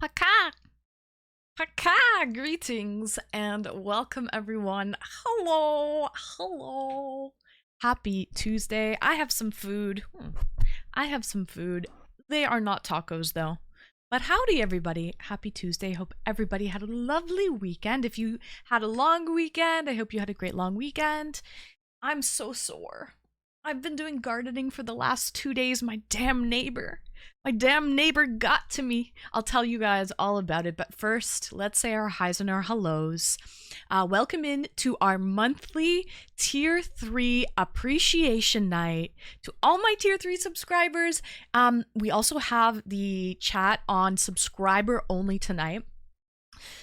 Paka! Paka! Greetings and welcome everyone. Hello! Hello! Happy Tuesday. I have some food. I have some food. They are not tacos though. But howdy everybody. Happy Tuesday. Hope everybody had a lovely weekend. If you had a long weekend, I hope you had a great long weekend. I'm so sore. I've been doing gardening for the last 2 days. My damn neighbor got to me. I'll tell you guys all about it. But first, let's say our highs and our hellos. Welcome in to our monthly Tier 3 appreciation night. To all my Tier 3 subscribers, we also have the chat on subscriber only tonight.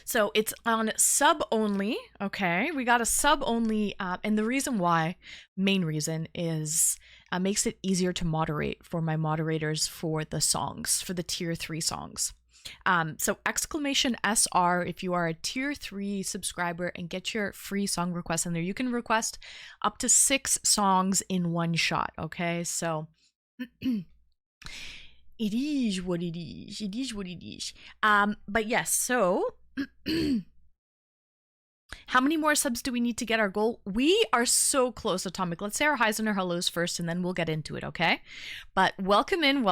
So it's on sub only, okay? We got a sub only, and the reason why, main reason, is makes it easier to moderate for my moderators for the songs, for the tier 3 songs. So exclamation SR if you are a tier 3 subscriber and get your free song request in there. You can request up to 6 songs in one shot, okay? So it is what it is. It is what it is. But yes, so how many more subs do we need to get our goal? We are so close, Atomic. Let's say our highs and our hellos first, and then we'll get into it, okay? But welcome in,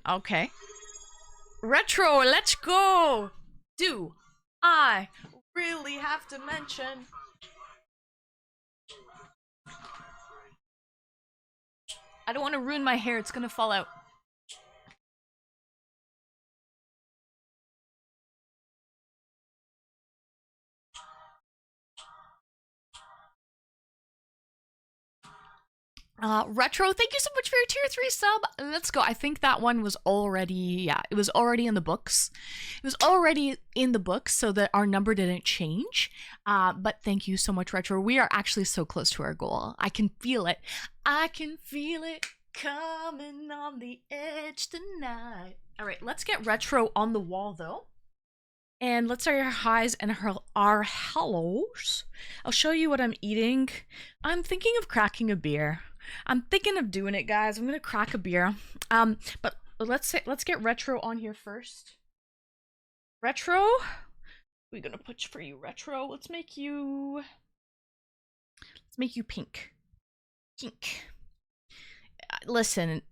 okay. Retro, let's go! Do I really have to mention? I don't want to ruin my hair, it's gonna fall out. Retro, thank you so much for your tier 3 sub. Let's go. I think that one was already, yeah, it was already in the books. It was already in the books so that our number didn't change. But thank you so much, Retro. We are actually so close to our goal. I can feel it. I can feel it coming on the edge tonight. All right, let's get Retro on the wall though. And let's start our highs and our hellos. I'll show you what I'm eating. I'm thinking of cracking a beer. I'm thinking of doing it, guys. I'm gonna crack a beer. But let's get Retro on here first. Retro, we're gonna put for you, Retro. Let's make you pink. Pink. Listen.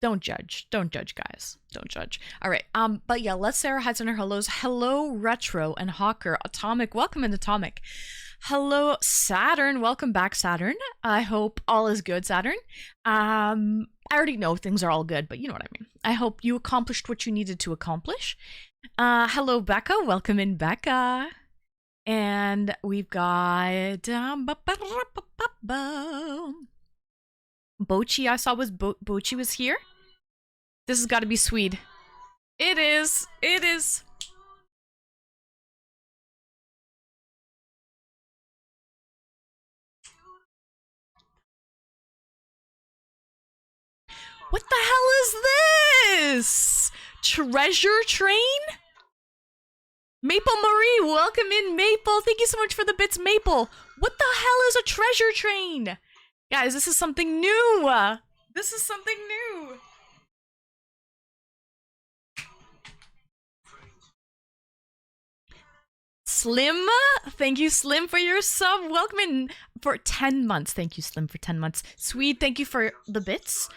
Don't judge, guys. Don't judge. All right. But yeah, let's say our highs and our hellos. Hello, Retro and Hawker. Atomic, welcome in, Atomic. Hello, Saturn. Welcome back, Saturn. I hope all is good, Saturn. I already know things are all good, but you know what I mean. I hope you accomplished what you needed to accomplish. Hello, Becca. Welcome in, Becca. And we've got Bochi. I saw was Bochi was here. This has got to be Swede. It is. It is. What the hell is this? Treasure Train? Maple Marie, welcome in, Maple. Thank you so much for the bits, Maple. What the hell is a treasure train? Guys, this is something new. This is something new. Slim, thank you, Slim, for your sub. Welcome in for 10 months. Thank you, Slim, for 10 months. Swede, thank you for the bits.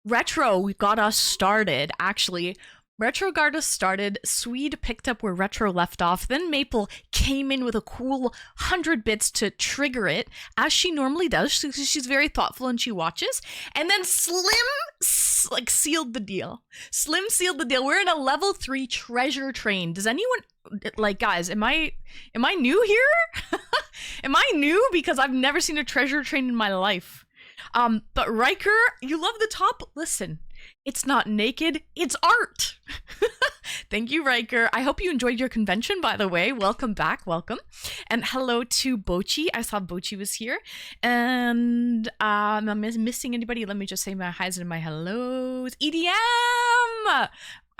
Retro, we got us started, actually. Retro got us started. Swede picked up where Retro left off. Then Maple came in with a cool 100 bits to trigger it, as she normally does. She's very thoughtful and she watches. And then Slim sealed the deal. Slim sealed the deal. We're in a level 3 treasure train. Does anyone guys? Am I new here? Am I new? Because I've never seen a treasure train in my life. But Riker, you love the top? Listen. It's not naked, it's art. Thank you, Riker. I hope you enjoyed your convention, by the way. Welcome back, welcome. And hello to Bochi. I saw Bochi was here. And I'm missing anybody. Let me just say my highs and my hellos. EDM!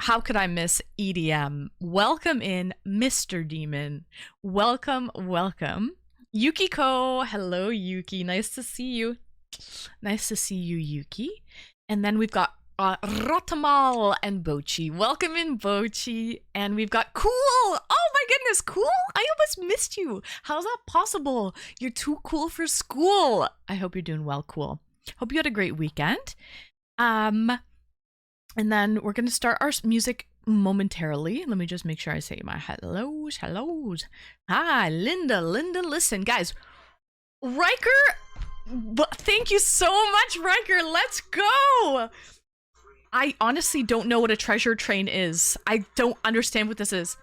How could I miss EDM? Welcome in, Mr. Demon. Welcome, welcome. Yukiko. Hello, Yuki. Nice to see you. Nice to see you, Yuki. And then we've got Rotamal and Bochi. Welcome in, Bochi. And we've got Cool. Oh my goodness, Cool? I almost missed you. How's that possible? You're too cool for school. I hope you're doing well, Cool. Hope you had a great weekend. And then we're gonna start our music momentarily. Let me just make sure I say my hellos. Hi, Linda, listen, guys. Riker, thank you so much, Riker. Let's go. I honestly don't know what a treasure train is. I don't understand what this is.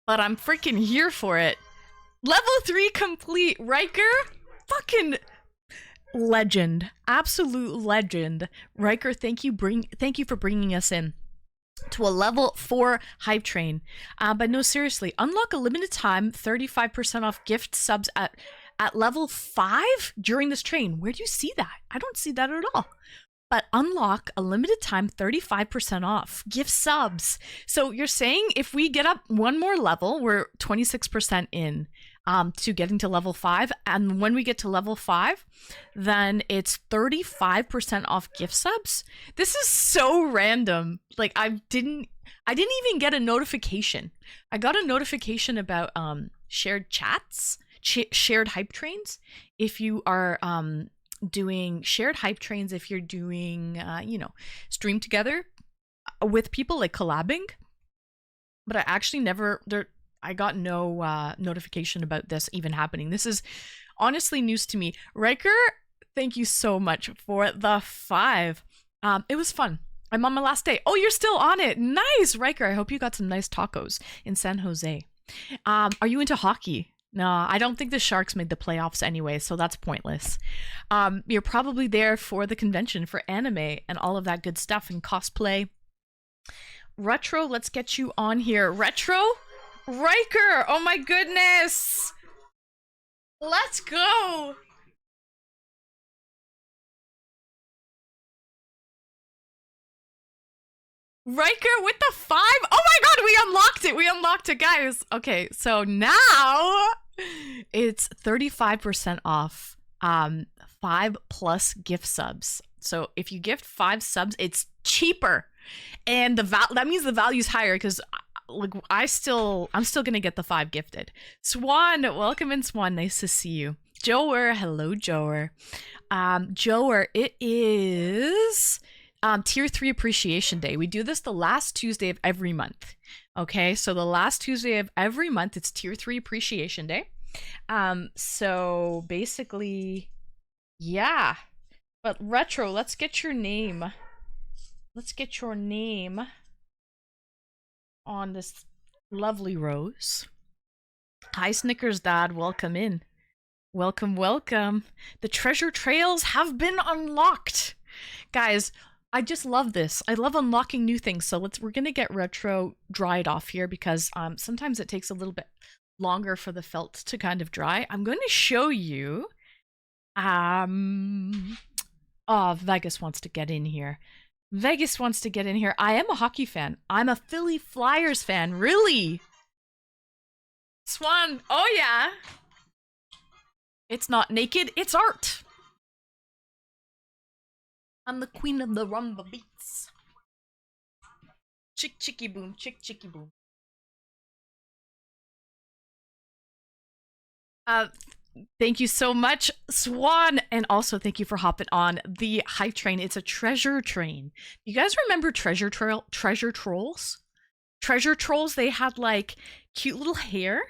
But I'm freaking here for it. Level 3 complete, Riker. Fucking legend. Absolute legend. Riker, thank you for bringing us in to a level 4 hype train. But no, seriously, unlock a limited time 35% off gift subs at level 5 during this train. Where do you see that? I don't see that at all. But unlock a limited time 35% off gift subs. So you're saying if we get up one more level, we're 26% in to getting to level 5. And when we get to level 5, then it's 35% off gift subs. This is so random. Like I didn't even get a notification. I got a notification about shared chats, shared hype trains. If you are doing shared hype trains, if you're doing stream together with people, like collabing. But I actually I got no notification about this even happening. This is honestly news to me. Riker, thank you so much for the 5. It was fun. I'm on my last day. Oh, you're still on it. Nice, Riker. I hope you got some nice tacos in San Jose. Are you into hockey? No, I don't think the Sharks made the playoffs anyway, so that's pointless. You're probably there for the convention, for anime and all of that good stuff and cosplay. Retro, let's get you on here. Retro? Riker! Oh my goodness! Let's go! Riker with the 5? Oh my god, we unlocked it, guys. Okay, so now it's 35% off 5 plus gift subs. So if you gift 5 subs, it's cheaper. And that means the value's higher because like I'm still gonna get the 5 gifted. Swan, welcome in, Swan. Nice to see you. Joer, hello, Joer. Joer, it is Tier 3 Appreciation Day. We do this the last Tuesday of every month. Okay, so the last Tuesday of every month, it's Tier 3 Appreciation Day. So basically, yeah. But Retro, let's get your name. Let's get your name on this lovely rose. Hi, Snickers Dad. Welcome in. Welcome, welcome. The treasure trails have been unlocked. Guys, I just love this. I love unlocking new things. So we're gonna get Retro dried off here because sometimes it takes a little bit longer for the felt to kind of dry. I'm going to show you. Oh, Vegas wants to get in here. Vegas wants to get in here. I am a hockey fan. I'm a Philly Flyers fan. Really? Swan. Oh yeah. It's not naked. It's art. I'm the queen of the rumba beats. Chick chicky boom, chick chicky boom. Thank you so much, Swan, and also thank you for hopping on the hype train. It's a treasure train. You guys remember treasure trolls? Treasure trolls, they had like cute little hair.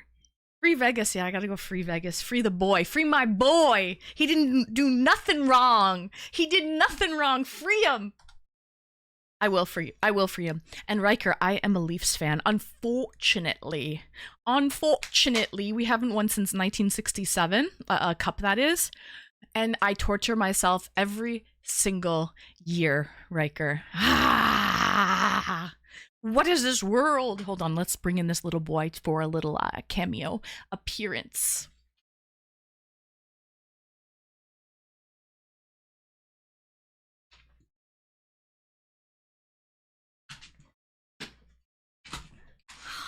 Free Vegas, yeah, I gotta go free Vegas. Free the boy, free my boy. He didn't do nothing wrong. He did nothing wrong. Free him. I will free him. And Riker, I am a Leafs fan. Unfortunately, we haven't won since 1967, a cup that is. And I torture myself every single year, Riker. What is this world? Hold on, let's bring in this little boy for a little cameo appearance.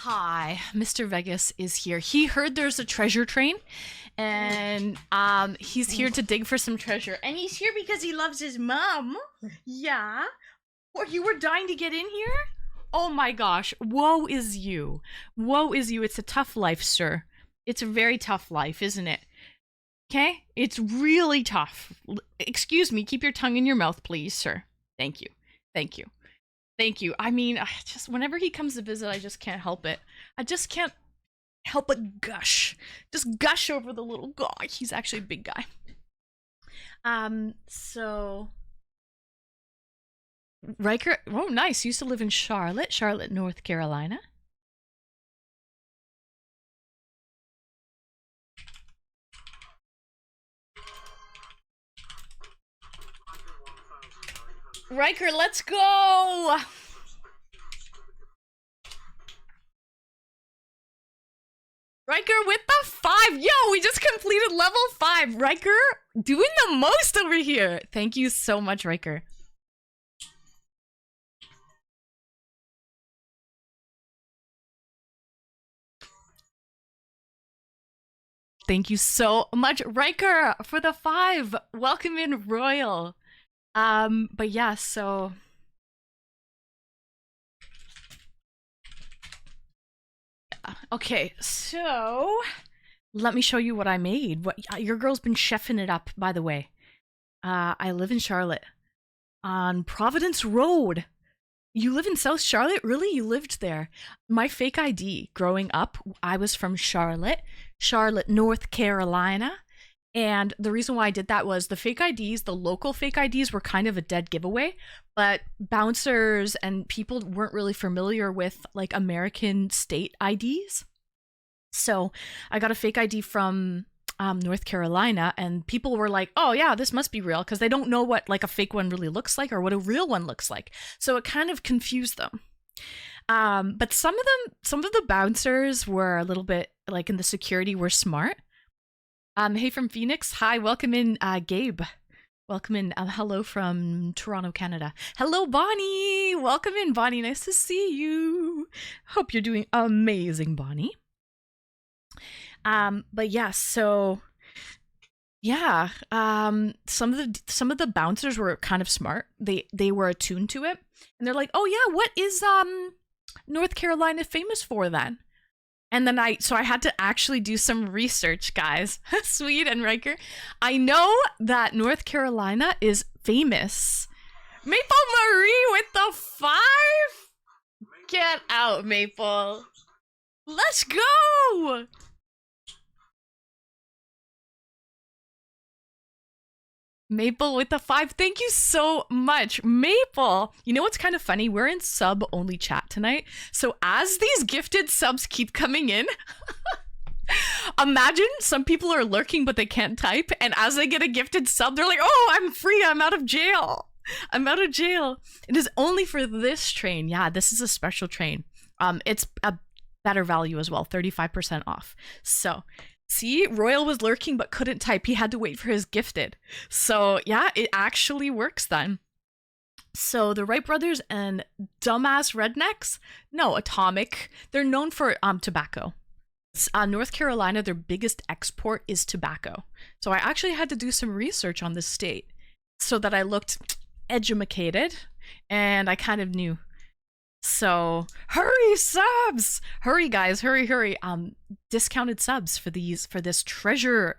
Hi, Mr. Vegas is here. He heard there's a treasure train and he's here to dig for some treasure. And he's here because he loves his mom. Yeah. Or you were dying to get in here? Oh my gosh. Woe is you. Woe is you. It's a tough life, sir. It's a very tough life, isn't it? Okay? It's really tough. Excuse me, keep your tongue in your mouth, please, sir. Thank you. Thank you. Thank you. I mean, just whenever he comes to visit, I just can't help it. I just can't help but gush. Just gush over the little guy. He's actually a big guy. So Riker, oh nice, used to live in Charlotte, North Carolina. Riker, let's go! Riker with the 5. Yo, we just completed level 5. Riker doing the most over here. Thank you so much, Riker. Thank you so much, Riker, for the 5. Welcome in, Royal. But yeah, so okay, so let me show you what I made. What your girl's been chefing it up, by the way. I live in Charlotte on Providence Road. You live in South Charlotte? Really? You lived there? My fake ID growing up, I was from Charlotte, North Carolina. And the reason why I did that was the fake IDs, the local fake IDs were kind of a dead giveaway, but bouncers and people weren't really familiar with like American state IDs. So I got a fake ID from North Carolina, and people were like, oh yeah, this must be real, because they don't know what like a fake one really looks like or what a real one looks like. So it kind of confused them. But some of the bouncers were a little bit like in the security were smart. Hey from Phoenix. Hi, welcome in, Gabe. Welcome in. Hello from Toronto, Canada. Hello, Bonnie. Welcome in, Bonnie. Nice to see you. Hope you're doing amazing, Bonnie. But yeah, so yeah, some of the bouncers were kind of smart. They were attuned to it, and they're like, oh yeah, what is North Carolina famous for then? And then I had to actually do some research, guys. Sweet and Riker. I know that North Carolina is famous. Maple Marie with the 5? Get out, Maple. Let's go! Maple with the 5. Thank you so much, Maple. You know what's kind of funny? We're in sub-only chat tonight. So as these gifted subs keep coming in, imagine some people are lurking but they can't type. And as they get a gifted sub, they're like, oh, I'm free. I'm out of jail. I'm out of jail. It is only for this train. Yeah, this is a special train. It's a better value as well, 35% off. So see, Royal was lurking but couldn't type. He had to wait for his gifted. So yeah, it actually works then. So the Wright brothers and dumbass rednecks? No, Atomic. They're known for tobacco. North Carolina, their biggest export is tobacco. So I actually had to do some research on this state so that I looked educated and I kind of knew. So hurry, subs! Hurry, guys, hurry. Discounted subs for this treasure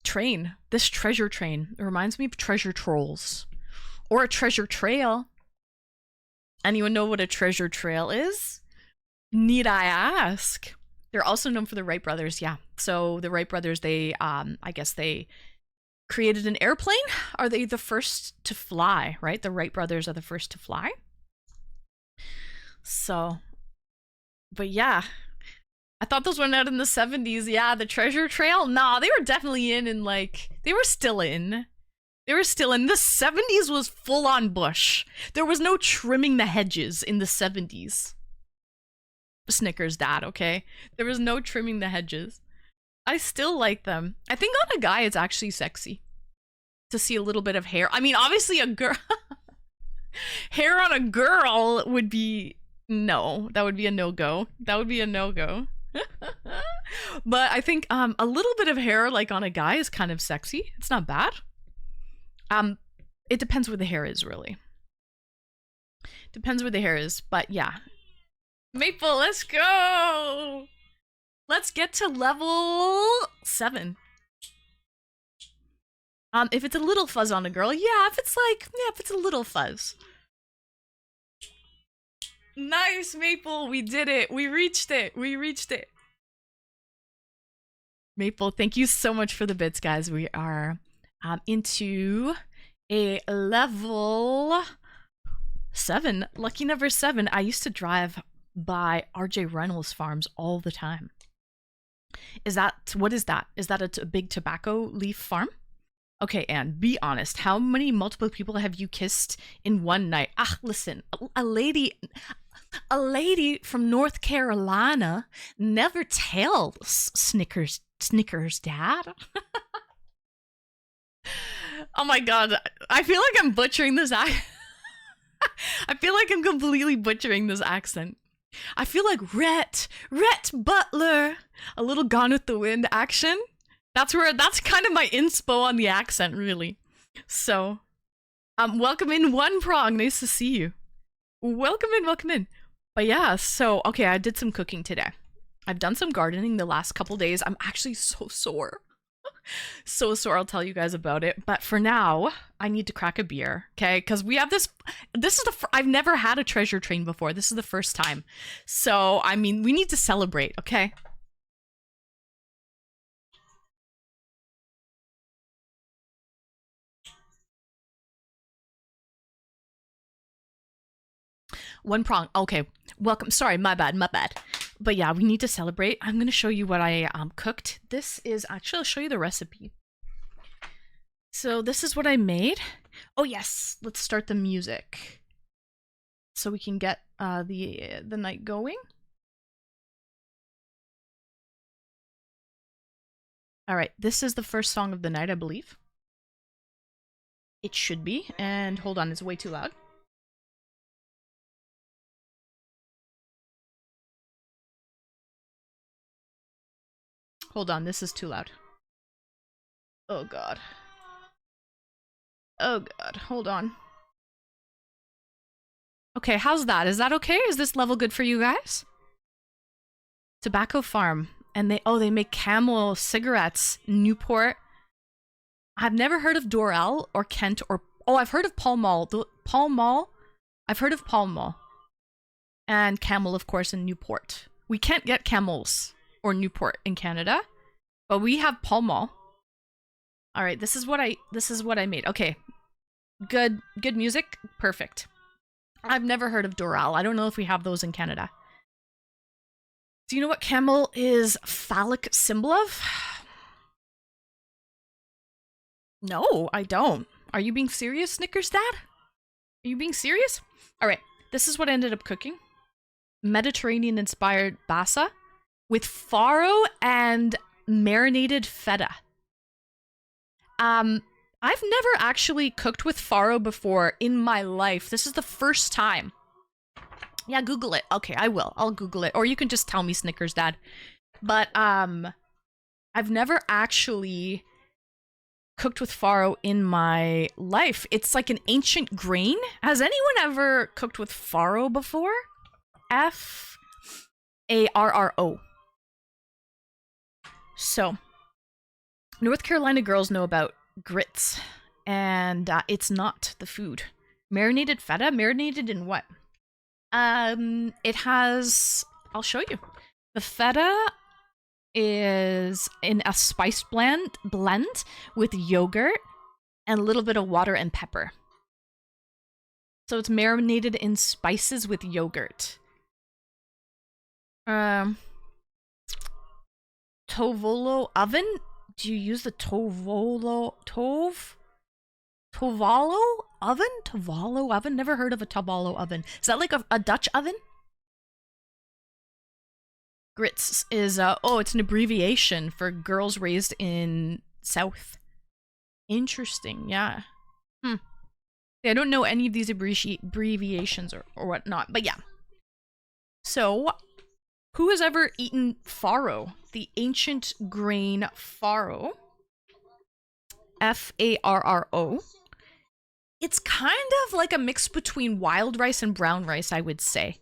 train. This treasure train. It reminds me of treasure trolls. Or a treasure trail. Anyone know what a treasure trail is? Need I ask? They're also known for the Wright brothers, yeah. So the Wright brothers, they I guess they created an airplane. Are they the first to fly, right? The Wright brothers are the first to fly. So, but yeah, I thought those went out in the 70s. Yeah, the treasure trail. Nah, they were definitely in like, they were still in. The 70s was full on bush. There was no trimming the hedges in the 70s. Snickers, dad, okay? There was no trimming the hedges. I still like them. I think on a guy, it's actually sexy to see a little bit of hair. I mean, obviously a girl... hair on a girl would be... No, that would be a no-go. That would be a no-go. But I think a little bit of hair like on a guy is kind of sexy. It's not bad. It depends where the hair is, really. Depends where the hair is, but yeah. Maple, let's go. Let's get to level 7. If it's a little fuzz on a girl, yeah, if it's a little fuzz. Nice, Maple, we did it. We reached it. Maple, thank you so much for the bits, guys. We are into a level 7. Lucky number 7. I used to drive by RJ Reynolds Farms all the time. What is that? Is that a big tobacco leaf farm? Okay, Anne, be honest. How many multiple people have you kissed in one night? Listen, a lady from North Carolina never tells Snickers, Dad. Oh my god, I feel like I'm butchering this I feel like I'm completely butchering this accent. I feel like Rhett Butler, a little Gone with the Wind action. That's kind of my inspo on the accent, really. So, welcome in One Prong. Nice to see you. Welcome in. But yeah, so, okay, I did some cooking today. I've done some gardening the last couple days. I'm actually so sore. So sore, I'll tell you guys about it. But for now, I need to crack a beer, okay? Because we have this is I've never had a treasure train before. This is the first time. So, I mean, we need to celebrate, okay? One prong. Okay, welcome. Sorry, my bad. But yeah, we need to celebrate. I'm gonna show you what I cooked. This is actually, I'll show you the recipe. So this is what I made. Oh yes, let's start the music so we can get the night going. All right, this is the first song of the night, I believe. It should be. And hold on, it's way too loud. Hold on, this is too loud. Oh god. Hold on. Okay, how's that? Is that okay? Is this level good for you guys? Tobacco Farm. And they make Camel cigarettes. Newport. I've never heard of Doral or Kent or... Oh, I've heard of Pall Mall. Pall Mall? I've heard of Pall Mall. And Camel, of course, in Newport. We can't get Camels or Newport in Canada, but we have Pall Mall. All right, this is what I made. Okay, good music, perfect. I've never heard of Doral. I don't know if we have those in Canada. Do you know what camel is phallic symbol of? No, I don't. Are you being serious, Snickers Dad? Are you being serious? All right, this is what I ended up cooking. Mediterranean-inspired bassa with farro and marinated feta. I've never actually cooked with farro before in my life. This is the first time. Yeah, Google it. Okay, I will. I'll Google it. Or you can just tell me, Snickers Dad. But, I've never actually cooked with farro in my life. It's like an ancient grain. Has anyone ever cooked with farro before? Farro. So, North Carolina girls know about grits, and it's not the food. Marinated feta? Marinated in what? It has... I'll show you. The feta is in a spice blend with yogurt and a little bit of water and pepper. So it's marinated in spices with yogurt. Tovolo oven? Do you use the Tovolo oven? Tovalo oven? Never heard of a Tovalo oven. Is that like a Dutch oven? Grits is, it's an abbreviation for girls raised in South. Interesting, yeah. Yeah, I don't know any of these abbreviations or whatnot, but yeah. So, Who has ever eaten farro? The ancient grain farro. Farro. It's kind of like a mix between wild rice and brown rice, I would say.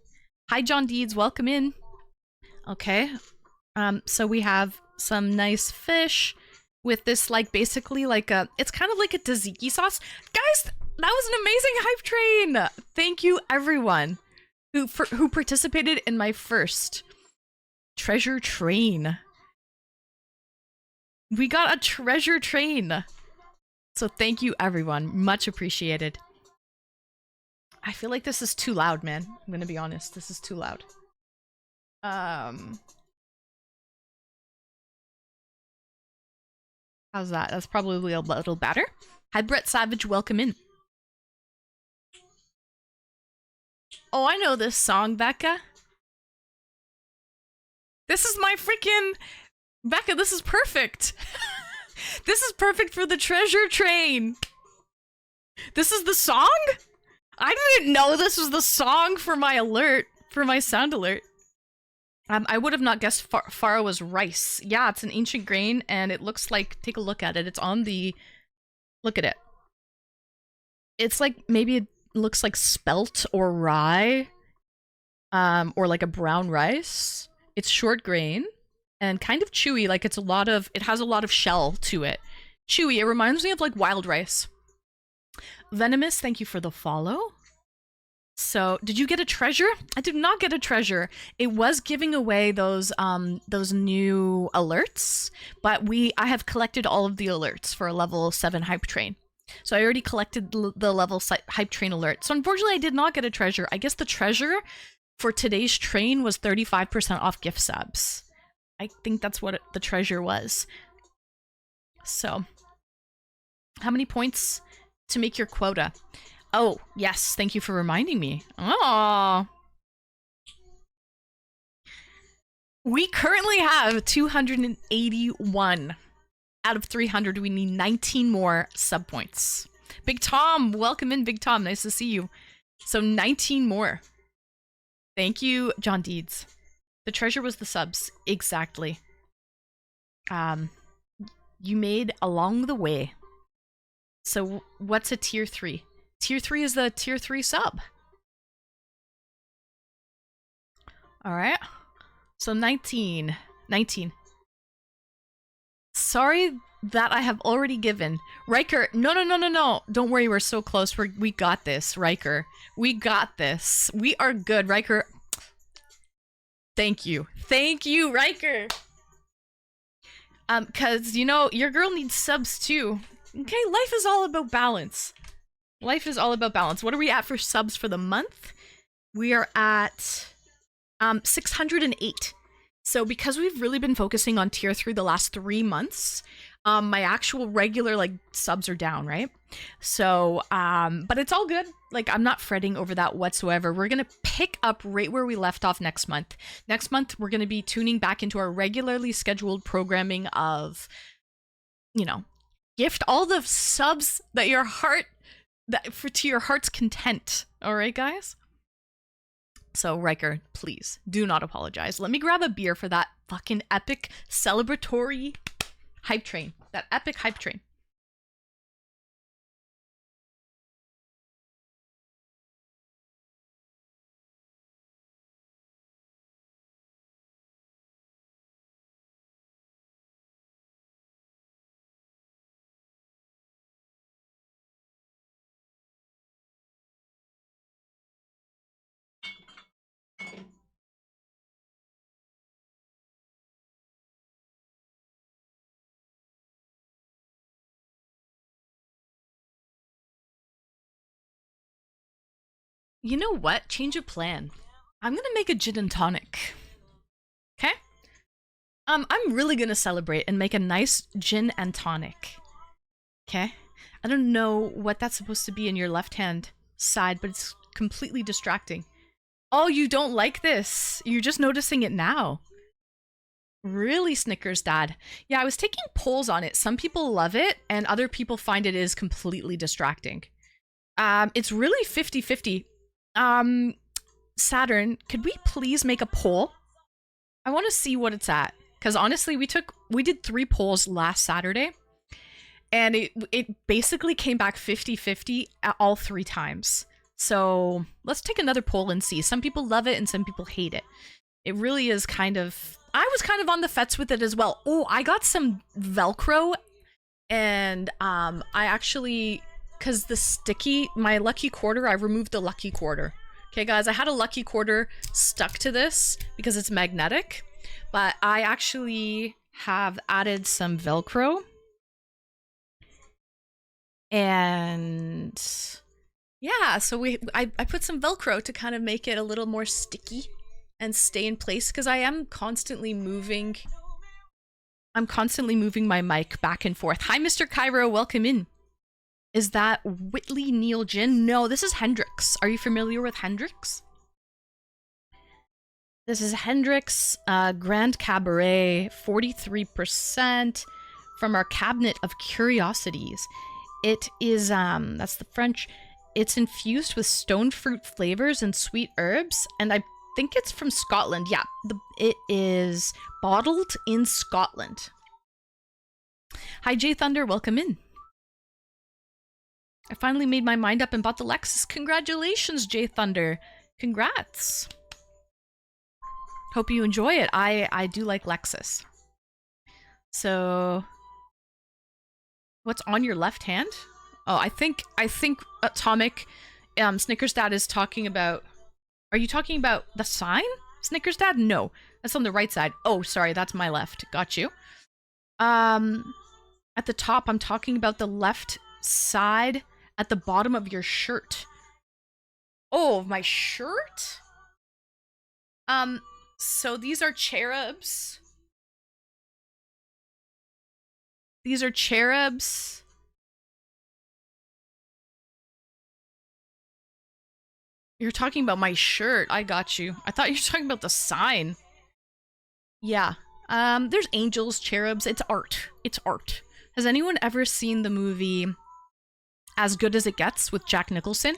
Hi, John Deeds. Welcome in. Okay. So we have some nice fish with this, like, basically like a, it's kind of like a tzatziki sauce. Guys, that was an amazing hype train. Thank you, everyone who participated in my first treasure train. We got a treasure train. So thank you, everyone. Much appreciated. I feel like this is too loud, man. I'm gonna be honest. This is too loud. How's that? That's probably a little better. Hi, Brett Savage. Welcome in. Oh, I know this song, Becca. This is my freaking... Becca, this is perfect. This is perfect for the treasure train. This is the song? I didn't know this was the song for my alert, for my sound alert. I would have not guessed farro was rice. Yeah, it's an ancient grain, and it looks like, take a look at it. It's on the, look at it. It's like, maybe it looks like spelt or rye, or like a brown rice. It's short grain and kind of chewy. Like it's a lot of, it has a lot of shell to it. Chewy. It reminds me of like wild rice. Venomous, thank you for the follow. So, did you get a treasure? I did not get a treasure. It was giving away those new alerts, but I have collected all of the alerts for a level 7 hype train. So I already collected the level hype train alert. So unfortunately, I did not get a treasure. I guess the treasure for today's train was 35% off gift subs. I think that's what the treasure was. So, how many points to make your quota? Oh, yes, thank you for reminding me. Oh. We currently have 281. Out of 300, we need 19 more sub points. Big Tom, welcome in, Big Tom. Nice to see you. So 19 more. Thank you, John Deeds. The treasure was the subs. Exactly. You made along the way. So what's a tier 3? Tier 3 is the tier 3 sub. Alright. So 19. 19. Sorry that I have already given. Riker, no. Don't worry, we're so close. We got this, Riker. We got this. We are good, Riker. Thank you. Thank you, Riker. Cause, you know, your girl needs subs too. Okay, life is all about balance. Life is all about balance. What are we at for subs for the month? We are at 608. So because we've really been focusing on tier 3 the last 3 months, my actual regular like subs are down, right? So, but it's all good. Like I'm not fretting over that whatsoever. We're gonna pick up right where we left off next month. Next month, we're gonna be tuning back into our regularly scheduled programming of, you know, gift all the subs that your heart, to your heart's content. All right, guys? So, Riker, please, do not apologize. Let me grab a beer for that fucking epic celebratory hype train. That epic hype train. You know what? Change of plan. I'm gonna make a gin and tonic. Okay? I'm really gonna celebrate and make a nice gin and tonic. Okay? I don't know what that's supposed to be in your left-hand side, but it's completely distracting. Oh, you don't like this? You're just noticing it now. Really, Snickers Dad? Yeah, I was taking polls on it. Some people love it, and other people find it is completely distracting. It's really 50-50. Saturn, could we please make a poll? I want to see what it's at. Because honestly, we did 3 polls last Saturday. And it basically came back 50-50 at all 3 times. So let's take another poll and see. Some people love it and some people hate it. It really is kind of... I was kind of on the fence with it as well. Oh, I got some Velcro. And I actually... Because the sticky... My lucky quarter, I removed the lucky quarter. Okay, guys, I had a lucky quarter stuck to this because it's magnetic. But I actually have added some Velcro. And yeah, so I put some Velcro to kind of make it a little more sticky and stay in place because I am constantly moving. I'm constantly moving my mic back and forth. Hi, Mr. Cairo, welcome in. Is that Whitley Neal Gin? No, this is Hendrix. Are you familiar with Hendrix? This is Hendrix Grand Cabaret, 43% from our cabinet of curiosities. It is, that's the French. It's infused with stone fruit flavors and sweet herbs, and I think it's from Scotland. Yeah, it is bottled in Scotland. Hi, J Thunder, welcome in. I finally made my mind up and bought the Lexus. Congratulations, J Thunder. Congrats. Hope you enjoy it. I do like Lexus. So... What's on your left hand? Oh, I think Atomic Snickers Dad is talking about... Are you talking about the sign? Snickers Dad? No. That's on the right side. Oh, sorry, that's my left. Got you. At the top, I'm talking about the left side at the bottom of your shirt. Oh, my shirt? So these are cherubs. These are cherubs. You're talking about my shirt. I got you. I thought you were talking about the sign. Yeah. There's angels, cherubs. It's art. It's art. Has anyone ever seen the movie As Good As It Gets with Jack Nicholson?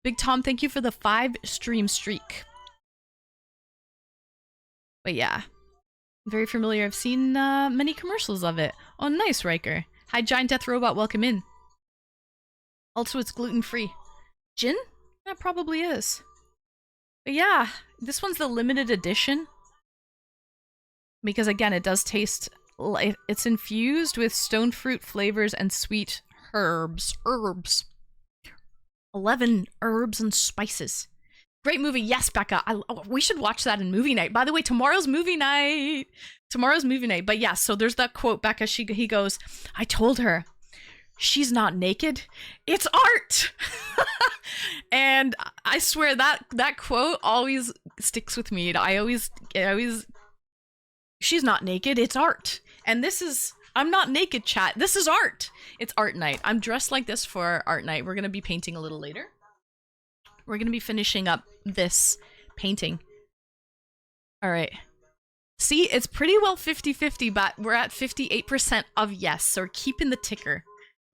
Big Tom, thank you for the 5-stream streak. But yeah. Very familiar. I've seen many commercials of it. Oh, nice, Riker. Hi, Giant Death Robot. Welcome in. Also, it's gluten-free. Gin? That probably is. But yeah, this one's the limited edition. Because again, it does taste like it's infused with stone fruit flavors and sweet herbs. 11 herbs and spices. Great movie. Yes, Becca. We should watch that in movie night. By the way, tomorrow's movie night. But yeah, so there's that quote, Becca. He goes, I told her, she's not naked. It's art. And I swear that quote always sticks with me. I always, she's not naked. It's art. And this is, I'm not naked, chat. This is art. It's art night. I'm dressed like this for art night. We're going to be painting a little later. We're going to be finishing up this painting. All right. See, it's pretty well 50-50, but we're at 58% of yes. So we're keeping the ticker.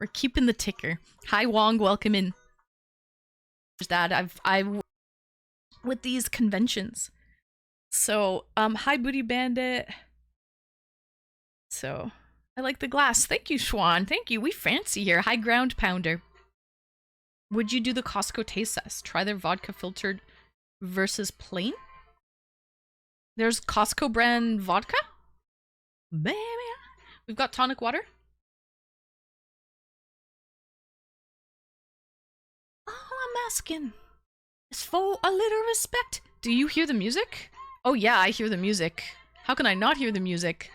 We're keeping the ticker. Hi, Wong. Welcome in. That I with these conventions. So, hi, Booty Bandit. So, I like the glass. Thank you, Schwan. Thank you. We fancy here. Hi, Ground Pounder. Would you do the Costco taste test? Try their vodka filtered versus plain? There's Costco brand vodka? Baby. We've got tonic water. All I'm asking is for a little respect. Do you hear the music? Oh yeah, I hear the music. How can I not hear the music?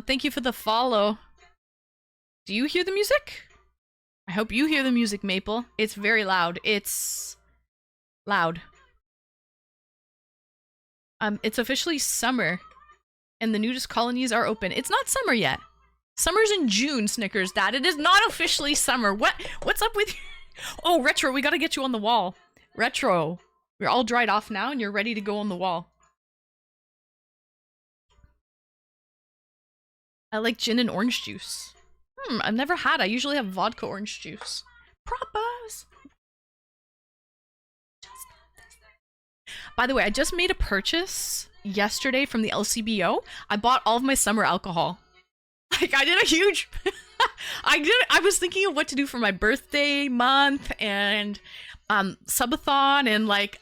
Thank you for the follow. Do you hear the music? I hope you hear the music, Maple. It's very loud. It's loud. It's officially summer, and the nudist colonies are open. It's not summer yet. Summer's in June, Snickers Dad. It is not officially summer. What's up with you? Oh, Retro, we gotta get you on the wall. Retro, we're all dried off now, and you're ready to go on the wall. I like gin and orange juice. I've never had. I usually have vodka orange juice. Propers. By the way, I just made a purchase yesterday from the LCBO. I bought all of my summer alcohol. Like, I did a huge... I was thinking of what to do for my birthday month and subathon, and like,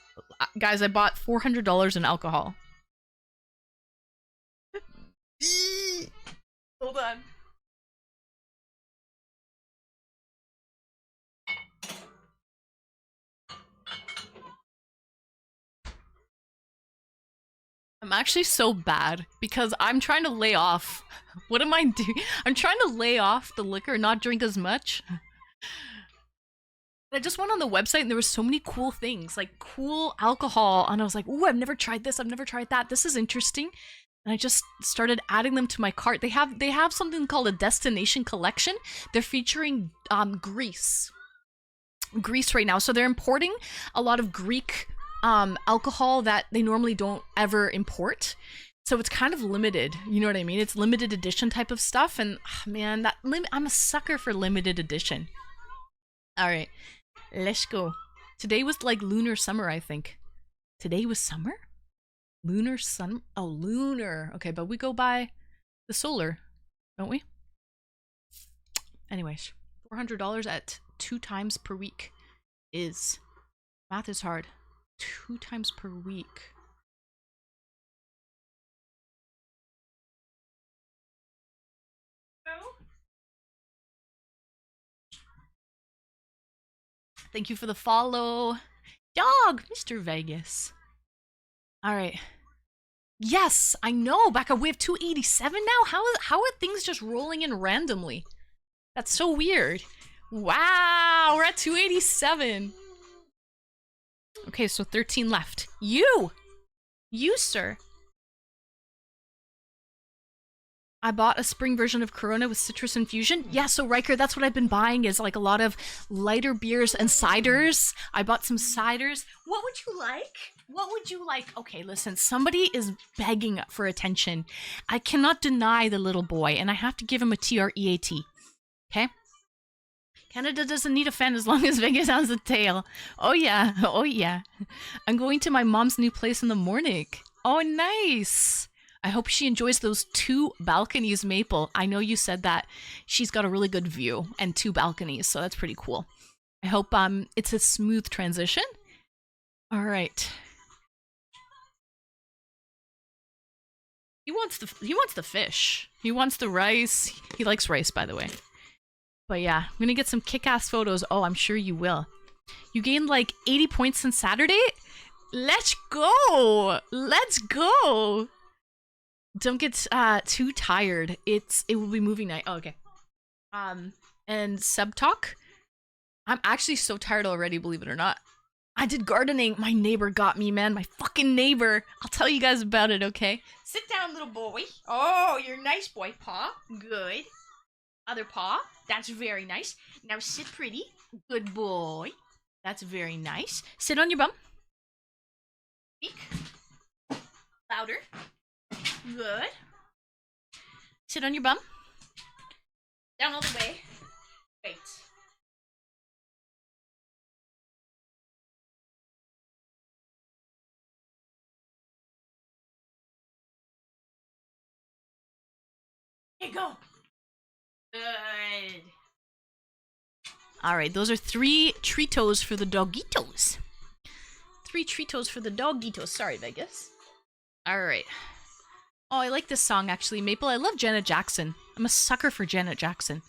guys, I bought $400 in alcohol. Hold on. I'm actually so bad because I'm trying to lay off. What am I doing? I'm trying to lay off the liquor, not drink as much. I just went on the website and there were so many cool things, like cool alcohol, and I was like, ooh, I've never tried this, I've never tried that. This is interesting. And I just started adding them to my cart. They have something called a destination collection. They're featuring Greece right now. So they're importing a lot of Greek alcohol that they normally don't ever import. So it's kind of limited, you know what I mean? It's limited edition type of stuff, and man, I'm a sucker for limited edition. All right, let's go. Today was like lunar summer, I think. Today was summer? Lunar sun? Oh, lunar. Okay, but we go by the solar, don't we? Anyways, $400 at 2 times per week is... Math is hard. 2 times per week. Thank you for the follow. Dog, Mr. Vegas. All right. Yes, I know. Back up. We have 287 now. How are things just rolling in randomly? That's so weird. Wow, we're at 287. Okay, so 13 left. You, sir. I bought a spring version of Corona with citrus infusion. Yeah, so Riker, that's what I've been buying, is like a lot of lighter beers and ciders. I bought some ciders. What would you like? What would you like? Okay, listen, somebody is begging for attention. I cannot deny the little boy, and I have to give him a TREAT. Okay? Canada doesn't need a fan as long as Vegas has a tail. Oh yeah, oh yeah. I'm going to my mom's new place in the morning. Oh, nice. I hope she enjoys those 2 balconies, Maple. I know you said that she's got a really good view and 2 balconies, so that's pretty cool. I hope it's a smooth transition. All right. He wants the fish. He wants the rice. He likes rice, by the way. But yeah, I'm gonna get some kick-ass photos. Oh, I'm sure you will. You gained like 80 points since Saturday? Let's go! Let's go! Don't get too tired. It will be movie night. Oh, okay. And sub talk. I'm actually so tired already, believe it or not. I did gardening. My neighbor got me, man. My fucking neighbor. I'll tell you guys about it, okay? Sit down, little boy. Oh, you're a nice boy. Paw. Good. Other paw. That's very nice. Now sit pretty. Good boy. That's very nice. Sit on your bum. Speak. Louder. Good. Sit on your bum. Down all the way. Wait. Here you go. Good. Alright, those are 3 Treatos for the doggitos. 3 Treatos for the doggitos. Sorry, Vegas. Alright. Oh, I like this song, actually. Maple, I love Janet Jackson. I'm a sucker for Janet Jackson.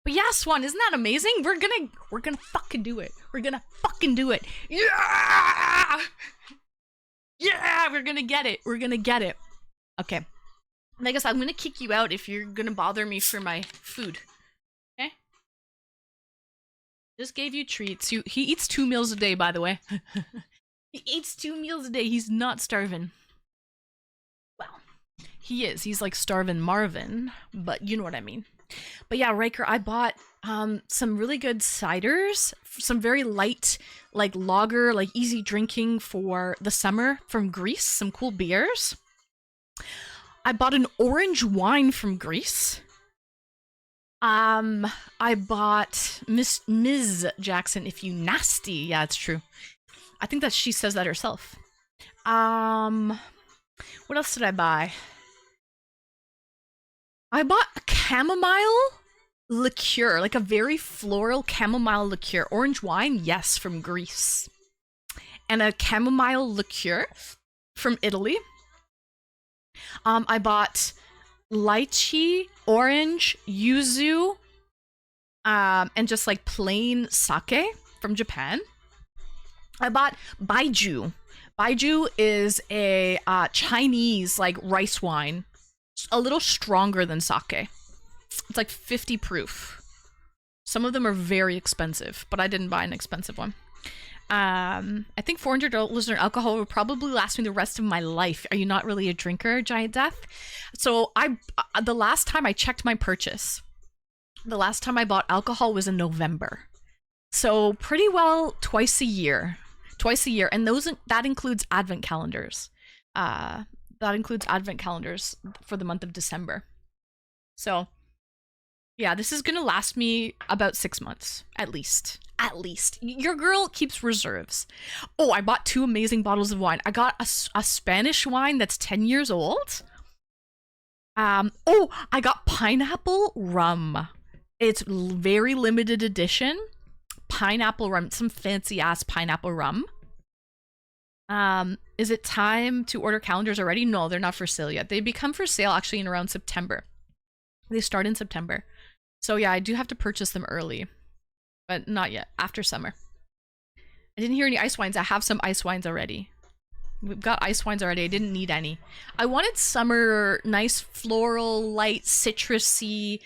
But yeah, Swan, isn't that amazing? We're gonna fucking do it. We're gonna fucking do it. Yeah! Yeah, we're gonna get it. We're gonna get it. Okay. I guess I'm gonna kick you out if you're gonna bother me for my food. Okay? Just gave you treats. He eats 2 meals a day, by the way. He eats 2 meals a day. He's not starving. Well, he is. He's like starving Marvin, but you know what I mean. But yeah, Riker, I bought some really good ciders, some very light, like lager, like easy drinking for the summer from Greece, some cool beers. I bought an orange wine from Greece. I bought Ms. Jackson, if you nasty. Yeah, it's true. I think that she says that herself. Um, what else did I buy? I bought a chamomile liqueur, like a very floral chamomile liqueur. Orange wine, yes, from Greece. And a chamomile liqueur from Italy. I bought lychee, orange, yuzu, and just like plain sake from Japan. I bought baijiu. Baijiu is a Chinese like rice wine, a little stronger than sake. It's like 50 proof. Some of them are very expensive, but I didn't buy an expensive one. I think $400 in alcohol will probably last me the rest of my life. Are you not really a drinker, Giant Death? So the last time I checked my purchase, the last time I bought alcohol was in November. So pretty well twice a year, and that includes advent calendars. That includes advent calendars for the month of December. So yeah, this is gonna last me about 6 months, at least. At least. Your girl keeps reserves. Oh, I bought 2 amazing bottles of wine. I got a Spanish wine that's 10 years old. Oh, I got pineapple rum. It's very limited edition. Pineapple rum, some fancy ass pineapple rum. Is it time to order calendars already? No, they're not for sale yet. They become for sale actually in around September. They start in September. So yeah, I do have to purchase them early, but not yet, after summer. I didn't hear any ice wines. I have some ice wines already. We've got ice wines already. I didn't need any. I wanted summer, nice floral, light, citrusy,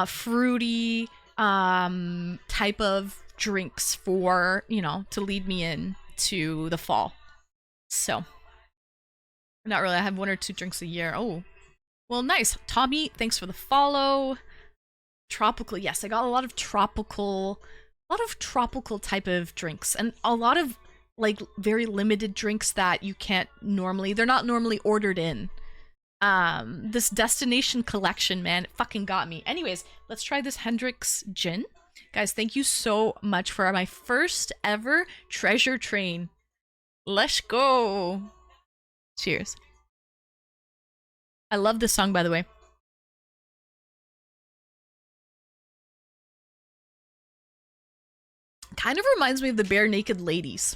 fruity type of drinks for, to lead me in to the fall. So, not really. I have 1 or 2 drinks a year. Oh, well, nice. Tommy, thanks for the follow. Tropical, yes, I got a lot of tropical type of drinks, and a lot of like very limited drinks that you can't normally, they're not normally ordered in. This destination collection, man, it fucking got me. Anyways, let's try this Hendrick's gin. Guys, thank you so much for my first ever treasure train. Let's go. Cheers. I love this song, by the way. Kind of reminds me of the Bare Naked Ladies.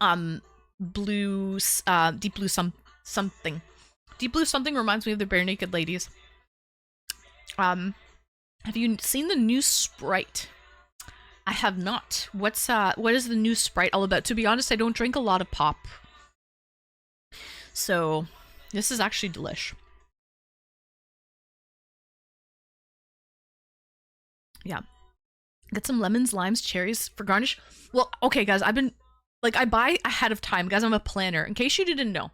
Deep Blue something. Deep Blue something reminds me of the Bare Naked Ladies. Have you seen the new Sprite? I have not. What is the new Sprite all about? To be honest, I don't drink a lot of pop. So, this is actually delish. Yeah. Get some lemons, limes, cherries for garnish. Well, okay, guys, I buy ahead of time, guys. I'm a planner. In case you didn't know,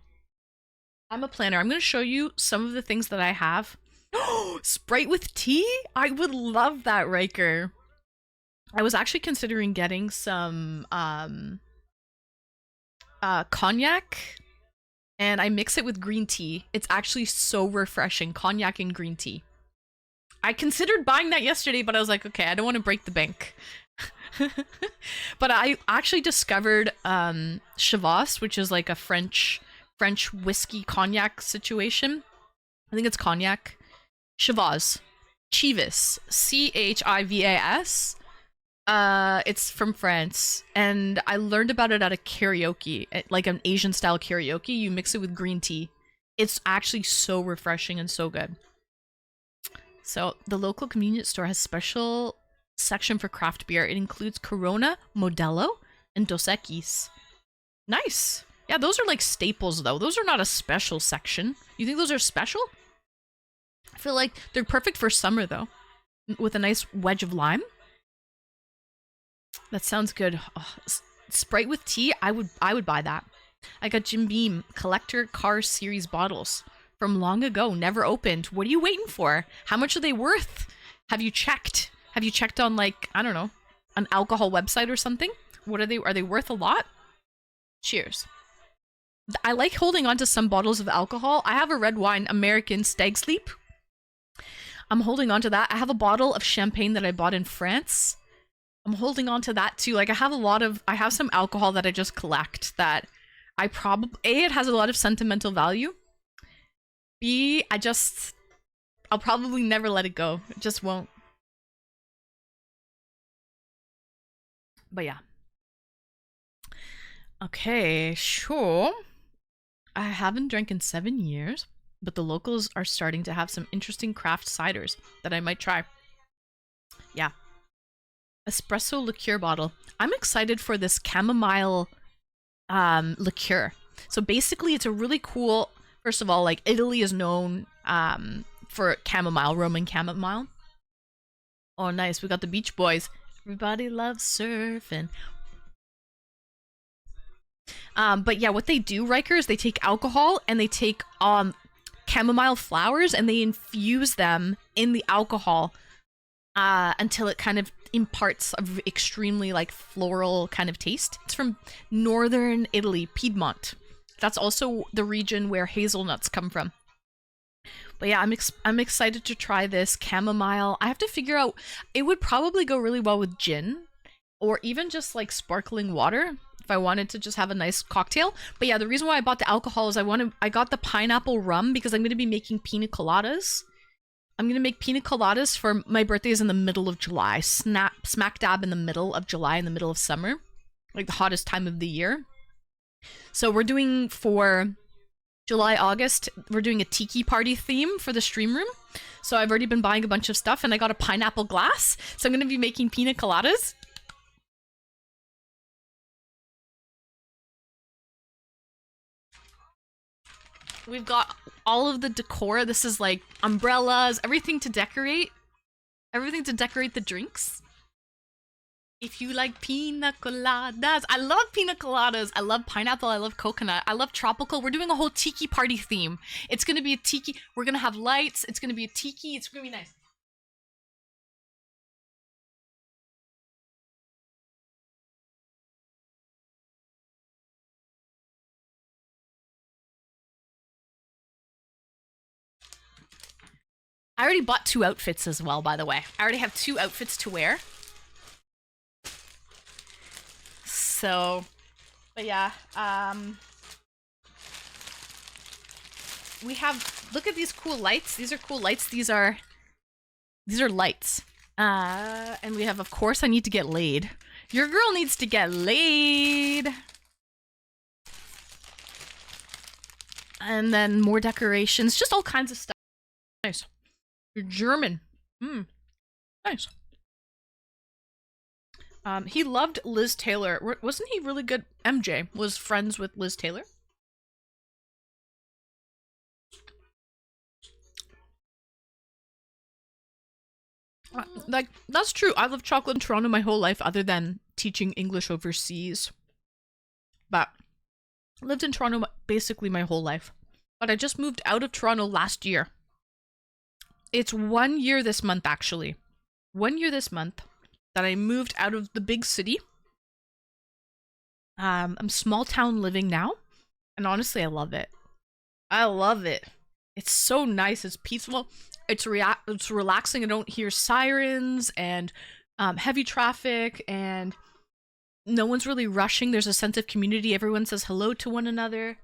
I'm a planner. I'm going to show you some of the things that I have. Sprite with tea? I would love that, Riker. I was actually considering getting some cognac, and I mix it with green tea. It's actually so refreshing. Cognac and green tea. I considered buying that yesterday, but I was like, okay, I don't want to break the bank. But I actually discovered Chivas, which is like a French whiskey cognac situation. I think it's cognac. Chivas. Chivas. Chivas. It's from France, and I learned about it at a karaoke, like an Asian style karaoke. You mix it with green tea. It's actually so refreshing and so good. So the local convenience store has special section for craft beer. It includes Corona, Modelo, and Dos Equis. Nice. Yeah, those are like staples though. Those are not a special section. You think those are special? I feel like they're perfect for summer though, with a nice wedge of lime. That sounds good. Oh, Sprite with tea, I would buy that. I got Jim Beam collector car series bottles from long ago, never opened. What are you waiting for? How much are they worth? Have you checked? Have you checked on, like, I don't know, an alcohol website or something? What are they? Are they worth a lot? Cheers. I like holding on to some bottles of alcohol. I have a red wine, American Stag Sleep. I'm holding on to that. I have a bottle of champagne that I bought in France. I'm holding on to that too. Like, I have some alcohol that I just collect that I probably A, it has a lot of sentimental value. B, I'll probably never let it go. It just won't. But yeah. Okay, sure. I haven't drank in 7 years, but the locals are starting to have some interesting craft ciders that I might try. Yeah. Espresso liqueur bottle. I'm excited for this chamomile liqueur. So basically it's a really cool, first of all, like Italy is known for chamomile, Roman chamomile. Oh nice, we got the Beach Boys. Everybody loves surfing. But yeah, what they do, Riker, is they take alcohol and they take chamomile flowers and they infuse them in the alcohol until it kind of imparts a extremely like floral kind of taste. It's from northern Italy, Piedmont. That's also the region where hazelnuts come from. But yeah, I'm excited to try this chamomile. I have to figure out, it would probably go really well with gin or even just like sparkling water if I wanted to just have a nice cocktail. But yeah, the reason why I bought the alcohol is I got the pineapple rum because I'm going to be making pina coladas. I'm going to make pina coladas for my birthday is in the middle of July. Smack dab in the middle of July, in the middle of summer. Like the hottest time of the year. So we're doing for July, August, we're doing a tiki party theme for the stream room. So I've already been buying a bunch of stuff and I got a pineapple glass. So I'm going to be making pina coladas. We've got all of the decor. This is like umbrellas, everything to decorate. Everything to decorate the drinks. If you like pina coladas. I love pina coladas. I love pineapple. I love coconut. I love tropical. We're doing a whole tiki party theme. It's going to be a tiki. We're going to have lights. It's going to be a tiki. It's going to be nice. I already bought 2 outfits as well, by the way. I already have 2 outfits to wear. So, but yeah, we have, look at these cool lights. These are cool lights. These are lights. And we have, of course, I need to get laid. Your girl needs to get laid. And then more decorations, just all kinds of stuff. Nice. You're German. Nice. He loved Liz Taylor. Wasn't he really good? MJ was friends with Liz Taylor. Like, that's true. I lived chocolate in Toronto my whole life other than teaching English overseas. But I lived in Toronto basically my whole life. But I just moved out of Toronto last year. It's 1 year this month, actually. 1 year this month that I moved out of the big city. I'm small town living now. And honestly, I love it. I love it. It's so nice. It's peaceful. It's relaxing. I don't hear sirens and heavy traffic, and no one's really rushing. There's a sense of community. Everyone says hello to one another.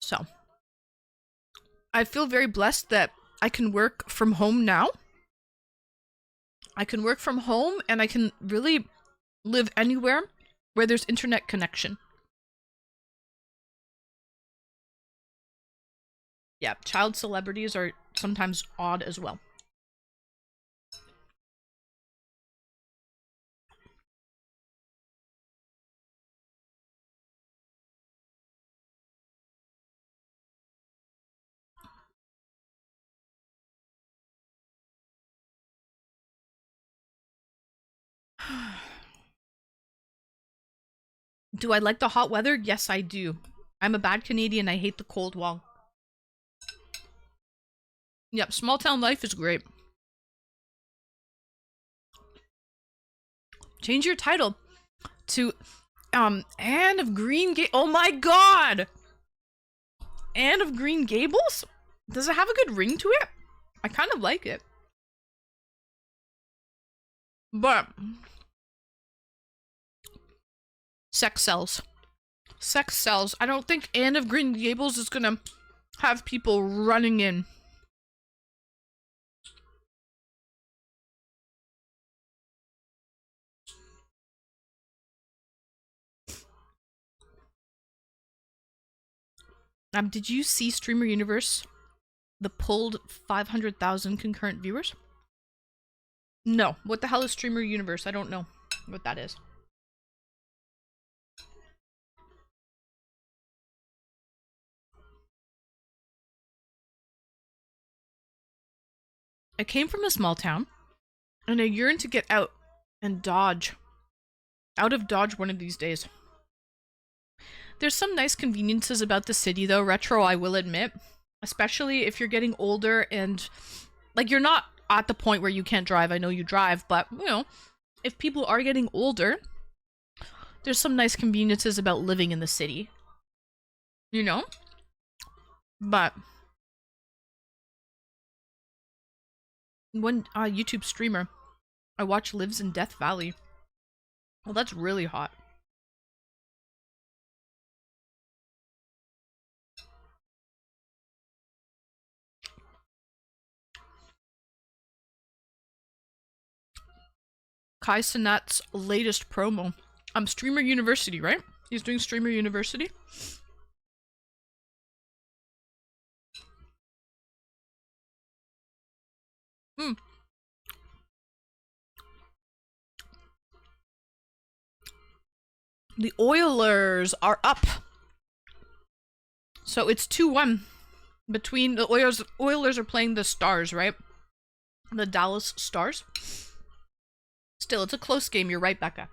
So, I feel very blessed that I can work from home now. I can work from home and I can really live anywhere where there's internet connection. Yeah, child celebrities are sometimes odd as well. Do I like the hot weather? Yes, I do. I'm a bad Canadian. I hate the cold wall. Yep, small town life is great. Change your title to Anne of Green Gables. Oh my god! Anne of Green Gables? Does it have a good ring to it? I kind of like it. But sex sells. Sex sells. I don't think Anne of Green Gables is gonna have people running in. Did you see Streamer Universe? The pulled 500,000 concurrent viewers? No. What the hell is Streamer Universe? I don't know what that is. I came from a small town, and I yearn to get out and Dodge. Out of Dodge one of these days. There's some nice conveniences about the city, though, Retro, I will admit. Especially if you're getting older and, like, you're not at the point where you can't drive. I know you drive, but, you know, if people are getting older, there's some nice conveniences about living in the city. You know? But one YouTube streamer I watch lives in Death Valley. Well, that's really hot. Kai Cenat's latest promo. Streamer University, right? He's doing Streamer University. The Oilers are up. So it's 2-1 between the Oilers. Oilers are playing the Stars, right? The Dallas Stars. Still, it's a close game. You're right, Becca.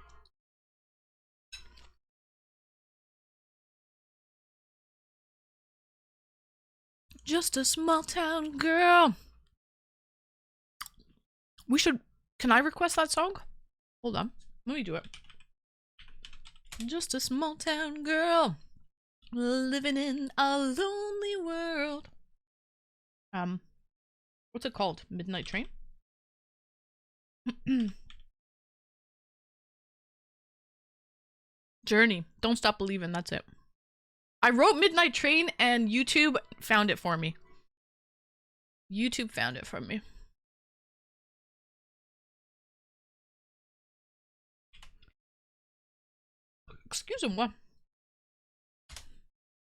Just a small town girl. We should... Can I request that song? Hold on. Let me do it. Just a small town girl. Living in a lonely world. What's it called? Midnight Train? Journey. Don't Stop Believing. That's it. I wrote Midnight Train and YouTube found it for me. YouTube found it for me. Excuse me, what?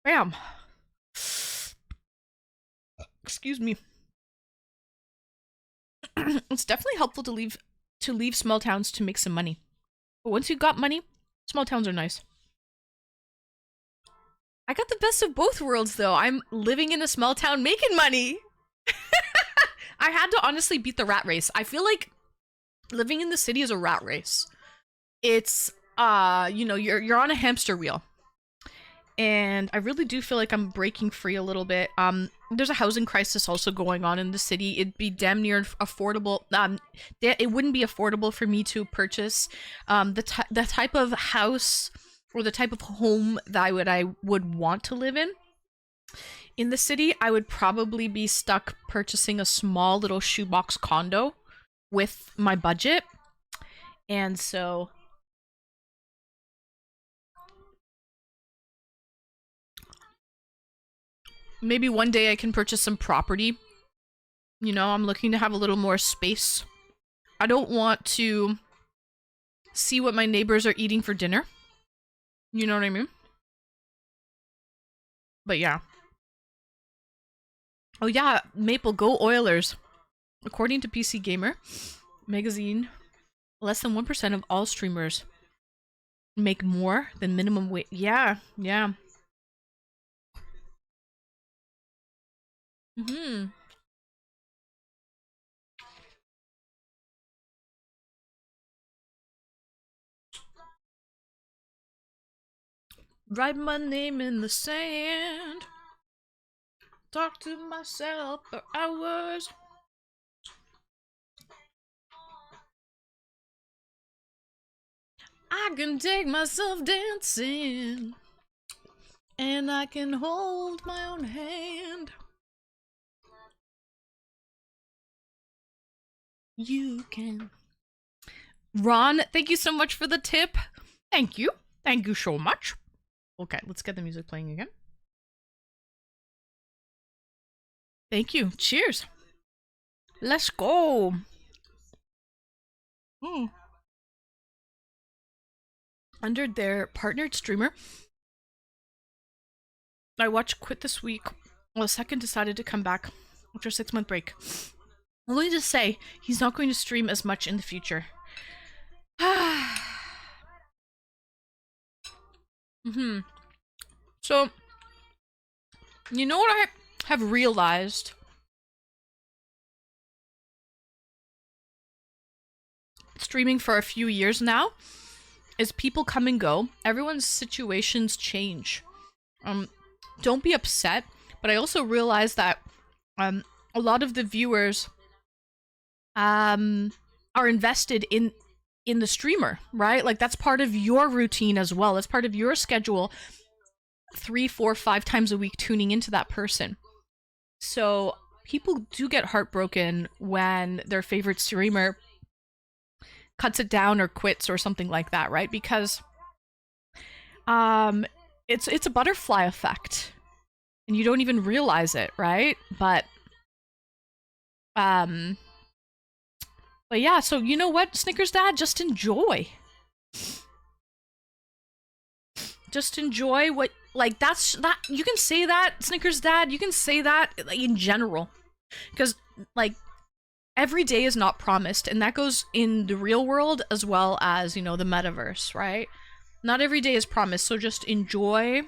Bam. Excuse me. It's definitely helpful to leave small towns to make some money. But once you got money, small towns are nice. I got the best of both worlds, though. I'm living in a small town making money. I had to honestly beat the rat race. I feel like living in the city is a rat race. It's, you know, you're on a hamster wheel. And I really do feel like I'm breaking free a little bit. There's a housing crisis also going on in the city. It'd be damn near affordable. It wouldn't be affordable for me to purchase the type of house or the type of home that I would want to live in. In the city, I would probably be stuck purchasing a small little shoebox condo with my budget. And so maybe one day I can purchase some property. You know, I'm looking to have a little more space. I don't want to see what my neighbors are eating for dinner. You know what I mean? But yeah. Oh yeah, Maple, go Oilers. According to PC Gamer magazine, less than 1% of all streamers make more than minimum wage. Yeah, yeah. Write my name in the sand. Talk to myself for hours. I can take myself dancing. And I can hold my own hand. You can. Ron, thank you so much for the tip. Thank you. Thank you so much. Okay, let's get the music playing again. Thank you. Cheers. Let's go. Under their partnered streamer, I watched Quit this week, while the second decided to come back after a 6-month break. Only to say, he's not going to stream as much in the future. So, you know what I have realized? Streaming for a few years now is people come and go. Everyone's situations change. Don't be upset, but I also realize that a lot of the viewers are invested in the streamer, right? Like, that's part of your routine as well. That's part of your schedule, 3, 4, 5 times a week tuning into that person. So people do get heartbroken when their favorite streamer cuts it down or quits or something like that, right? Because it's a butterfly effect and you don't even realize it, right? But yeah, so you know what, Snickers Dad, just enjoy. Just enjoy what, like, that you can say that, Snickers Dad, you can say that, like, in general, because, like, every day is not promised, and that goes in the real world as well as, you know, the metaverse, right? Not every day is promised, so just enjoy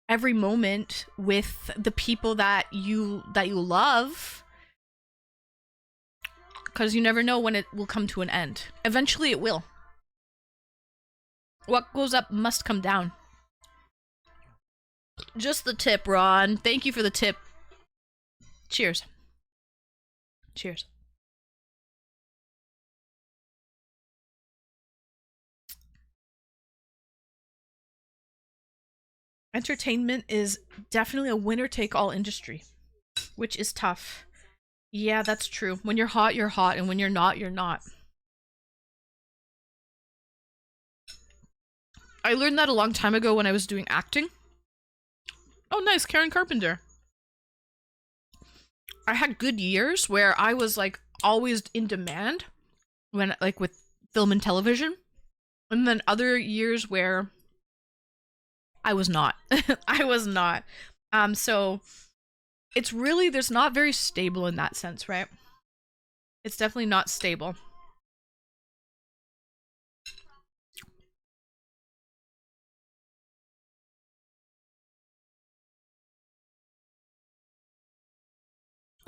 every moment with the people that you love, because you never know when it will come to an end. Eventually it will. What goes up must come down. Just the tip, Ron. Thank you for the tip. Cheers. Cheers. Entertainment is definitely a winner-take-all industry, which is tough. Yeah, that's true. When you're hot, and when you're not, you're not. I learned that a long time ago when I was doing acting. Oh, nice, Karen Carpenter. I had good years where I was, like, always in demand when, like, with film and television, and then other years where I was not. I was not. So it's really, there's not very stable in that sense, right? It's definitely not stable.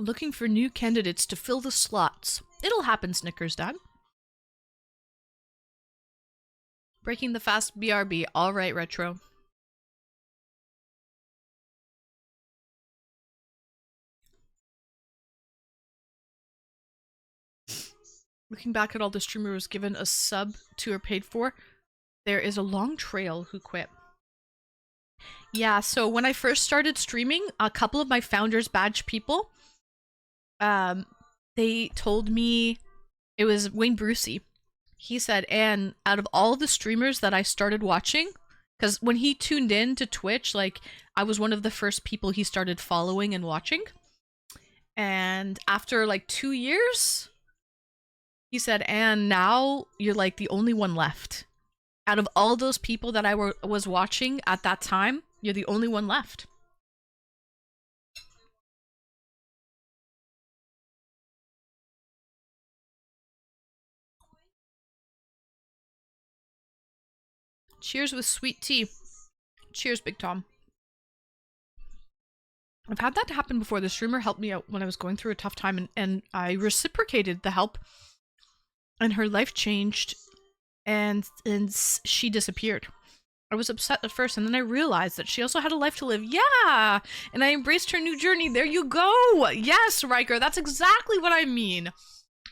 Looking for new candidates to fill the slots. It'll happen, Snickers Dad. Breaking the fast BRB. All right, Retro. Looking back at all the streamers given a sub to or paid for, there is a long trail who quit. Yeah, so when I first started streaming, a couple of my Founders Badge people, they told me, it was Wayne Brucey. He said, and out of all the streamers that I started watching, because when he tuned in to Twitch, like, I was one of the first people he started following and watching. And after, like, 2 years, he said, and now you're, like, the only one left. Out of all those people that I was watching at that time, you're the only one left. Cheers with sweet tea. Cheers, Big Tom. I've had that happen before. The streamer helped me out when I was going through a tough time, and I reciprocated the help, and her life changed, and she disappeared. I was upset at first, and then I realized that she also had a life to live. Yeah! And I embraced her new journey. There you go! Yes, Riker, that's exactly what I mean.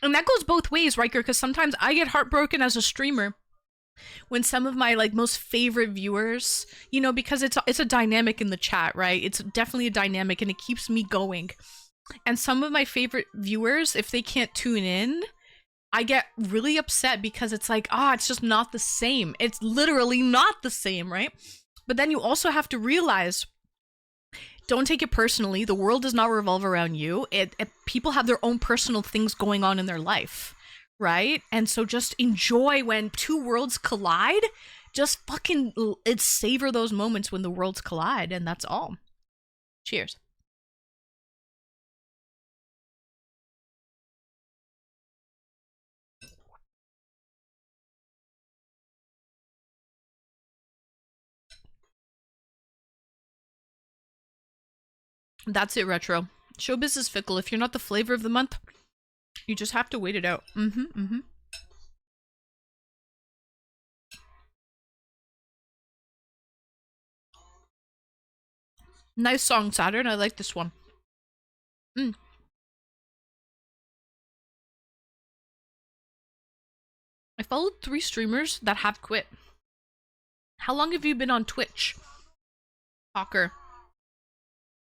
And that goes both ways, Riker, because sometimes I get heartbroken as a streamer when some of my, like, most favorite viewers, you know, because it's a dynamic in the chat, right? It's definitely a dynamic, and it keeps me going. And some of my favorite viewers, if they can't tune in, I get really upset because it's like, it's just not the same. It's literally not the same, right? But then you also have to realize, don't take it personally. The world does not revolve around you. People have their own personal things going on in their life, right? And so just enjoy when two worlds collide. Just fucking savor those moments when the worlds collide, and that's all. Cheers. That's it, Retro. Showbiz is fickle. If you're not the flavor of the month, you just have to wait it out. Nice song, Saturn. I like this one. I followed 3 streamers that have quit. How long have you been on Twitch, Hawker?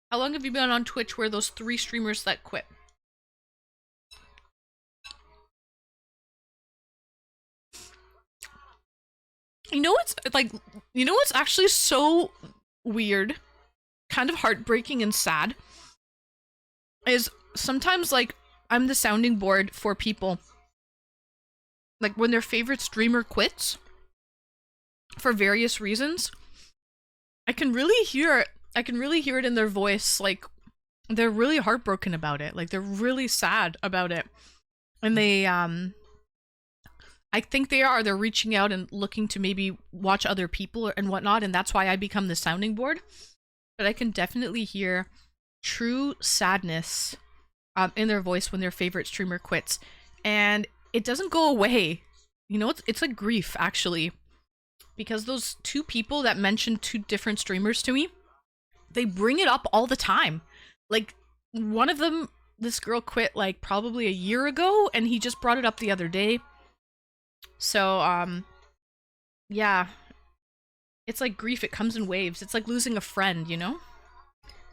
How long have you been on Twitch where those 3 streamers that quit? You know what's like, you know what's actually so weird, kind of heartbreaking and sad, is sometimes like I'm the sounding board for people. Like when their favorite streamer quits for various reasons, I can really hear it in their voice. Like they're really heartbroken about it. Like they're really sad about it. And they I think they're reaching out and looking to maybe watch other people and whatnot, and that's why I become the sounding board. But I can definitely hear true sadness in their voice when their favorite streamer quits. And it doesn't go away. You know, it's like grief, actually. Because those 2 people that mentioned 2 different streamers to me, they bring it up all the time. Like, one of them, this girl quit, like, probably a year ago, and he just brought it up the other day. So, yeah. It's like grief, it comes in waves. It's like losing a friend, you know?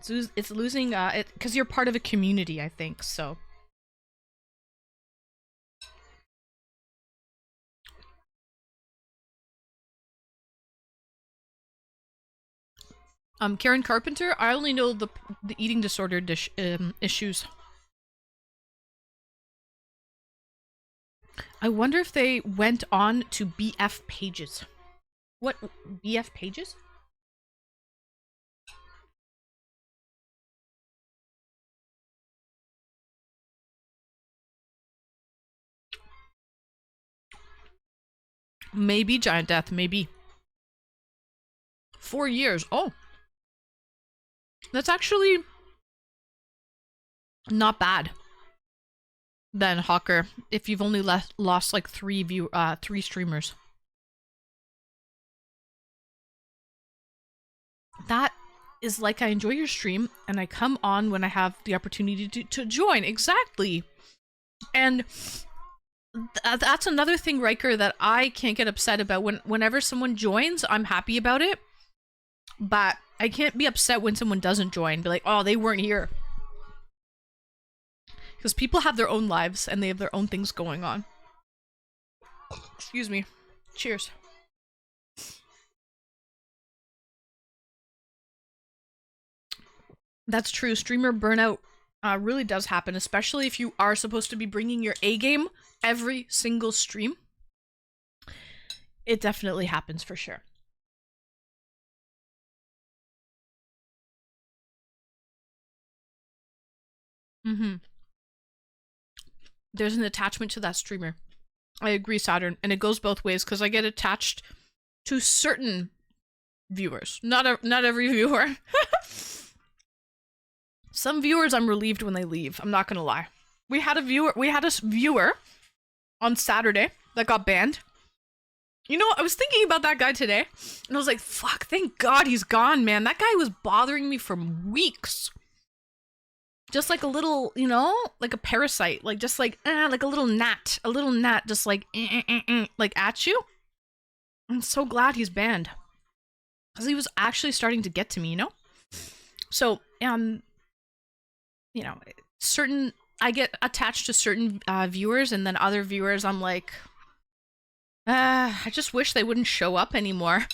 It's losing, because you're part of a community, I think, so. Karen Carpenter, I only know the eating disorder issues. I wonder if they went on to BF pages. What, BF pages? Maybe Giant Death, maybe. 4 years. Oh. That's actually not bad. Then Hawker, if you've only lost like 3 streamers. That is like, I enjoy your stream and I come on when I have the opportunity to join. Exactly. And that's another thing, Riker, that I can't get upset about. Whenever someone joins, I'm happy about it. But I can't be upset when someone doesn't join. Be like, oh, they weren't here. Because people have their own lives and they have their own things going on. Excuse me. Cheers. That's true. Streamer burnout really does happen, especially if you are supposed to be bringing your A game every single stream. It definitely happens for sure. There's an attachment to that streamer. I agree, Saturn, and it goes both ways because I get attached to certain viewers, not every viewer. Some viewers I'm relieved when they leave. I'm not gonna lie. We had a viewer on Saturday that got banned. You know, I was thinking about that guy today, and I was like, fuck, thank God he's gone, man. That guy was bothering me for weeks. Just like a little, you know, like a parasite, like just like a little gnat, just like like at you. I'm so glad he's banned, because he was actually starting to get to me, you know. So you know, certain I get attached to certain viewers, and then other viewers I'm like, I just wish they wouldn't show up anymore.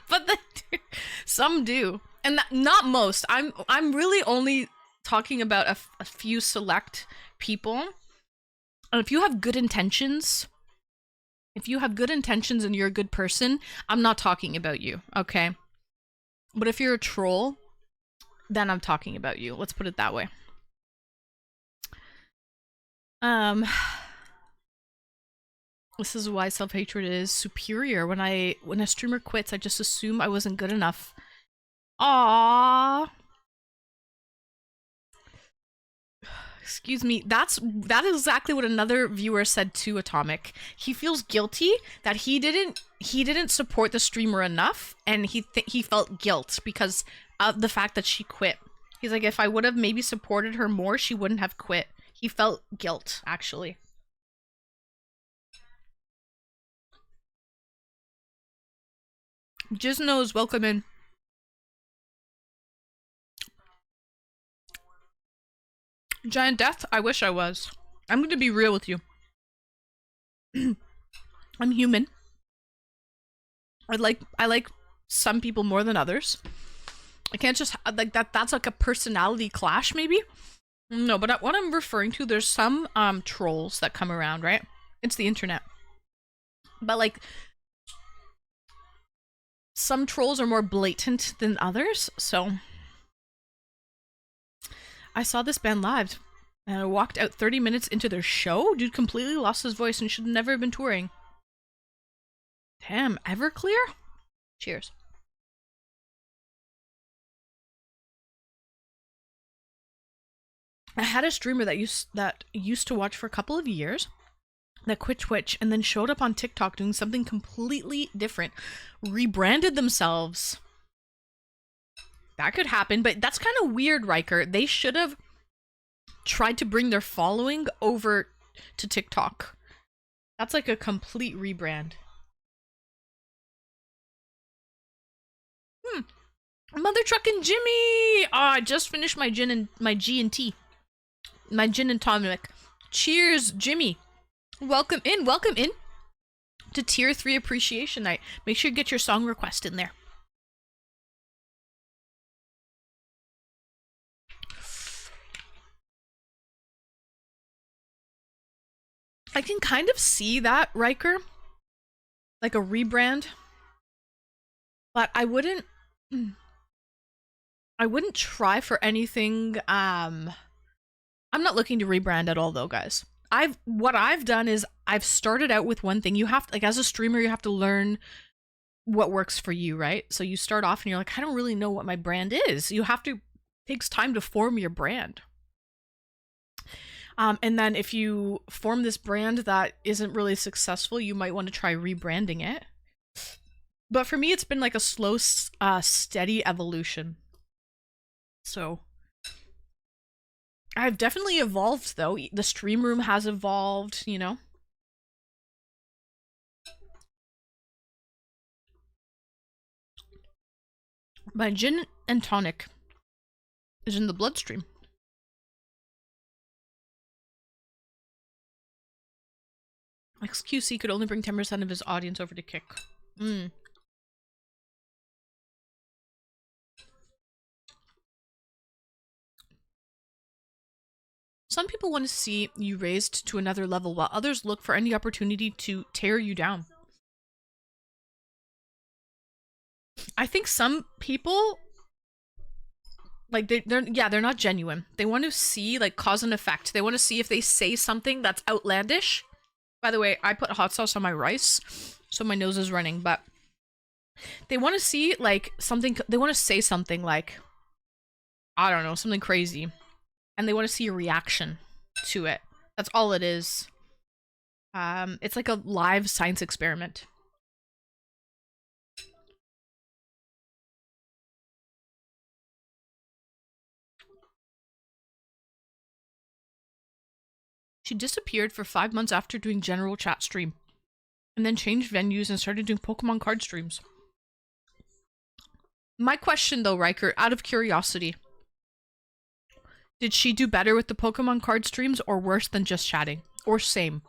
But they do. Some do, and not most. I'm really only talking about a few select people. And if you have good intentions, and you're a good person, I'm not talking about you, okay? But if you're a troll, then I'm talking about you. Let's put it that way. This is why self-hatred is superior. When a streamer quits, I just assume I wasn't good enough. Aww. Excuse me. That is exactly what another viewer said to Atomic. He feels guilty that he didn't support the streamer enough, and he felt guilt because of the fact that she quit. He's like, if I would have maybe supported her more, she wouldn't have quit. He felt guilt, actually. Jiznos, welcome in. Giant Death, I wish I was. I'm going to be real with you. I'm human. I like some people more than others. I can't just like that. That's like a personality clash, maybe. No, but what I'm referring to, there's some trolls that come around, right? It's the internet. But like, some trolls are more blatant than others, so I saw this band live and I walked out 30 minutes into their show. Dude completely lost his voice and should never have been touring. Damn, Everclear? Cheers. I had a streamer that used to watch for a couple of years that quit Twitch and then showed up on TikTok doing something completely different. Rebranded themselves. That could happen, but that's kind of weird, Riker. They should have tried to bring their following over to TikTok. That's like a complete rebrand. Mother Truckin' Jimmy! I just finished my gin and my G&T. My gin and tonic. Cheers, Jimmy. Welcome in to Tier 3 Appreciation Night. Make sure you get your song request in there. I can kind of see that, Riker. Like a rebrand. But I wouldn't try for anything. I'm not looking to rebrand at all though, guys. What I've done is I've started out with one thing. You have to, like, as a streamer, you have to learn what works for you, right? So you start off and you're like, I don't really know what my brand is. You have to, it takes time to form your brand. And then if you form this brand that isn't really successful, you might want to try rebranding it. But for me, it's been like a slow, steady evolution. So I've definitely evolved, though. The stream room has evolved, you know? My gin and tonic is in the bloodstream. XQC could only bring 10% of his audience over to Kick. Some people want to see you raised to another level, while others look for any opportunity to tear you down. I think some people, like, they're not genuine. They want to see, like, cause and effect. They want to see if they say something that's outlandish. By the way, I put hot sauce on my rice, so my nose is running, but they want to see, like, something, they want to say something like, I don't know, something crazy. And they want to see a reaction to it. That's all it is. It's like a live science experiment. She disappeared for 5 months after doing general chat stream, and then changed venues and started doing Pokemon card streams. My question though, Riker, out of curiosity, Did she do better with the Pokemon card streams or worse than just chatting? Or same?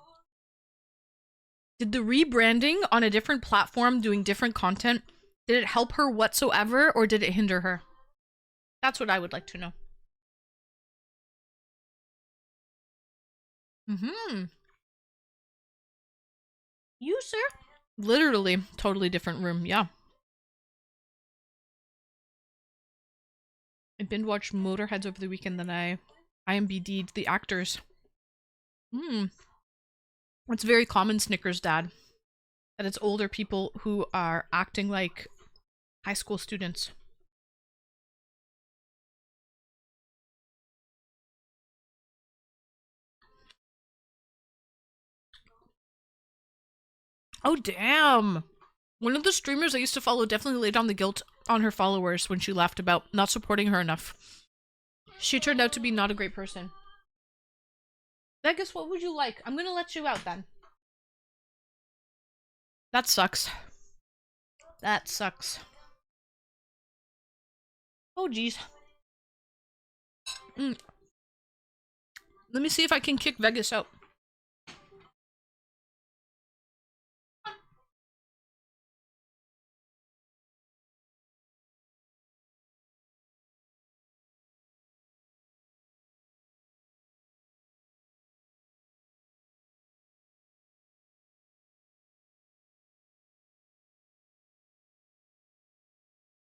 Did the rebranding on a different platform doing different content, did it help her whatsoever or did it hinder her? That's what I would like to know. Mm-hmm. You, sir? Literally, totally different room, yeah. I binge watched Motorheads over the weekend, then I IMBD'd the actors. It's very common, Snickers Dad, that it's older people who are acting like high school students. Oh, damn. One of the streamers I used to follow definitely laid on the guilt on her followers when she laughed about not supporting her enough. She turned out to be not a great person. Vegas, what would you like? I'm gonna let you out then. That sucks. That sucks. Oh, jeez. Let me see if I can kick Vegas out.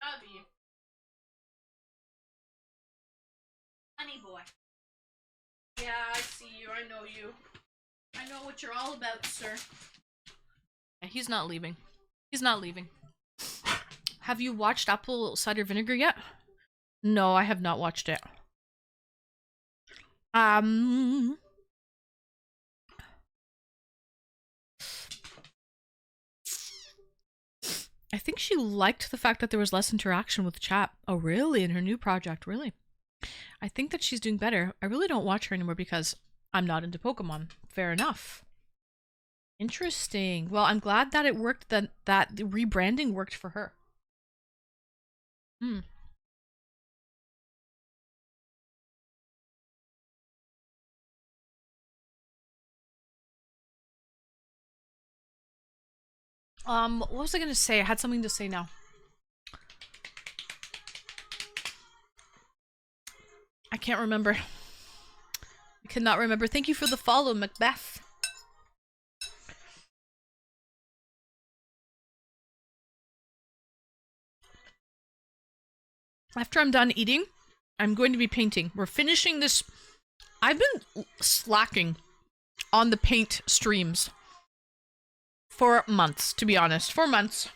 Abby. Honey boy. Yeah, I see you. I know you. I know what you're all about, sir. Yeah, he's not leaving. He's not leaving. Have you watched Apple Cider Vinegar yet? No, I have not watched it. I think she liked the fact that there was less interaction with chat. Oh, really? In her new project, really? I think that she's doing better. I really don't watch her anymore because I'm not into Pokemon. Fair enough. Interesting. Well, I'm glad that it worked, that the rebranding worked for her. What was I gonna say? I had something to say now. I can't remember. I cannot remember. Thank you for the follow, Macbeth. After I'm done eating, I'm going to be painting. We're finishing this. I've been slacking on the paint streams for months, to be honest. 4 months.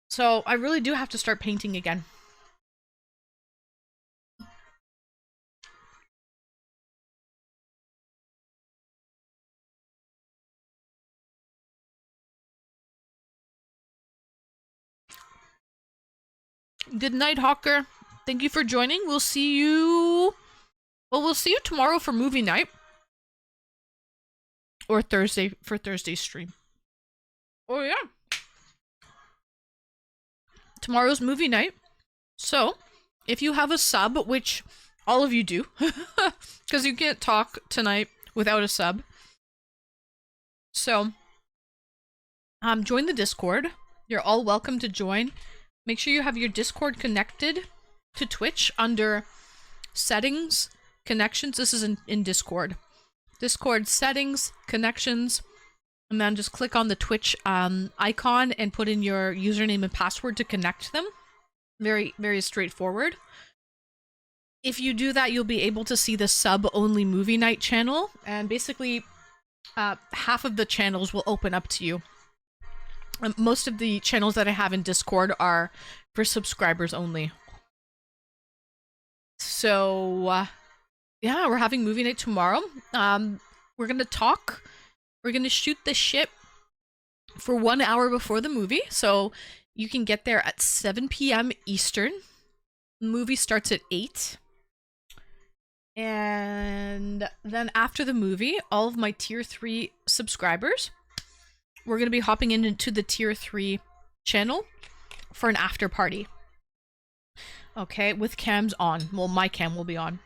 So I really do have to start painting again. Good night, Hawker. Thank you for joining. We'll see you... Well, we'll see you tomorrow for movie night. Or Thursday for Thursday's stream. Oh, yeah. Tomorrow's movie night. So, if you have a sub, which all of you do, because you can't talk tonight without a sub. So, join the Discord. You're all welcome to join. Make sure you have your Discord connected to Twitch under settings, connections. This is in Discord. Discord settings, connections, and then just click on the Twitch icon and put in your username and password to connect them. Very, very straightforward. If you do that, you'll be able to see the sub-only movie night channel, and basically half of the channels will open up to you. Most of the channels that I have in Discord are for subscribers only. So, yeah, we're having movie night tomorrow. We're gonna talk. We're gonna shoot the shit for 1 hour before the movie. So, you can get there at 7 p.m. Eastern. The movie starts at 8. And then after the movie, all of my tier 3 subscribers, we're going to be hopping into the tier 3 channel for an after party. Okay, with cams on. Well, my cam will be on.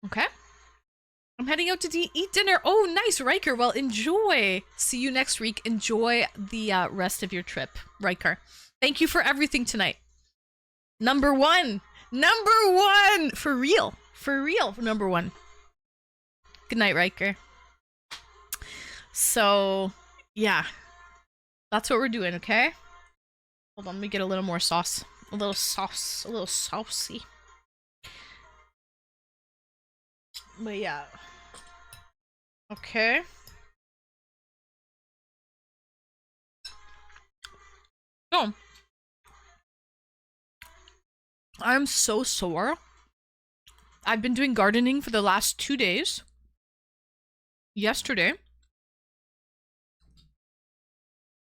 Okay. I'm heading out to eat dinner. Oh, nice, Riker. Well, enjoy. See you next week. Enjoy the rest of your trip, Riker. Thank you for everything tonight. Number one. Number one. For real. For real. Number one. Good night, Riker. So, yeah. That's what we're doing, okay? Hold on, let me get a little more sauce. A little sauce. A little saucy. But yeah. Okay. So, I'm so sore. I've been doing gardening for the last 2 days. Yesterday.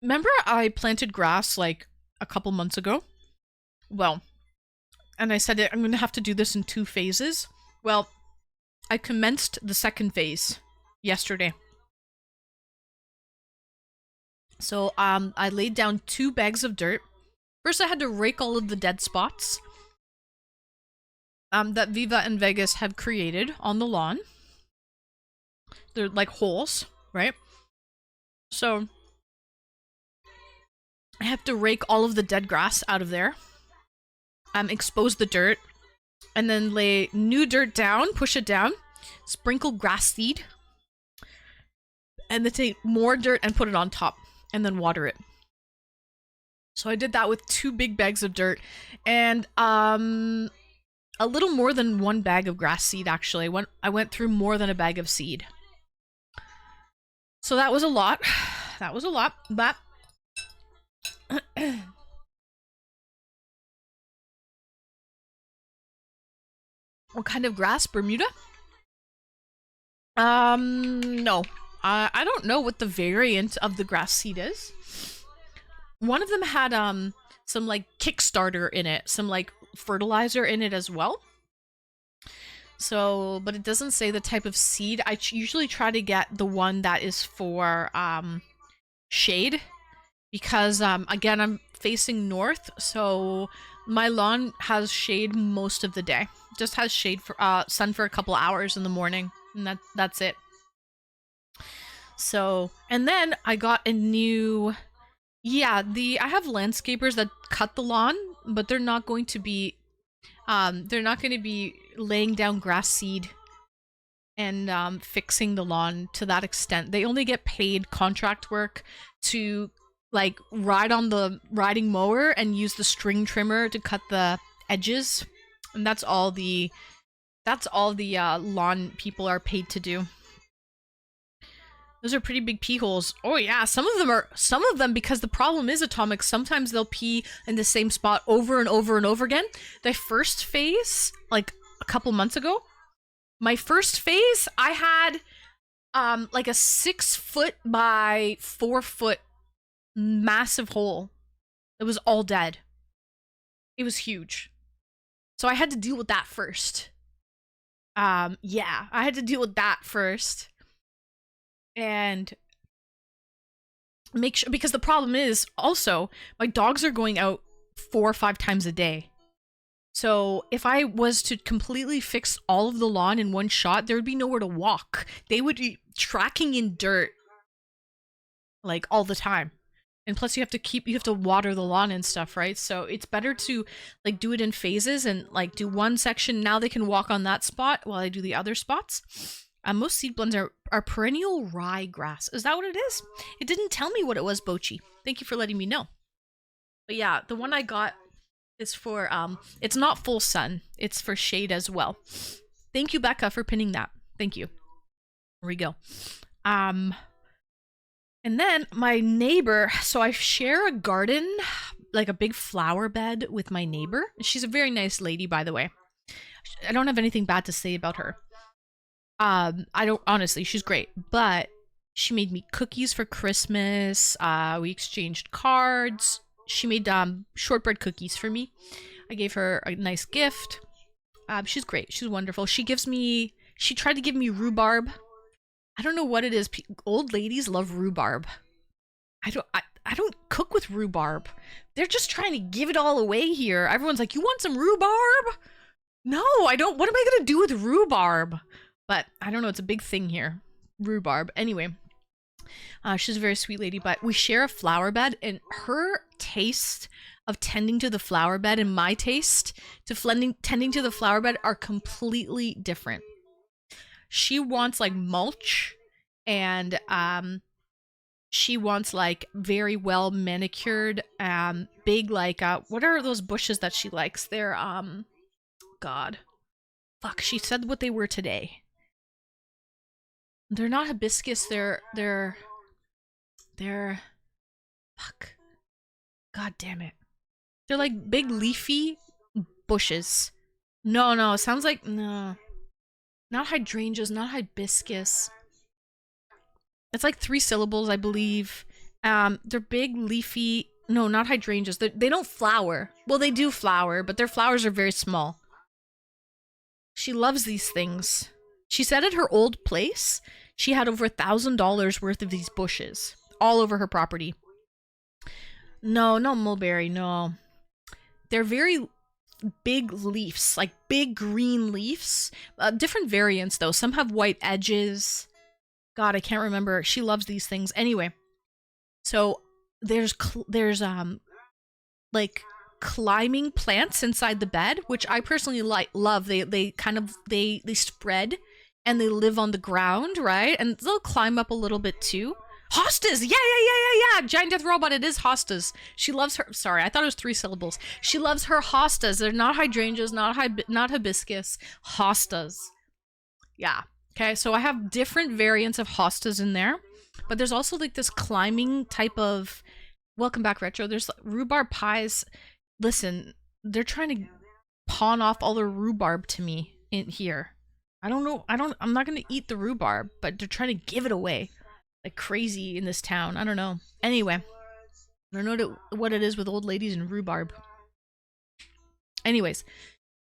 Remember I planted grass like a couple months ago? Well, and I said I'm going to have to do this in 2 phases. Well, I commenced the second phase yesterday. So, I laid down 2 bags of dirt. First, I had to rake all of the dead spots that Viva and Vegas have created on the lawn. They're like holes, right? So, I have to rake all of the dead grass out of there. Expose the dirt, and then lay new dirt down, push it down, sprinkle grass seed, and then take more dirt and put it on top, and then water it. So I did that with 2 big bags of dirt, and a little more than 1 bag of grass seed, actually. I went through more than a bag of seed. So that was a lot. That was a lot, but what kind of grass? Bermuda? No. I don't know what the variant of the grass seed is. One of them had, some, like, Kickstarter in it. Some, like, fertilizer in it as well. So, but it doesn't say the type of seed. I usually try to get the one that is for, shade. Because, again, I'm facing north, so my lawn has shade most of the day. Just has shade for, sun for a couple hours in the morning, and that's it. So, and then I got a new, yeah, I have landscapers that cut the lawn, but they're not going to be laying down grass seed and fixing the lawn to that extent. They only get paid contract work to, like, ride on the riding mower and use the string trimmer to cut the edges, and that's all the lawn people are paid to do. Those are pretty big pee holes. Oh yeah, some of them, because the problem is, Atomic, sometimes they'll pee in the same spot over and over and over again. The first phase, like a couple months ago, my first phase, I had like a 6-foot by 4-foot massive hole. It was all dead. It was huge. So I had to deal with that first. Yeah, I had to deal with that first. And make sure, because the problem is also my dogs are going out 4 or 5 times a day. So if I was to completely fix all of the lawn in one shot, there would be nowhere to walk. They would be tracking in dirt like all the time. And plus you have to water the lawn and stuff, right? So it's better to, like, do it in phases and, like, do one section. Now they can walk on that spot while I do the other spots. Most seed blends are perennial ryegrass. Is that what it is? It didn't tell me what it was, Bochi. Thank you for letting me know. But yeah, the one I got is for, it's not full sun. It's for shade as well. Thank you, Becca, for pinning that. Thank you. There we go. And then my neighbor, so I share a garden, like a big flower bed with my neighbor. She's a very nice lady, by the way. I don't have anything bad to say about her. I don't, honestly, she's great, but she made me cookies for Christmas. We exchanged cards. She made, shortbread cookies for me. I gave her a nice gift. She's great. She's wonderful. She tried to give me rhubarb. I don't know what it is. Old ladies love rhubarb. I don't cook with rhubarb. They're just trying to give it all away here. Everyone's like, you want some rhubarb? No, I don't. What am I gonna do with rhubarb? But I don't know. It's a big thing here. Rhubarb. Anyway, she's a very sweet lady, but we share a flower bed, and her taste of tending to the flower bed and my taste to tending to the flower bed are completely different. She wants like mulch, and she wants like very well manicured, big like what are those bushes that she likes? They're God, fuck. She said what they were today. They're not hibiscus. They're fuck. God damn it. They're like big leafy bushes. No, it sounds like no. Not hydrangeas, not hibiscus. It's like 3 syllables, I believe. They're big leafy. No, not hydrangeas. They don't flower. Well, they do flower, but their flowers are very small. She loves these things. She said at her old place, she had over $1,000 worth of these bushes all over her property. No mulberry, no. They're very big leaves, like big green leaves. Different variants though. Some have white edges. God, I can't remember. She loves these things. Anyway, so there's like climbing plants inside the bed, which I personally love. They kind of they spread and they live on the ground, right? And they'll climb up a little bit too. Hostas! Yeah. Giant death robot, it is hostas. She loves her. Sorry, I thought it was 3 syllables. She loves her hostas. They're not hydrangeas, not hibiscus. Hostas. Yeah. Okay, so I have different variants of hostas in there. But there's also like this climbing type of... Welcome back, Retro. There's rhubarb pies. Listen, they're trying to pawn off all their rhubarb to me in here. I don't know. I'm not going to eat the rhubarb, but they're trying to give it away like crazy in this town. I don't know. Anyway, I don't know what it is with old ladies and rhubarb. Anyways,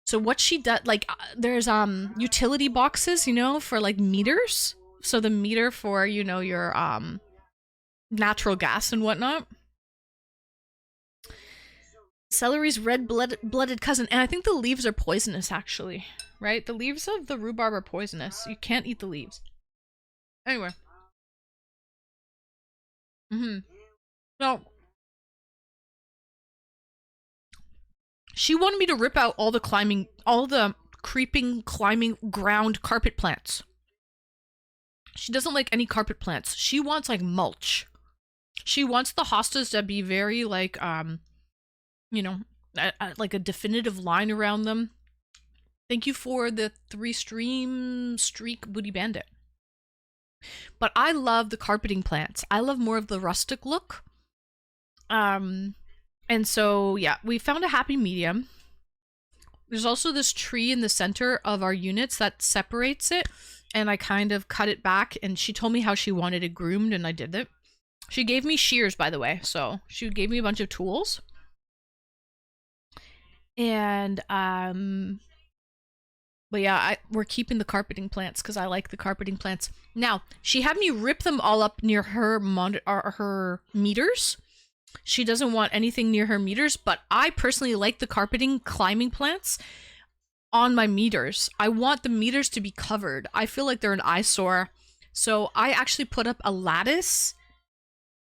so what she does, like, there's utility boxes, you know, for like meters. So the meter for, you know, your natural gas and whatnot. Celery's red-blooded cousin, and I think the leaves are poisonous, actually. Right? The leaves of the rhubarb are poisonous. You can't eat the leaves. Anyway. So, she wanted me to rip out all the creeping, climbing ground carpet plants. She doesn't like any carpet plants. She wants, like, mulch. She wants the hostas to be very, like, you know, like a definitive line around them. Thank you for the 3-stream streak, Booty Bandit. But I love the carpeting plants. I love more of the rustic look. And so, yeah, we found a happy medium. There's also this tree in the center of our units that separates it. And I kind of cut it back. And she told me how she wanted it groomed, and I did it. She gave me shears, by the way. So she gave me a bunch of tools. And, but yeah, we're keeping the carpeting plants because I like the carpeting plants. Now, she had me rip them all up near her her meters. She doesn't want anything near her meters, but I personally like the carpeting climbing plants on my meters. I want the meters to be covered. I feel like they're an eyesore. So I actually put up a lattice.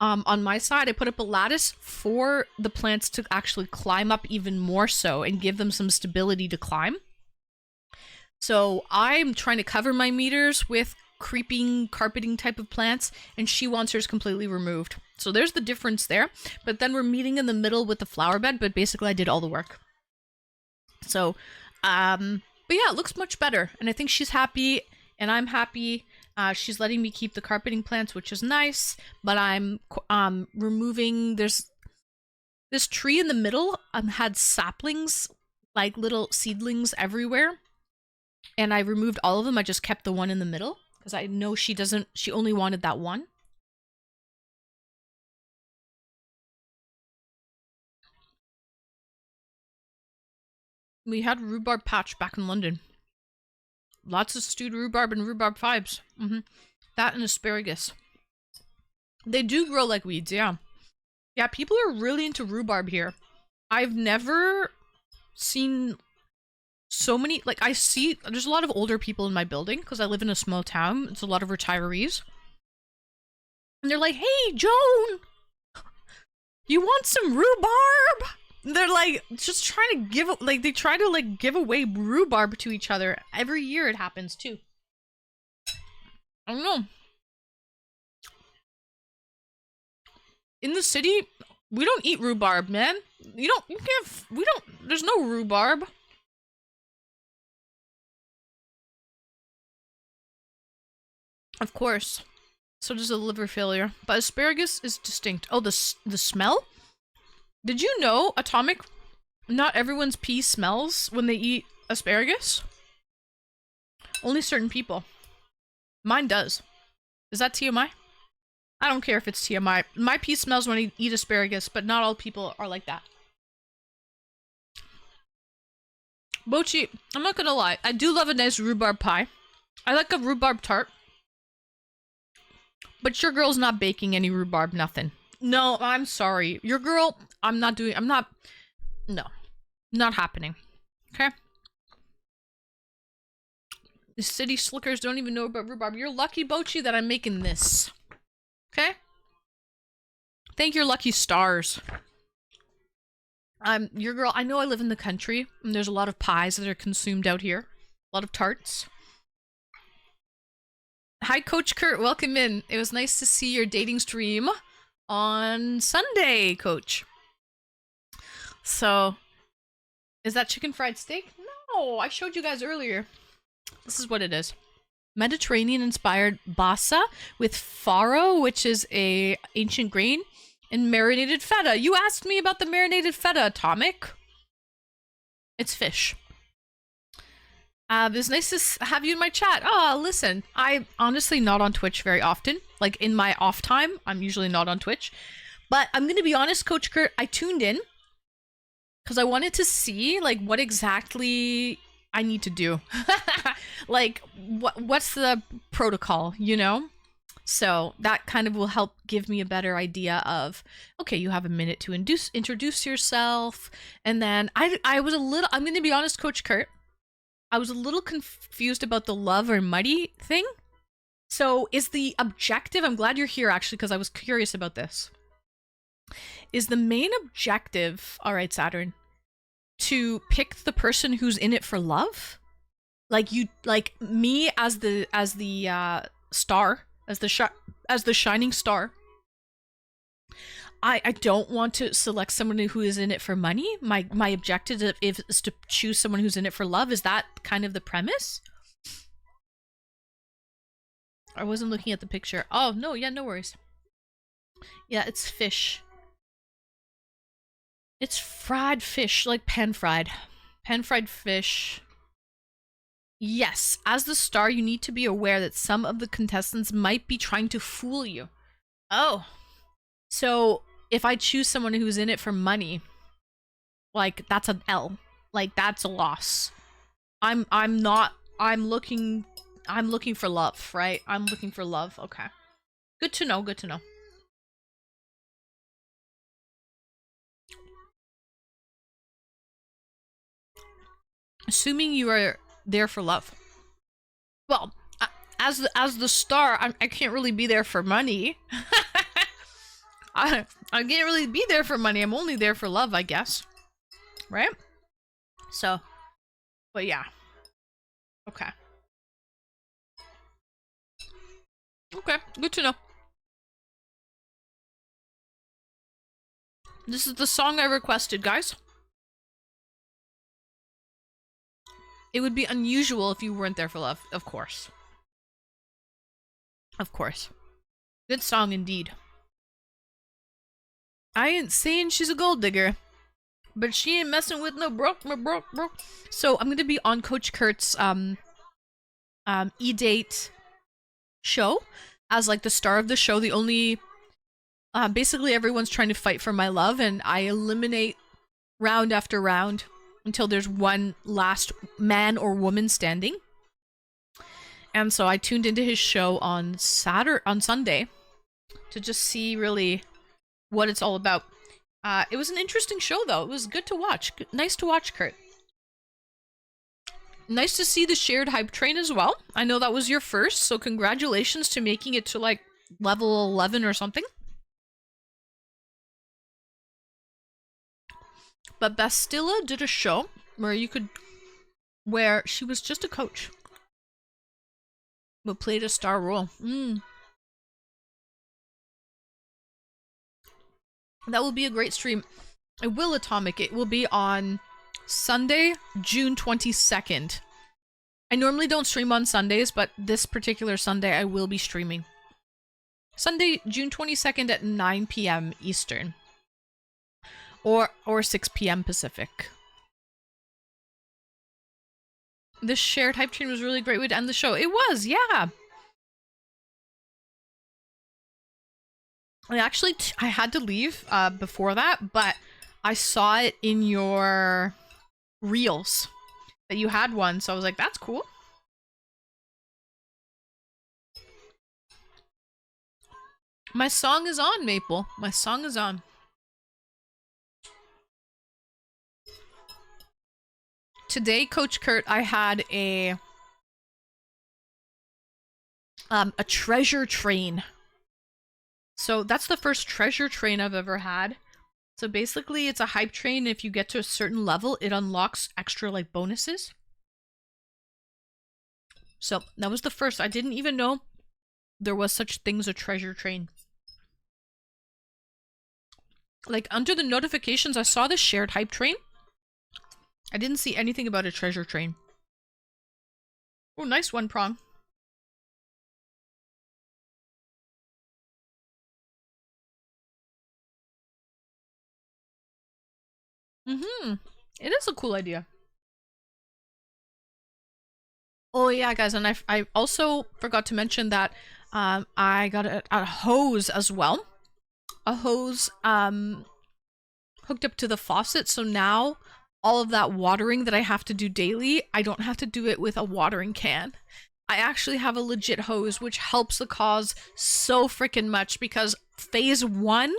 On my side, I put up a lattice for the plants to actually climb up even more so and give them some stability to climb. So I'm trying to cover my meters with creeping carpeting type of plants, and she wants hers completely removed. So there's the difference there. But then we're meeting in the middle with the flower bed, but basically I did all the work. So, but yeah, it looks much better. And I think she's happy, and I'm happy. She's letting me keep the carpeting plants, which is nice, but I'm removing, there's this tree in the middle had saplings, like little seedlings everywhere. And I removed all of them. I just kept the one in the middle because I know she only wanted that one. We had rhubarb patch back in London. Lots of stewed rhubarb and rhubarb vibes. That and asparagus. They do grow like weeds, yeah. Yeah, people are really into rhubarb here. I've never seen so many, like, I see, there's a lot of older people in my building because I live in a small town. It's a lot of retirees. And they're like, hey, Joan, you want some rhubarb? They're like, just trying to give, like, they try to, like, give away rhubarb to each other. Every year it happens, too. I don't know. In the city, we don't eat rhubarb, man. You can't, there's no rhubarb. Of course. So does a liver failure. But asparagus is distinct. Oh, the smell? Did you know, Atomic, not everyone's pee smells when they eat asparagus? Only certain people. Mine does. Is that TMI? I don't care if it's TMI. My pee smells when I eat asparagus, but not all people are like that. Bochi, I'm not gonna lie. I do love a nice rhubarb pie. I like a rhubarb tart. But your girl's not baking any rhubarb, nothing. No, I'm sorry. Your girl, no. Not happening. Okay? The city slickers don't even know about rhubarb. You're lucky, Bochi, that I'm making this. Okay? Thank your lucky stars. Your girl, I know I live in the country, and there's a lot of pies that are consumed out here. A lot of tarts. Hi, Coach Kurt. Welcome in. It was nice to see your dating stream on Sunday, Coach. So, is that chicken fried steak? No, I showed you guys earlier. This is what it is. Mediterranean-inspired bassa with farro, which is a ancient grain, and marinated feta. You asked me about the marinated feta, Atomic. It's fish. It's nice to have you in my chat. Oh, listen, I'm honestly not on Twitch very often. Like, in my off time, I'm usually not on Twitch. But I'm gonna be honest, Coach Kurt, I tuned in because I wanted to see, like, what exactly I need to do. Like, what's the protocol, you know? So that kind of will help give me a better idea of, okay, you have a minute to introduce yourself. And then I was a little, I'm gonna be honest, Coach Kurt, I was a little confused about the love or muddy thing. So is the objective, I'm glad you're here actually, because I was curious about this. Is the main objective, all right, Saturn, to pick the person who's in it for love? Like you, like me as the star, as the shining star. I don't want to select someone who is in it for money. My objective is to choose someone who's in it for love. Is that kind of the premise? I wasn't looking at the picture. Oh, no, yeah, no worries. Yeah, it's fish. It's fried fish, like pan-fried. Pan-fried fish. Yes, as the star, you need to be aware that some of the contestants might be trying to fool you. Oh. So, if I choose someone who's in it for money, like, that's an L. Like, that's a loss. I'm looking for love, right? I'm looking for love. Okay. Good to know, good to know. Assuming you are there for love. Well, as the star, I can't really be there for money. I can't really be there for money. I'm only there for love, I guess. Right? So, but yeah. Okay. Okay, good to know. This is the song I requested, guys. It would be unusual if you weren't there for love, of course. Of course. Good song indeed. I ain't saying she's a gold digger, but she ain't messing with no broke. So I'm gonna be on Coach Kurt's E-Date show as like the star of the show. The only basically everyone's trying to fight for my love, and I eliminate round after round until there's one last man or woman standing. And so I tuned into his show on Sunday to just see really what it's all about. It was an interesting show, though. It was good to watch. Nice to watch, Kurt. Nice to see the shared hype train as well. I know that was your first, so congratulations to making it to like level 11 or something. But Bastilla did a show where she was just a coach, but played a star role. That will be a great stream. It will, Atomic. It will be on Sunday, June 22nd. I normally don't stream on Sundays, but this particular Sunday I will be streaming. Sunday, June 22nd at 9 p.m. Eastern. Or 6 p.m. Pacific. This shared hype train was really great way to end the show. It was, yeah. I had to leave before that, but I saw it in your reels that you had one, so I was like, that's cool. My song is on, Maple. My song is on. Today, Coach Kurt, I had a treasure train. So that's the first treasure train I've ever had. So basically, it's a hype train. If you get to a certain level, it unlocks extra like bonuses. So that was the first. I didn't even know there was such thing as a treasure train. Like under the notifications, I saw the shared hype train. I didn't see anything about a treasure train. Oh, nice one, Prong. It is a cool idea. Oh yeah, guys, and I also forgot to mention that I got a hose as well. A hose hooked up to the faucet, so now all of that watering that I have to do daily, I don't have to do it with a watering can. I actually have a legit hose, which helps the cause so freaking much because phase 1,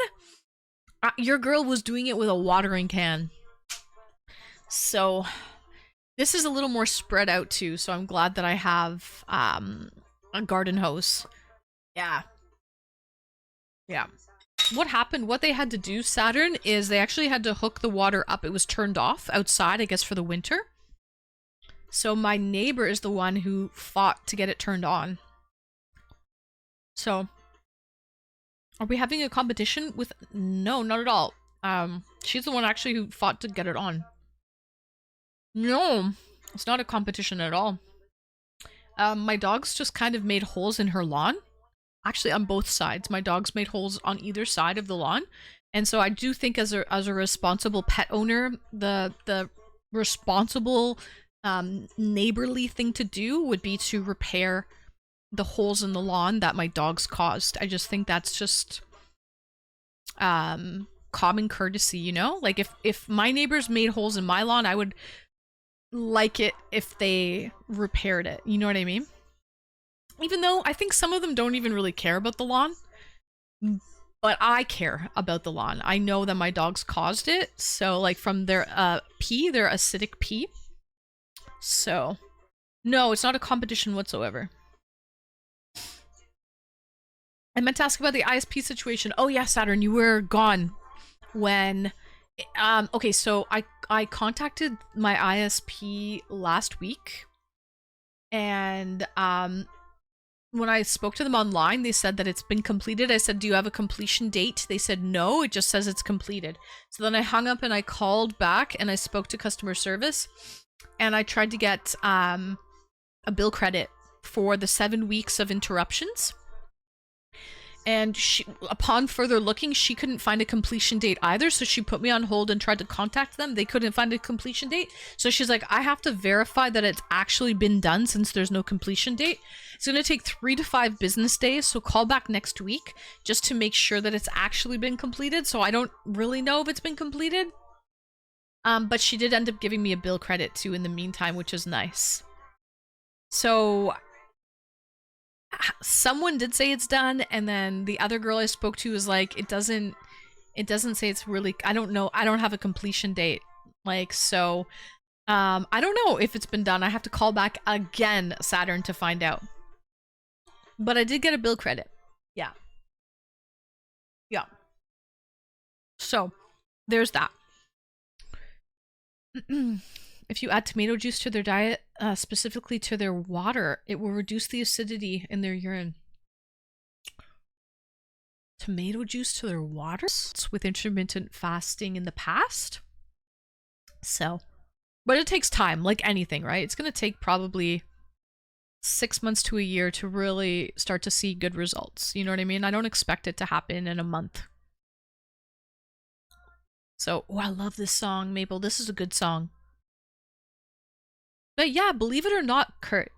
your girl was doing it with a watering can. So this is a little more spread out too, so I'm glad that I have a garden hose. Yeah. Yeah. What they had to do, Saturn, is they actually had to hook the water up. It was turned off outside, I guess, for the winter. So my neighbor is the one who fought to get it turned on. So, are we having a competition with... No, not at all. She's the one actually who fought to get it on. No, it's not a competition at all. My dogs just kind of made holes in her lawn. Actually, on both sides. My dogs made holes on either side of the lawn. And so I do think as a responsible pet owner, the responsible neighborly thing to do would be to repair the holes in the lawn that my dogs caused. I just think that's just common courtesy, you know? Like if my neighbors made holes in my lawn, I would like it if they repaired it. You know what I mean? Even though I think some of them don't even really care about the lawn. But I care about the lawn. I know that my dogs caused it. So, like, from their pee, their acidic pee. So, no, it's not a competition whatsoever. I meant to ask about the ISP situation. Oh yeah, Saturn, you were gone when... okay, so I contacted my ISP last week. And, when I spoke to them online, they said that it's been completed. I said, do you have a completion date? They said, no, it just says it's completed. So then I hung up and I called back and I spoke to customer service and I tried to get a bill credit for the 7 weeks of interruptions. And upon further looking, she couldn't find a completion date either. So she put me on hold and tried to contact them. They couldn't find a completion date. So she's like, I have to verify that it's actually been done since there's no completion date. It's going to take 3 to 5 business days. So call back next week just to make sure that it's actually been completed. So I don't really know if it's been completed. But she did end up giving me a bill credit too in the meantime, which is nice. So... someone did say it's done, and then the other girl I spoke to was like, it doesn't It doesn't say it's really, I don't know. I don't have a completion date. Like, so, I don't know if it's been done. I have to call back again, Saturn, to find out. But I did get a bill credit. Yeah. Yeah. So, there's that. If you add tomato juice to their diet, specifically to their water, it will reduce the acidity in their urine. Tomato juice to their water? With intermittent fasting in the past. So, but it takes time, like anything, right? It's going to take probably 6 months to a year to really start to see good results. You know what I mean? I don't expect it to happen in a month. So, oh, I love this song, Maple. This is a good song. But yeah, believe it or not, Kurt,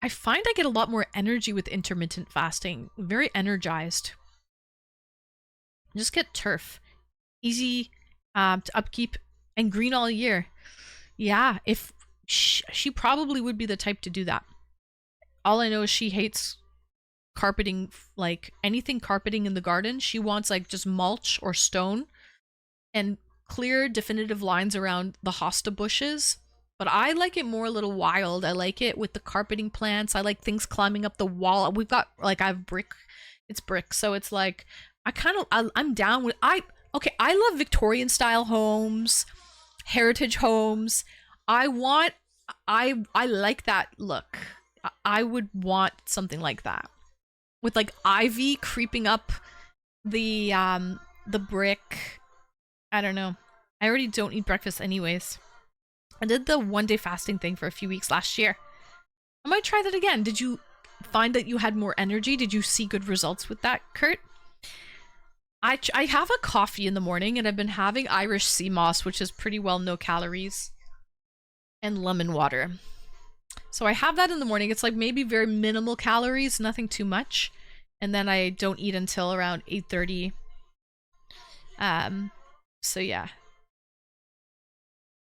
I find I get a lot more energy with intermittent fasting. Very energized. Just get turf. Easy to upkeep and green all year. Yeah, if she probably would be the type to do that. All I know is she hates carpeting, like anything carpeting in the garden. She wants like just mulch or stone and clear definitive lines around the hosta bushes. But I like it more a little wild. I like it with the carpeting plants. I like things climbing up the wall. We've got like I have brick. It's brick, so it's like I'm down with okay, I love Victorian style homes, heritage homes. I want I like that look. I would want something like that. With like ivy creeping up the brick. I don't know. I already don't eat breakfast anyways. I did the 1 day fasting thing for a few weeks last year. I might try that again. Did you find that you had more energy? Did you see good results with that, Kurt? I have a coffee in the morning and I've been having Irish sea moss, which is pretty well no calories, and lemon water. So I have that in the morning. It's like maybe very minimal calories, nothing too much. And then I don't eat until around 8:30. So yeah.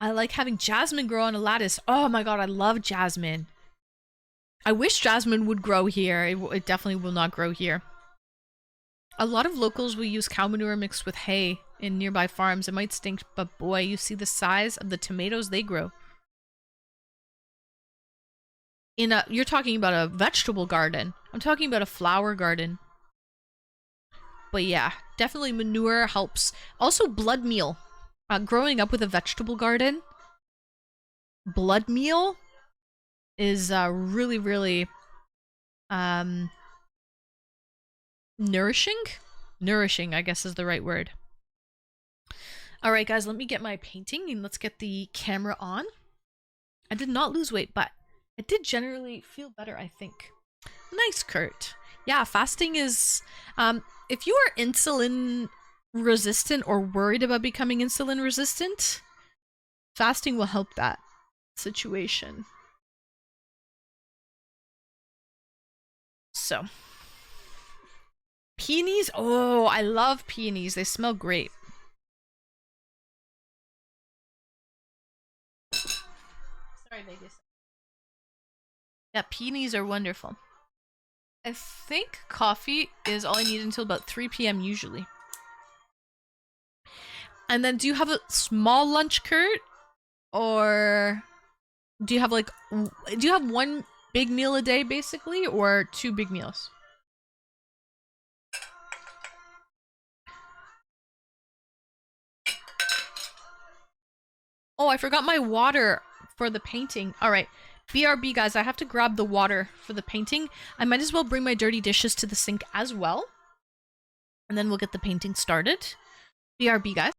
I like having jasmine grow on a lattice. Oh my god, I love jasmine. I wish jasmine would grow here. It definitely will not grow here. A lot of locals will use cow manure mixed with hay in nearby farms. It might stink, but boy, you see the size of the tomatoes they grow. You're talking about a vegetable garden. I'm talking about a flower garden. But yeah, definitely manure helps. Also, blood meal. Growing up with a vegetable garden, blood meal is really, really nourishing. Nourishing, I guess, is the right word. All right, guys, let me get my painting and let's get the camera on. I did not lose weight, but I did generally feel better, I think. Nice, Kurt. Yeah, fasting is if you are insulin resistant or worried about becoming insulin resistant, fasting will help that situation. So, peonies. Oh, I love peonies. They smell great. Sorry, Vegas. Yeah, peonies are wonderful. I think coffee is all I need until about 3 p.m. usually. And then do you have a small lunch, Kurt? Or do you have like, do you have one big meal a day basically, or 2 big meals? Oh, I forgot my water for the painting. All right. BRB, guys, I have to grab the water for the painting. I might as well bring my dirty dishes to the sink as well. And then we'll get the painting started. BRB, guys.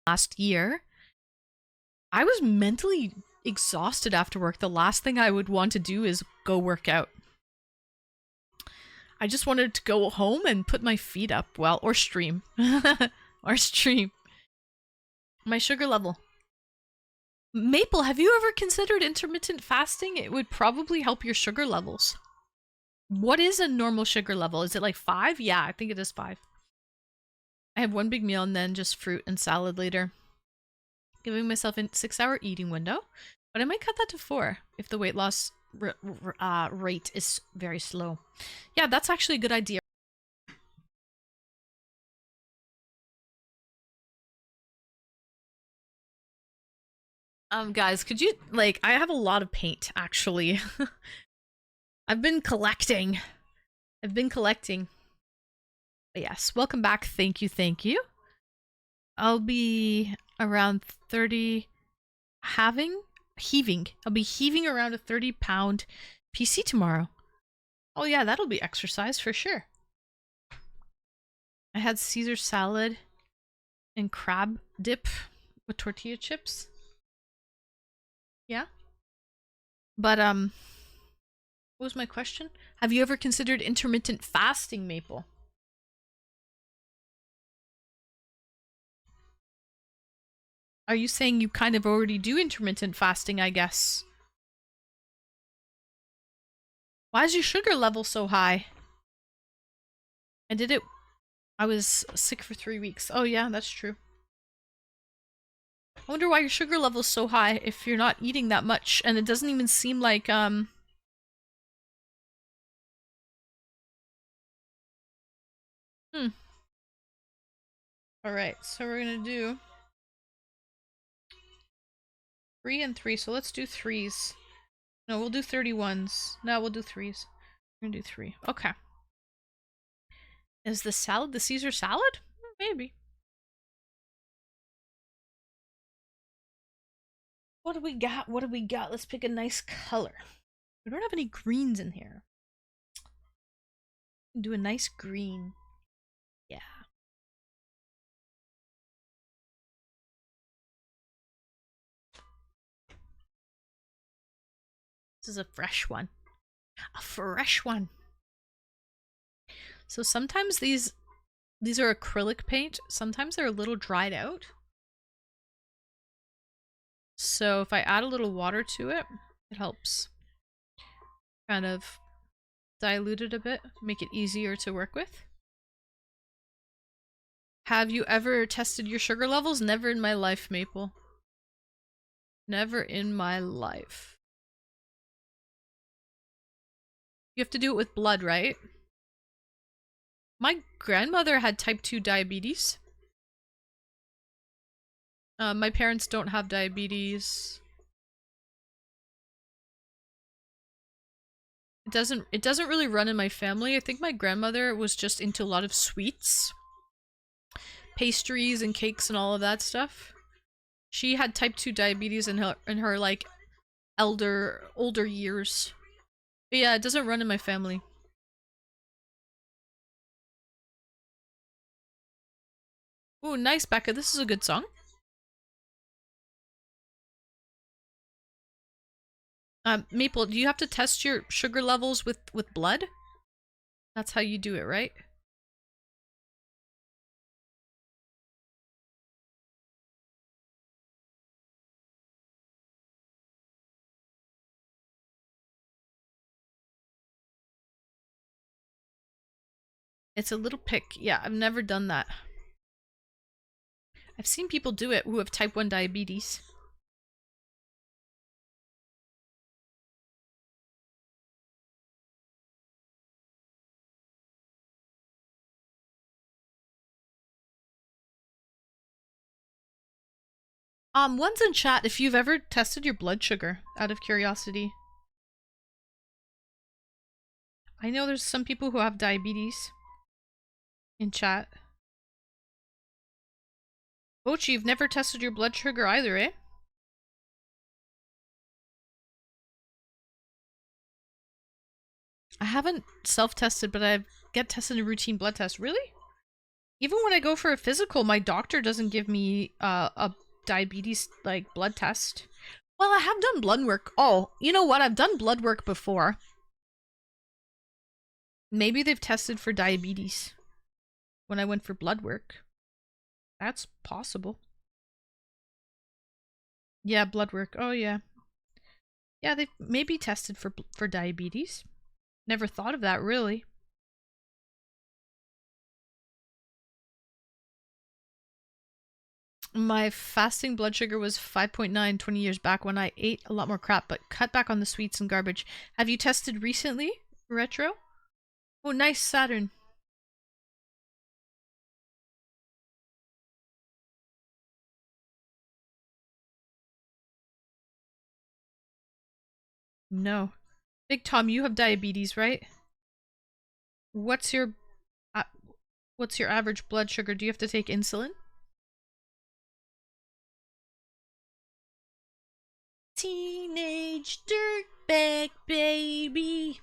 last year, I was mentally exhausted after work. The last thing I would want to do is go work out. I just wanted to go home and put my feet up, well, or stream. Or stream. My sugar level. Maple, have you ever considered intermittent fasting? It would probably help your sugar levels. What is a normal sugar level? Is it like 5? Yeah, I think it is 5. I have one big meal and then just fruit and salad later. Giving myself a 6-hour eating window, but I might cut that to 4 if the weight loss rate is very slow. Yeah, that's actually a good idea. Guys, could you, like, I have a lot of paint, actually. I've been collecting. But yes, welcome back. Thank you, thank you. I'll be around 30, heaving. I'll be heaving around a 30-pound PC tomorrow. Oh yeah, that'll be exercise for sure. I had Caesar salad and crab dip with tortilla chips. Yeah. But, what was my question? Have you ever considered intermittent fasting, Maple? Are you saying you kind of already do intermittent fasting, I guess? Why is your sugar level so high? I did it. I was sick for 3 weeks. Oh yeah, that's true. I wonder why your sugar level's so high if you're not eating that much, and it doesn't even seem like, Alright, so we're gonna do 3 and 3, so let's do 3's. No, we'll do 31s. No, we'll do 3's. We're gonna do 3. Okay. Is the salad the Caesar salad? Maybe. What do we got? What do we got? Let's pick a nice color. We don't have any greens in here. Do a nice green. Yeah. This is a fresh one. A fresh one. So sometimes these are acrylic paint. Sometimes they're a little dried out. So if I add a little water to it, it helps kind of dilute it a bit, make it easier to work with. Have you ever tested your sugar levels? Never in my life, Maple. Never in my life. You have to do it with blood, right? My grandmother had type 2 diabetes. My parents don't have diabetes. It doesn't really run in my family. I think my grandmother was just into a lot of sweets, pastries and cakes and all of that stuff. She had type 2 diabetes in her like older years. But yeah, it doesn't run in my family. Ooh, nice, Becca. This is a good song. Maple, do you have to test your sugar levels with blood? That's how you do it, right? It's a little pick. Yeah, I've never done that. I've seen people do it who have type 1 diabetes. One's in chat if you've ever tested your blood sugar, out of curiosity. I know there's some people who have diabetes in chat. Bochi, you've never tested your blood sugar either, eh? I haven't self-tested, but I get tested a routine blood test. Really? Even when I go for a physical, my doctor doesn't give me a diabetes like blood test. Well, I have done blood work. Oh, you know what? I've done blood work before. Maybe they've tested for diabetes when I went for blood work. That's possible. Yeah, blood work. Oh yeah. Yeah, they maybe tested for diabetes. Never thought of that really. My fasting blood sugar was 5.9 20 years back when I ate a lot more crap but cut back on the sweets and garbage. Have you tested recently? Retro? Oh, nice Saturn. No. Big Tom, you have diabetes, right? What's your uh, what's your average blood sugar? Do you have to take insulin? Teenage dirtbag baby.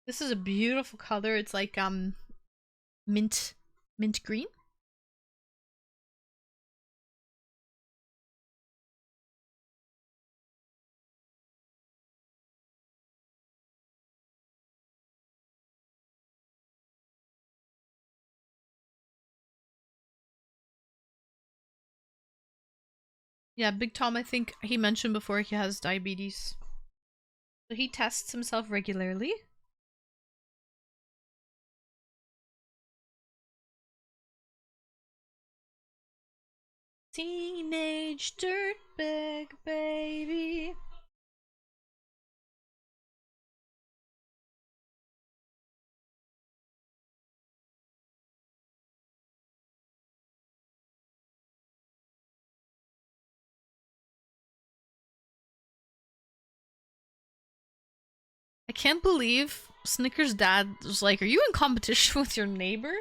This is a beautiful color. It's like mint mint green. Yeah, Big Tom, I think he mentioned before he has diabetes. So he tests himself regularly. Teenage dirtbag baby. I can't believe Snicker's dad was like, "Are you in competition with your neighbor?"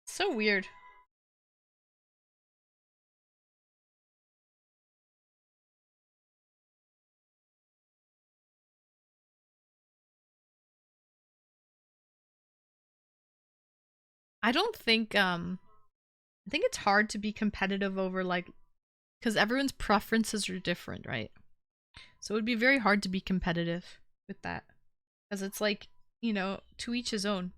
So weird. I don't think I think it's hard to be competitive over like because everyone's preferences are different, right? So it would be very hard to be competitive with that because it's like, to each his own.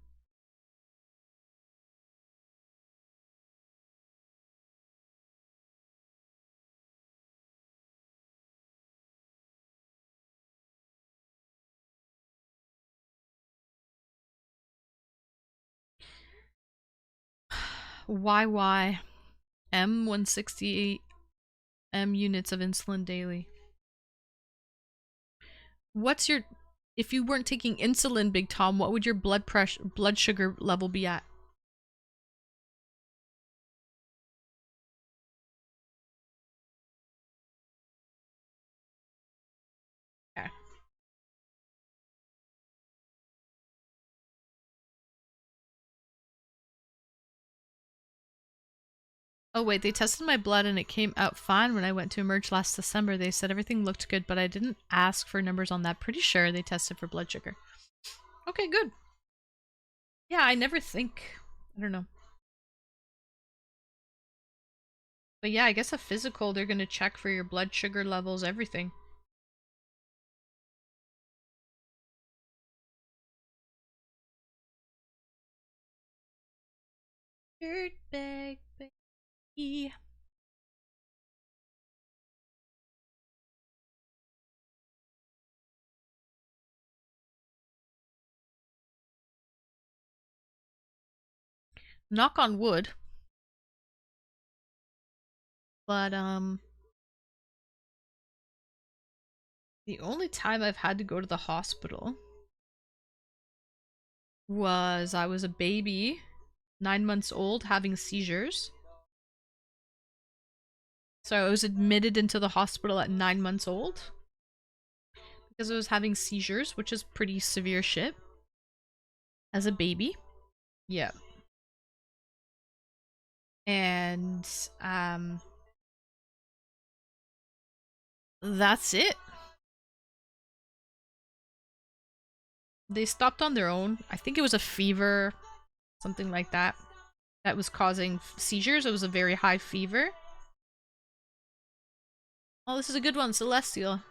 YY M168 M units of insulin daily. What's your if you weren't taking insulin, Big Tom, what would your blood sugar level be at? Okay. Oh wait, they tested my blood and it came out fine when I went to Emerge last December. They said everything looked good, but I didn't ask for numbers on that. Pretty sure they tested for blood sugar. Okay, good. Yeah, I never think. I don't know. But yeah, I guess a physical, they're gonna check for your blood sugar levels, everything. Dirtbag baby. Knock on wood. But the only time I've had to go to the hospital was I was a baby, 9 months old, having seizures. So I was admitted into the hospital at 9 months old because I was having seizures, which is pretty severe shit as a baby. Yeah. And that's it. They stopped on their own. I think it was a fever, something like that, that was causing seizures. It was a very high fever. Oh, this is a good one, Celestial.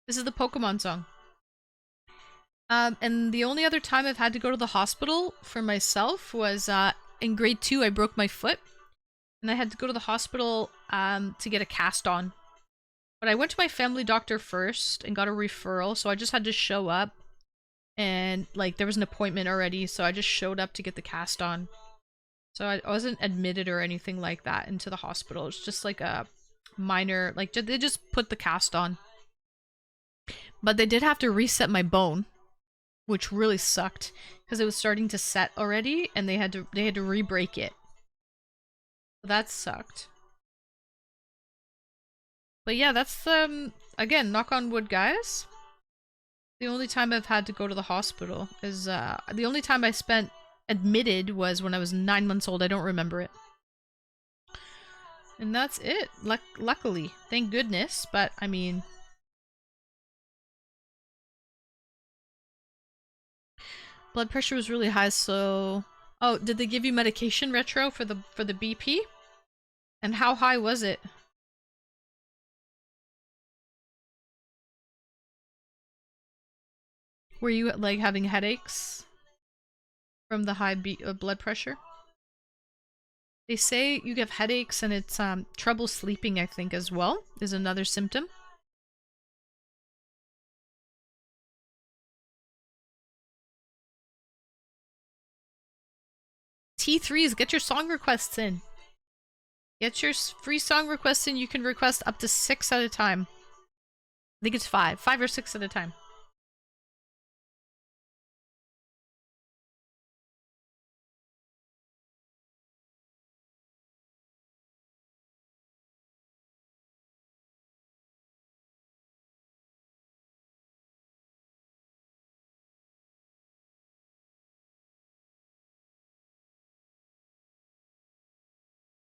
This is the Pokemon song. And the only other time I've had to go to the hospital for myself was in grade 2. I broke my foot, and I had to go to the hospital to get a cast on. But I went to my family doctor first and got a referral, so I just had to show up. And, like, there was an appointment already, so I just showed up to get the cast on. So I wasn't admitted or anything like that into the hospital. It's just like a minor, like, they just put the cast on. But they did have to reset my bone, which really sucked because it was starting to set already, and they had to re-break it. So that sucked. But yeah, that's again, knock on wood, guys. The only time I've had to go to the hospital is the only time I spent admitted was when I was 9 months old. I don't remember it. And that's it. Luckily, thank goodness. But I mean, blood pressure was really high, so oh, did they give you medication, Retro, for the BP? And how high was it? Were you like having headaches from the high blood pressure? They say you get headaches and it's trouble sleeping, I think, as well, is another symptom. T3's, get your song requests in. Get your free song requests in. You can request up to 6 at a time. I think it's 5 or 6 at a time.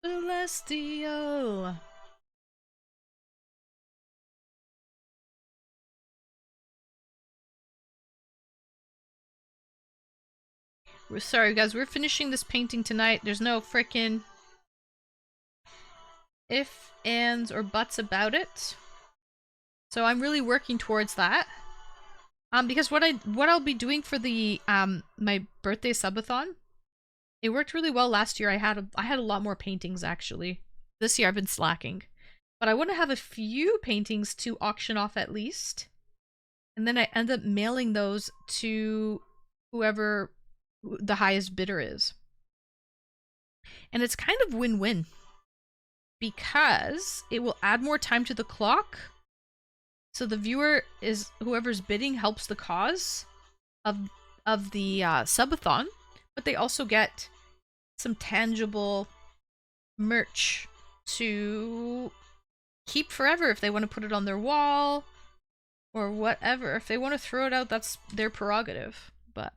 Celestial. We're sorry, guys. We're finishing this painting tonight. There's no frickin' if, ands, or buts about it. So I'm really working towards that. Because what I'll be doing for the my birthday subathon, it worked really well last year. I had a lot more paintings actually. This year I've been slacking, but I want to have a few paintings to auction off at least, and then I end up mailing those to whoever the highest bidder is. And it's kind of win-win because it will add more time to the clock. So the viewer is whoever's bidding helps the cause of the subathon, but they also get some tangible merch to keep forever if they want to put it on their wall or whatever. If they want to throw it out, that's their prerogative. But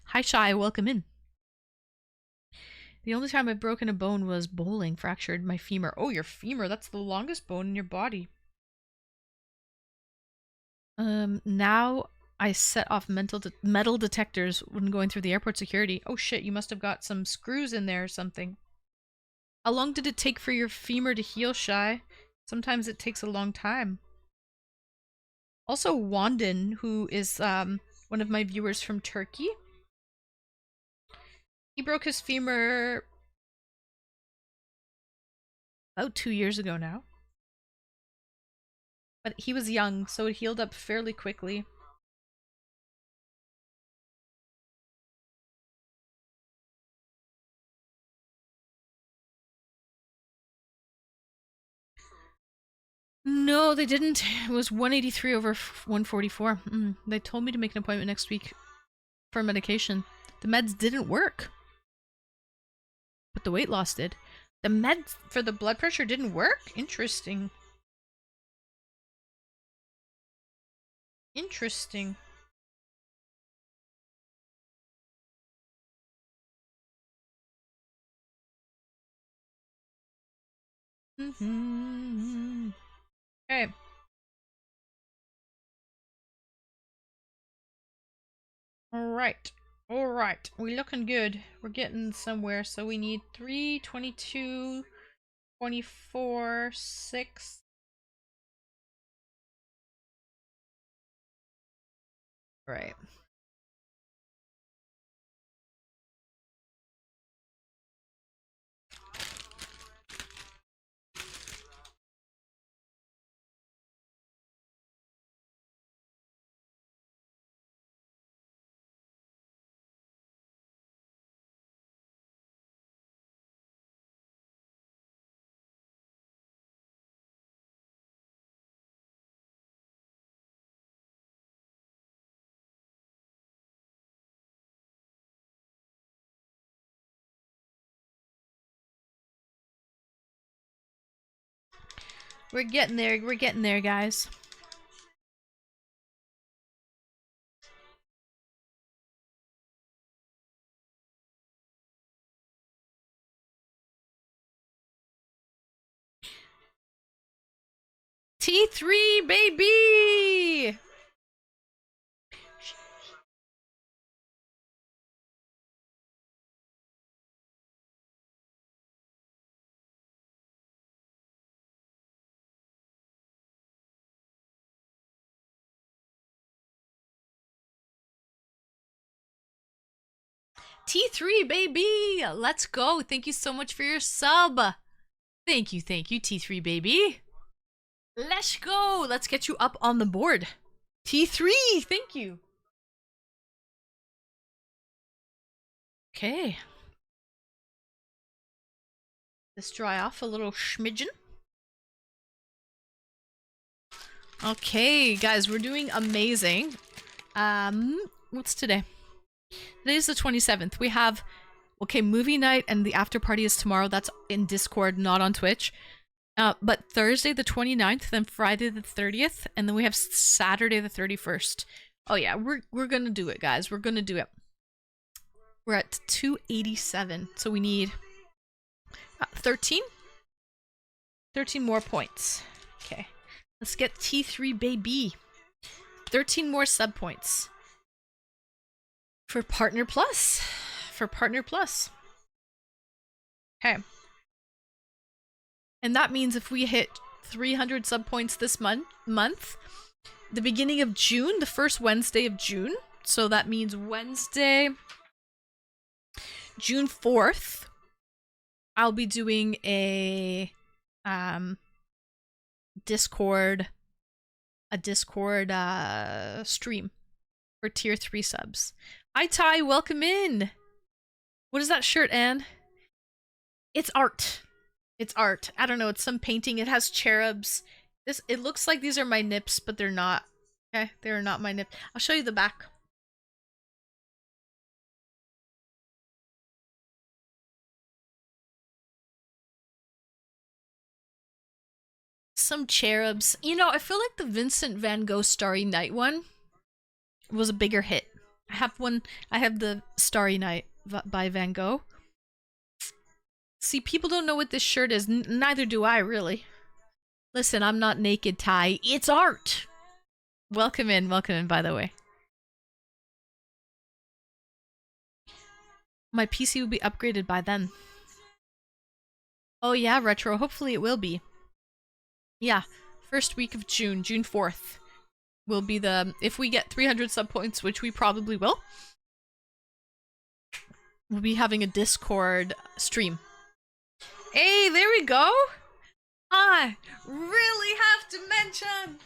hi, Shy, welcome in. The only time I've broken a bone was bowling, fractured my femur. Oh, your femur, that's the longest bone in your body. Now I set off metal detectors when going through the airport security. Oh shit, you must have got some screws in there or something. How long did it take for your femur to heal, Shy? Sometimes it takes a long time. Also, Wandin, who is one of my viewers from Turkey. He broke his femur about 2 years ago now. But he was young, so it healed up fairly quickly. No, they didn't. It was 183 over 144. They told me to make an appointment next week for medication. The meds didn't work. But the weight loss did. The meds for the blood pressure didn't work? Interesting. Interesting. Okay. Alright. Alright. We're looking good. We're getting somewhere. So we need 3, 22, 24, 6. Right. We're getting there. We're getting there, guys. T3, baby! T3, baby! Let's go. Thank you so much for your sub. Thank you, T3, baby. Let's go. Let's get you up on the board. T3, thank you. Okay. Let's dry off a little schmidgen. Okay, guys, we're doing amazing. What's today? Today's the 27th. We have, okay, movie night and the after party is tomorrow. That's in Discord, not on Twitch. But Thursday the 29th, then Friday the 30th, and then we have Saturday the 31st. Oh yeah, we're gonna do it, guys. We're gonna do it. We're at 287, so we need 13? 13 more points. Okay, let's get T3, baby. 13 more sub points. For Partner Plus. For Partner Plus. Okay. And that means if we hit 300 sub points this month, the beginning of June, the first Wednesday of June, so that means Wednesday, June 4th, I'll be doing a Discord stream for tier 3 subs. Hi Ty, welcome in. What is that shirt, Anne? It's art. It's art. I don't know, it's some painting. It has cherubs. It looks like these are my nips, but they're not. Okay, they're not my nips. I'll show you the back. Some cherubs. You know, I feel like the Vincent van Gogh Starry Night one was a bigger hit. I have the Starry Night by Van Gogh. See, people don't know what this shirt is. Neither do I, really. Listen, I'm not naked, Ty. It's art! Welcome in, by the way. My PC will be upgraded by then. Oh yeah, Retro. Hopefully it will be. Yeah, first week of June, June 4th. Will be the, if we get 300 sub points, which we probably will, we'll be having a Discord stream. Hey, there we go! I really have to mention!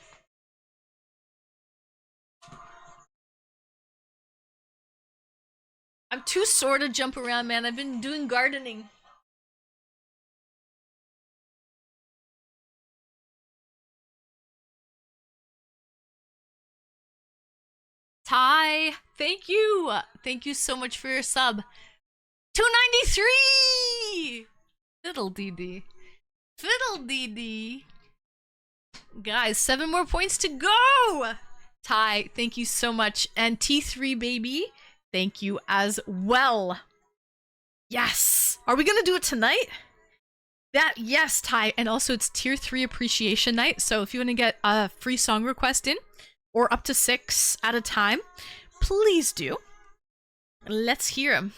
I'm too sore to jump around, man. I've been doing gardening. Ty, thank you! Thank you so much for your sub. 293! Fiddle dee dee. Fiddle dee dee. Guys, 7 more points to go! Ty, thank you so much. And T3 baby, thank you as well. Yes. Are we gonna do it tonight? Yes, Ty. And also it's tier 3 appreciation night. So if you want to get a free song request in, or up to 6 at a time, please do. Let's hear them.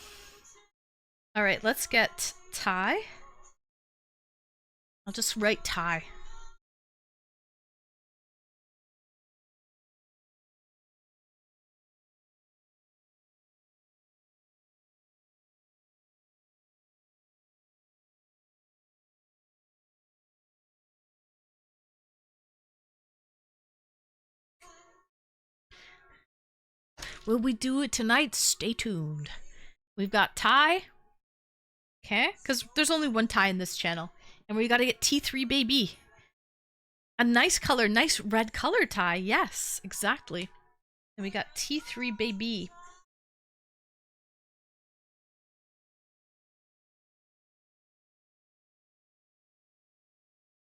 All right, let's get Ty. I'll just write Ty. Will we do it tonight? Stay tuned. We've got Ty. Okay, because there's only one Ty in this channel. And we gotta get T3 baby. A nice color, nice red color Ty. Yes, exactly. And we got T3 baby.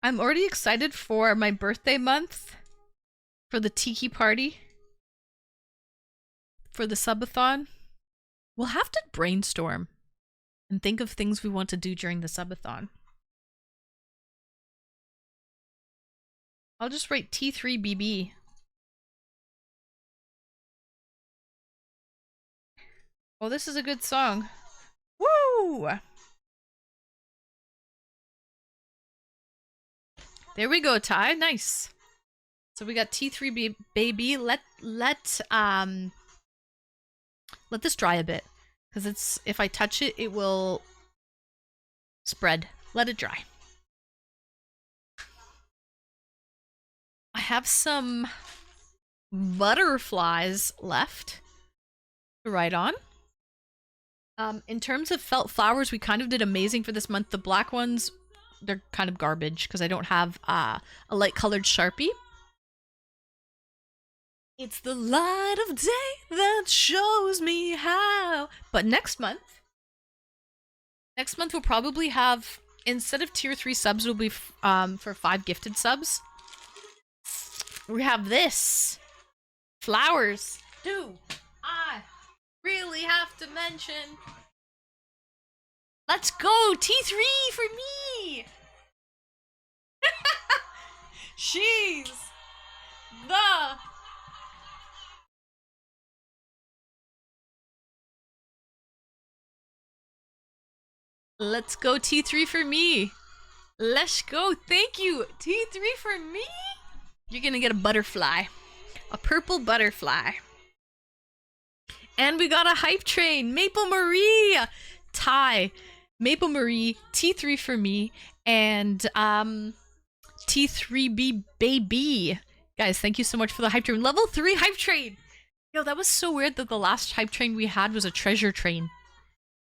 I'm already excited for my birthday month. For the tiki party. For the subathon. We'll have to brainstorm. And think of things we want to do during the subathon. I'll just write T3BB. Oh, this is a good song. Woo! There we go, Ty. Nice. So we got T3 baby. Let this dry a bit. Because it's, if I touch it, it will spread. Let it dry. I have some butterflies left to write on. In terms of felt flowers, we kind of did amazing for this month. The black ones, they're kind of garbage because I don't have a light colored Sharpie. It's the light of day that shows me how. But next month we'll probably have, instead of tier 3 subs, will be for 5 gifted subs. We have this. Flowers. Do I really have to mention? Let's go! T3 for me! She's the... Let's go T3 for me. Let's go. Thank you. T3 for me. You're gonna get a butterfly. A purple butterfly. And we got a hype train. Maple Marie. Ty. Maple Marie. T3 for me. And T3B baby. Guys, thank you so much for the hype train. Level 3 hype train. Yo, that was so weird that the last hype train we had was a treasure train.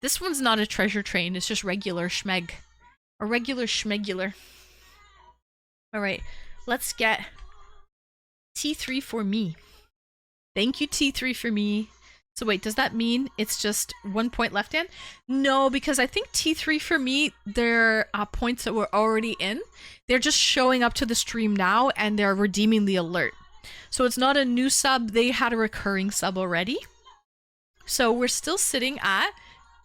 This one's not a treasure train, it's just regular schmeg. A regular schmegular. Alright, let's get T3 for me. Thank you, T3 for me. So wait, does that mean it's just 1 point left in? No, because I think T3 for me, they're points that were already in. They're just showing up to the stream now and they're redeeming the alert. So it's not a new sub, they had a recurring sub already. So we're still sitting at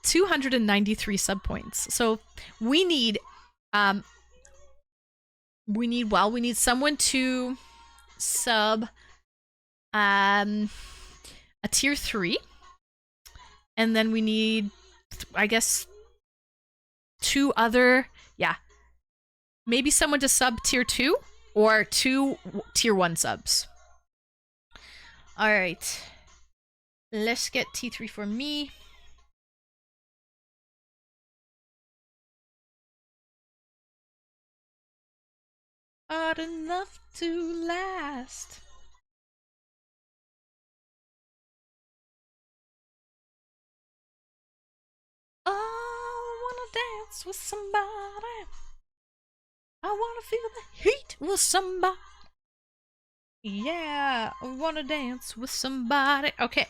293 sub points. So we need someone to sub a tier 3, and then we need I guess 2 other, yeah, maybe someone to sub tier 2 or 2 tier 1 subs. All right, let's get T3 for me. Hard enough to last. Oh, I wanna dance with somebody. I wanna feel the heat with somebody. Yeah, I wanna dance with somebody. Okay.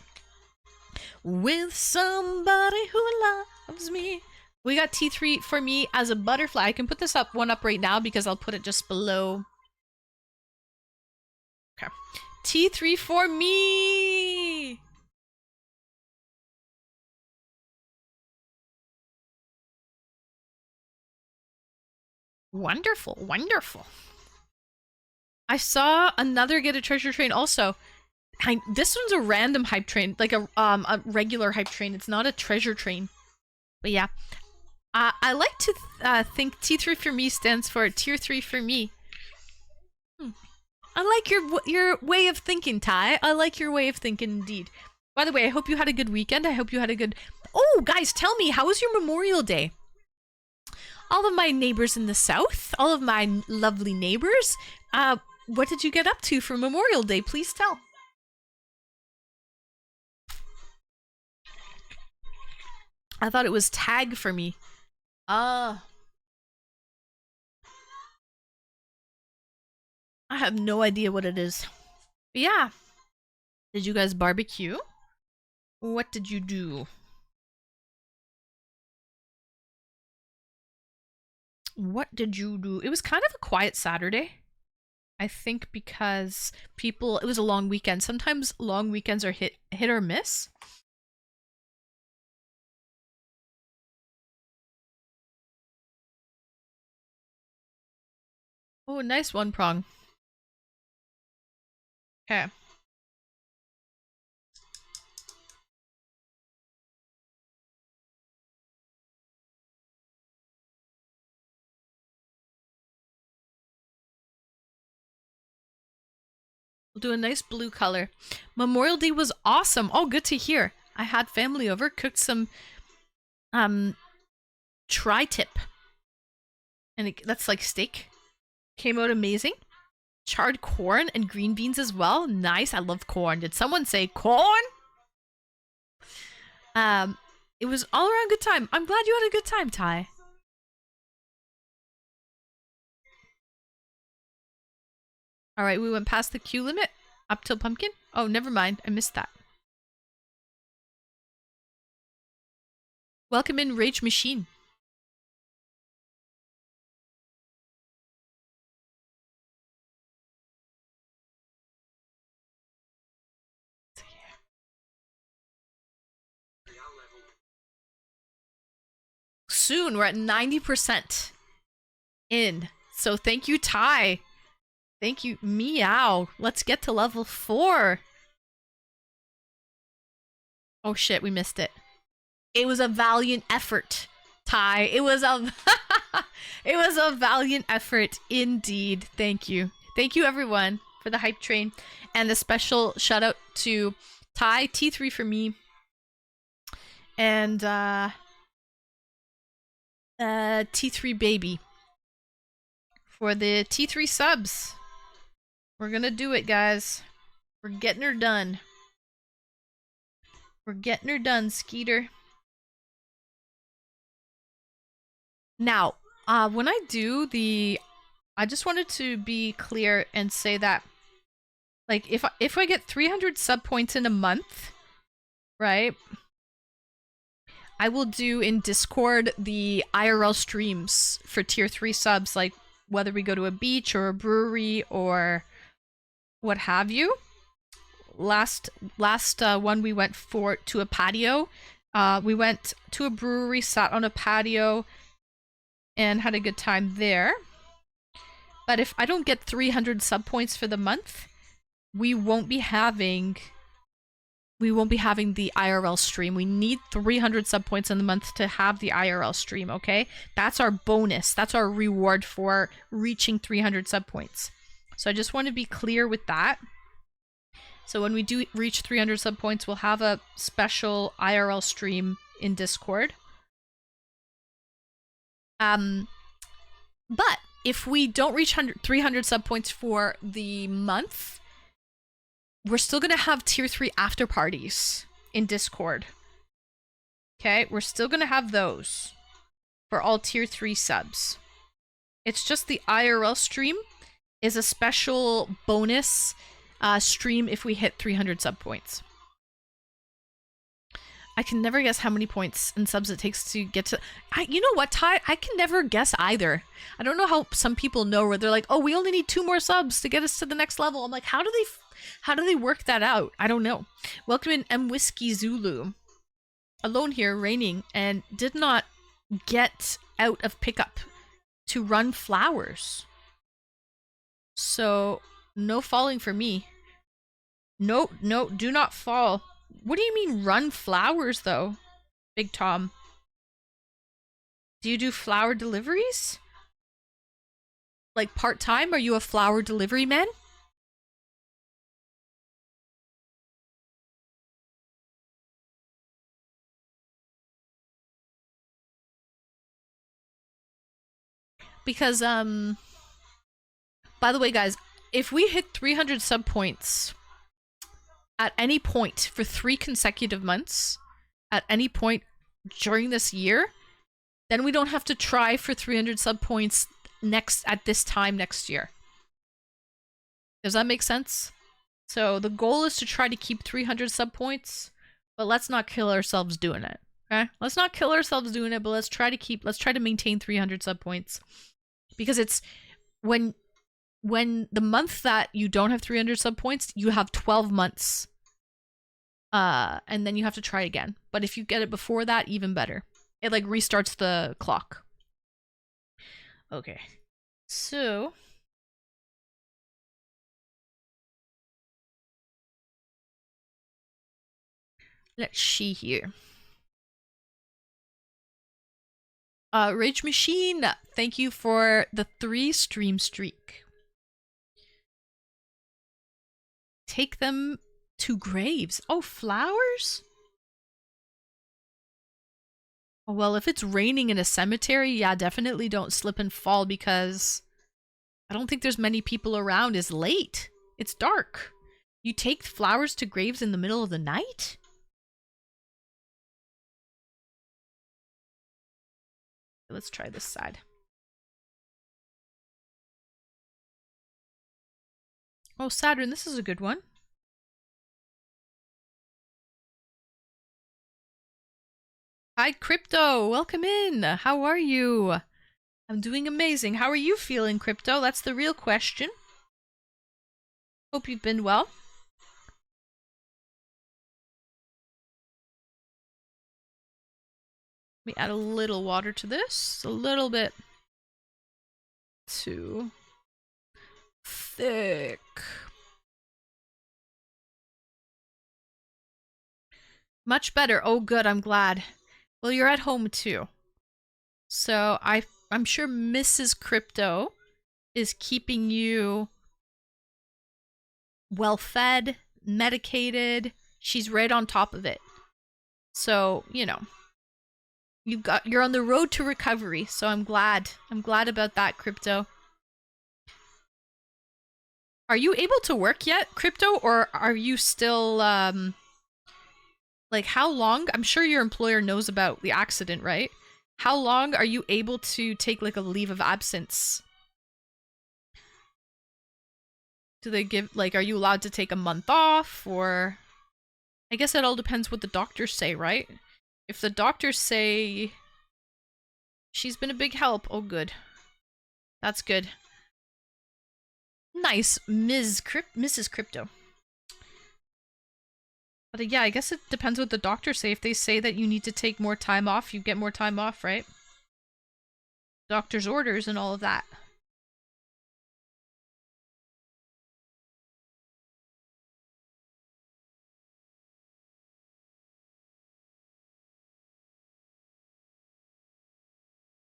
With somebody who loves me. We got T3 for me as a butterfly. I can put this one up right now because I'll put it just below. Okay. T3 for me! Wonderful, wonderful. I saw another get a treasure train also. This one's a random hype train, like a regular hype train. It's not a treasure train. But yeah, I like to think T3 for me stands for tier 3 for me. I like your way of thinking, Ty. I like your way of thinking indeed. By the way, I hope you had a good weekend. I hope you had a good... Oh, guys, tell me, how was your Memorial Day? All of my neighbors in the south, all of my lovely neighbors, what did you get up to for Memorial Day? Please tell. I thought it was tag for me. I have no idea what it is. But yeah. Did you guys barbecue? What did you do? What did you do? It was kind of a quiet Saturday. I think because it was a long weekend. Sometimes long weekends are hit or miss. Oh, nice one prong. Okay. We'll do a nice blue color. Memorial Day was awesome. Oh, good to hear. I had family over, cooked some tri-tip. And that's like steak. Came out amazing. Charred corn and green beans as well. Nice. I love corn. Did someone say corn? It was all around good time. I'm glad you had a good time, Ty. All right, we went past the queue limit. Up till pumpkin? Oh, never mind. I missed that. Welcome in, Rage Machine. Soon, we're at 90% in. So thank you, Ty. Thank you, Meow. Let's get to level 4. Oh shit, we missed it. It was a valiant effort, Ty. It was a it was a valiant effort indeed. Thank you. Thank you everyone for the hype train. And a special shout out to Ty, T3 for me. And T3 baby for the T3 subs. We're gonna do it, guys. We're getting her done. We're getting her done, Skeeter. Now, when I do I just wanted to be clear and say that, like, if I get 300 sub points in a month, right? I will do in Discord the IRL streams for tier 3 subs, like whether we go to a beach or a brewery or what have you. Last one we went to a patio. We went to a brewery, sat on a patio, and had a good time there. But if I don't get 300 sub points for the month, we won't be having the IRL stream. We need 300 sub points in the month to have the IRL stream, okay? That's our bonus. That's our reward for reaching 300 sub points. So I just want to be clear with that. So when we do reach 300 sub points, we'll have a special IRL stream in Discord. But if we don't reach 300 sub points for the month, we're still going to have tier 3 after parties in Discord. Okay, we're still going to have those for all tier 3 subs. It's just the IRL stream is a special bonus stream if we hit 300 sub points. I can never guess how many points and subs it takes to get to... You know what, Ty? I can never guess either. I don't know how some people know where they're like, oh, we only need 2 more subs to get us to the next level. I'm like, how do they... How do they work that out? I don't know. Welcome in M Whiskey Zulu. Alone here, raining, and did not get out of pickup to run flowers. So, no falling for me. No, no, do not fall. What do you mean run flowers, though, Big Tom? Do you do flower deliveries? Like part-time? Are you a flower delivery man? Because, by the way, guys, if we hit 300 sub points at any point for 3 consecutive months, at any point during this year, then we don't have to try for 300 sub points at this time next year. Does that make sense? So the goal is to try to keep 300 sub points, but let's not kill ourselves doing it. Okay? Let's not kill ourselves doing it, but let's try to maintain 300 sub points. Because it's when the month that you don't have 300 sub points, you have 12 months. And then you have to try again. But if you get it before that, even better. It like restarts the clock. Okay. So let's see here. Rage Machine, thank you for the 3 stream streak. Take them to graves. Oh, flowers? Oh, well, if it's raining in a cemetery, yeah, definitely don't slip and fall because I don't think there's many people around. It's late. It's dark. You take flowers to graves in the middle of the night? Let's try this side. Oh, Saturn, this is a good one. Hi, Crypto. Welcome in. How are you? I'm doing amazing. How are you feeling, Crypto? That's the real question. Hope you've been well. Let me add a little water to this. A little bit too thick. Much better. Oh, good. I'm glad. Well, you're at home too. So I'm sure Mrs. Crypto is keeping you well fed, medicated. She's right on top of it. So, you know, you're on the road to recovery. So I'm glad. I'm glad about that, Crypto. Are you able to work yet, Crypto, or are you still like how long? I'm sure your employer knows about the accident, right? How long are you able to take like a leave of absence? Do they give like are you allowed to take a month off, or I guess it all depends what the doctors say, right? If the doctors say she's been a big help, oh good. That's good. Nice, Mrs. Crypto. But yeah, I guess it depends what the doctors say. If they say that you need to take more time off, you get more time off, right? Doctor's orders and all of that.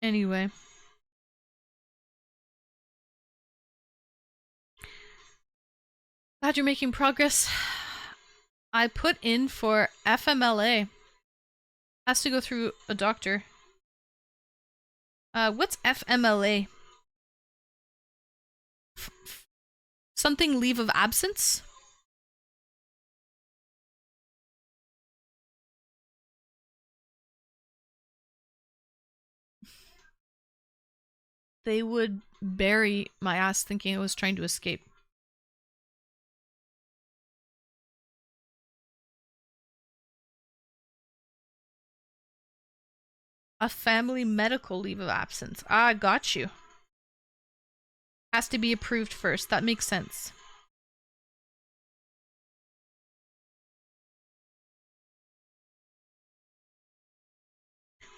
Anyway. Glad you're making progress. I put in for FMLA. Has to go through a doctor. What's FMLA? Something leave of absence? They would bury my ass thinking I was trying to escape. A family medical leave of absence. Ah, got you. Has to be approved first. That makes sense.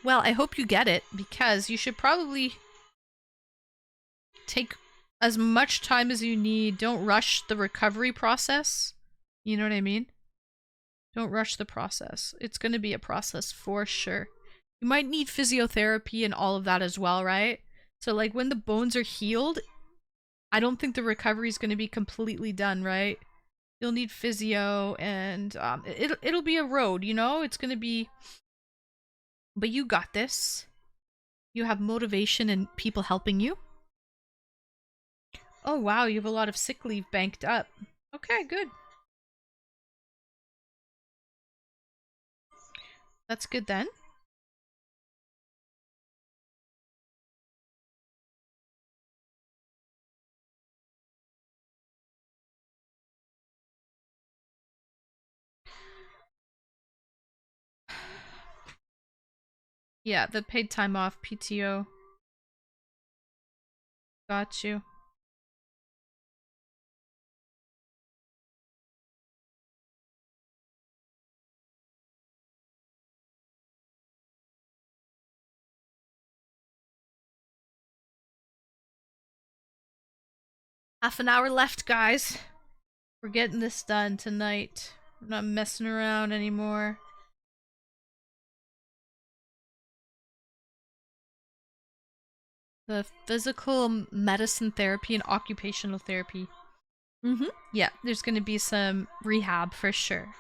Well, I hope you get it, because you should probably take as much time as you need. Don't rush the recovery process. You know what I mean? Don't rush the process. It's going to be a process for sure. You might need physiotherapy and all of that as well, right? So, like, when the bones are healed, I don't think the recovery is going to be completely done, right? You'll need physio, and it'll be a road, you know? It's going to be... But you got this. You have motivation and people helping you. Oh, wow, you have a lot of sick leave banked up. Okay, good. That's good then. Yeah, the paid time off, PTO. Got you. Half an hour left, guys. We're getting this done tonight. We're not messing around anymore. The physical medicine therapy and occupational therapy. Yeah, there's gonna be some rehab for sure.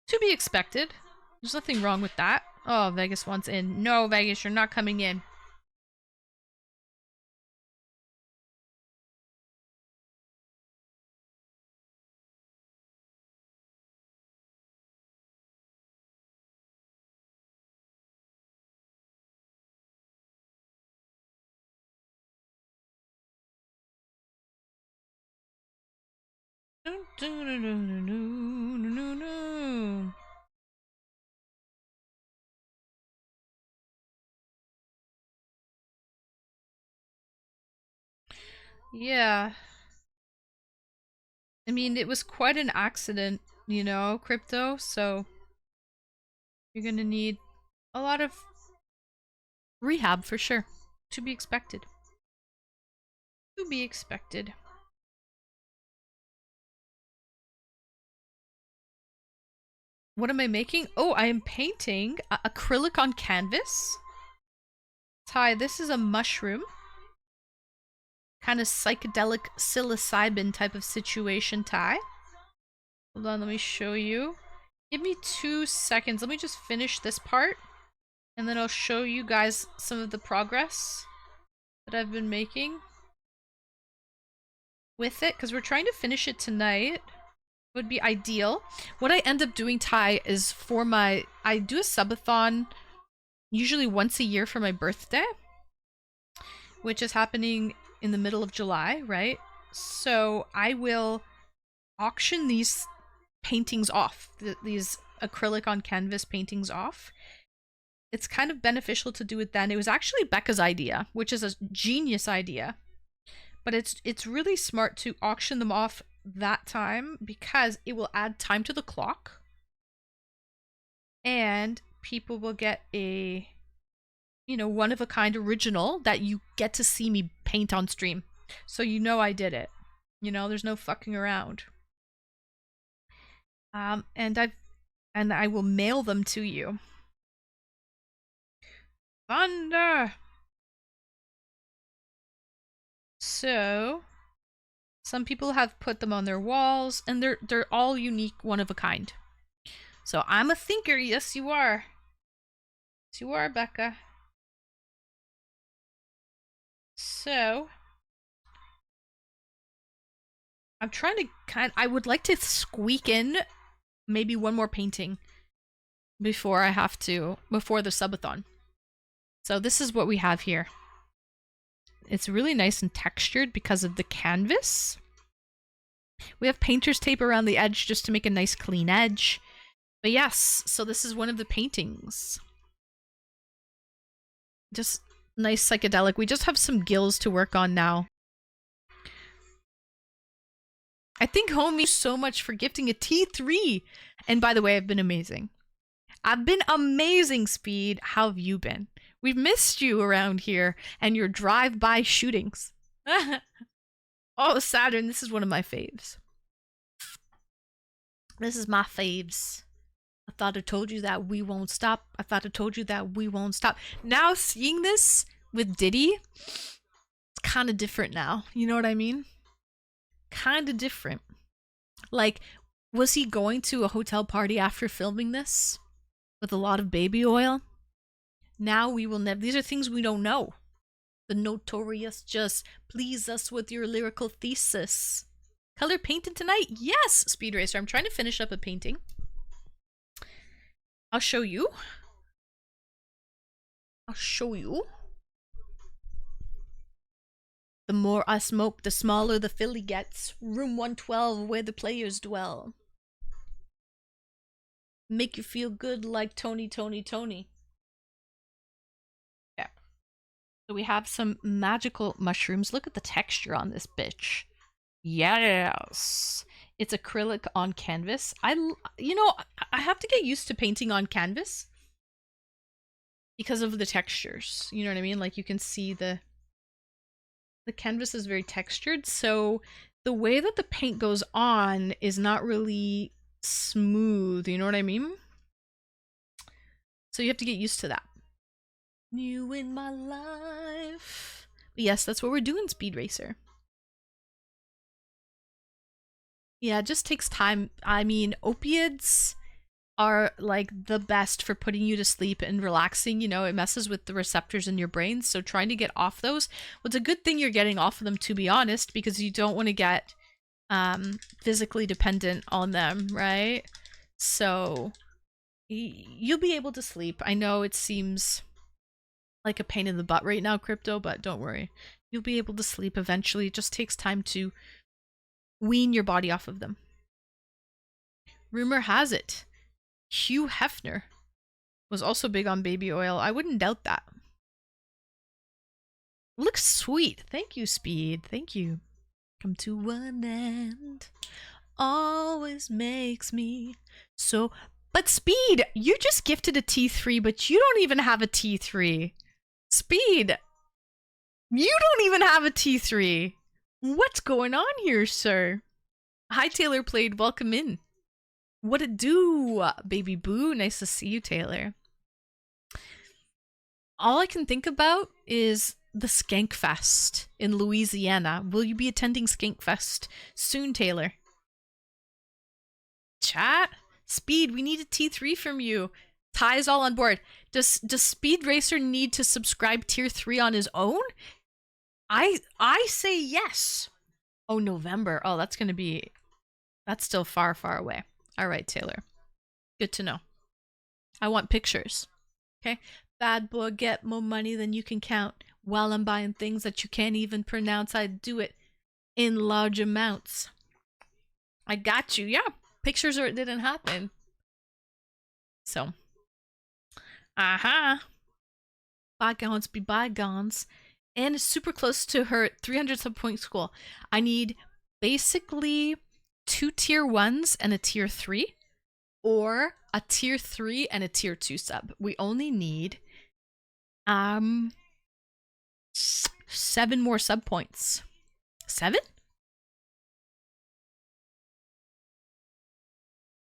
To be expected. There's nothing wrong with that. Oh, Vegas wants in. No, Vegas, you're not coming in. Yeah. I mean, it was quite an accident, you know, crypto, so you're gonna need a lot of rehab for sure. To be expected. To be expected. What am I making? Oh, I am painting acrylic on canvas. Ty, this is a mushroom. Kind of psychedelic psilocybin type of situation, Ty. Hold on, let me show you. Give me 2 seconds. Let me just finish this part. And then I'll show you guys some of the progress that I've been making with it. Because we're trying to finish it tonight. Would be ideal. What I end up doing, Ty, is for my... I do a subathon usually once a year for my birthday. Which is happening in the middle of July, right? So I will auction these paintings off, these acrylic on canvas paintings off. It's kind of beneficial to do it then. It was actually Becca's idea, which is a genius idea. But it's really smart to auction them off that time because it will add time to the clock. And people will get a, you know, one of a kind original that you get to see me paint on stream. So you know I did it. You know, there's no fucking around. And I will mail them to you. Thunder. So some people have put them on their walls, and they're all unique, one of a kind. So I'm a thinker. Yes, you are. Yes, you are, Becca. So I'm trying to I would like to squeak in maybe one more painting before I have to, before the subathon. So this is what we have here. It's really nice and textured because of the canvas. We have painter's tape around the edge just to make a nice clean edge. But yes, so this is one of the paintings. Just nice psychedelic. We just have some gills to work on now. I think homie so much for gifting a T3. And by the way, I've been amazing. I've been amazing, Speed. How have you been? We've missed you around here and your drive-by shootings. Oh, Saturn, this is one of my faves. This is my faves. I thought I told you that we won't stop. I thought I told you that we won't stop. Now seeing this with Diddy, it's kind of different now. You know what I mean? Kind of different. Like, was he going to a hotel party after filming this with a lot of baby oil? Now we will never. These are things we don't know. The notorious just please us with your lyrical thesis. Color painted tonight? Yes, Speed Racer. I'm trying to finish up a painting. I'll show you. I'll show you. The more I smoke, the smaller the filly gets. Room 112, where the players dwell. Make you feel good like Tony, Tony, Tony. Yeah. So we have some magical mushrooms. Look at the texture on this bitch. Yes. It's acrylic on canvas. You know, I have to get used to painting on canvas because of the textures. You know what I mean? Like you can see the canvas is very textured, so the way that the paint goes on is not really smooth, you know what I mean? So you have to get used to that. New in my life. But yes, that's what we're doing, Speed Racer. Yeah, it just takes time. I mean, opiates are like the best for putting you to sleep and relaxing. You know, it messes with the receptors in your brain, so trying to get off those, well, it's a good thing you're getting off of them, to be honest, because you don't want to get physically dependent on them, right? So you'll be able to sleep. I know it seems like a pain in the butt right now, Crypto, but don't worry, you'll be able to sleep eventually. It just takes time to wean your body off of them. Rumor has it Hugh Hefner was also big on baby oil. I wouldn't doubt that. Looks sweet. Thank you, Speed. Thank you. Come to an end. Always makes me so. But Speed, you just gifted a T3, but you don't even have a T3. Speed, you don't even have a T3. What's going on here, sir? Hi, Taylor Played. Welcome in. What it do, baby boo? Nice to see you, Taylor. All I can think about is the Skank Fest in Louisiana. Will you be attending Skank Fest soon, Taylor? Chat? Speed, we need a T3 from you. Ty is all on board. Does Speed Racer need to subscribe tier 3 on his own? I say yes. Oh, November. Oh, that's still far, far away. All right, Taylor. Good to know. I want pictures. Okay? Bad boy, get more money than you can count. While I'm buying things that you can't even pronounce, I do it in large amounts. I got you. Yeah. Pictures or it didn't happen. So. Bygones be bygones. And it's super close to her 300 sub point school. I need basically 2 tier 1s and a tier 3, or a tier 3 and a tier 2 sub. We only need 7 more sub points. 7?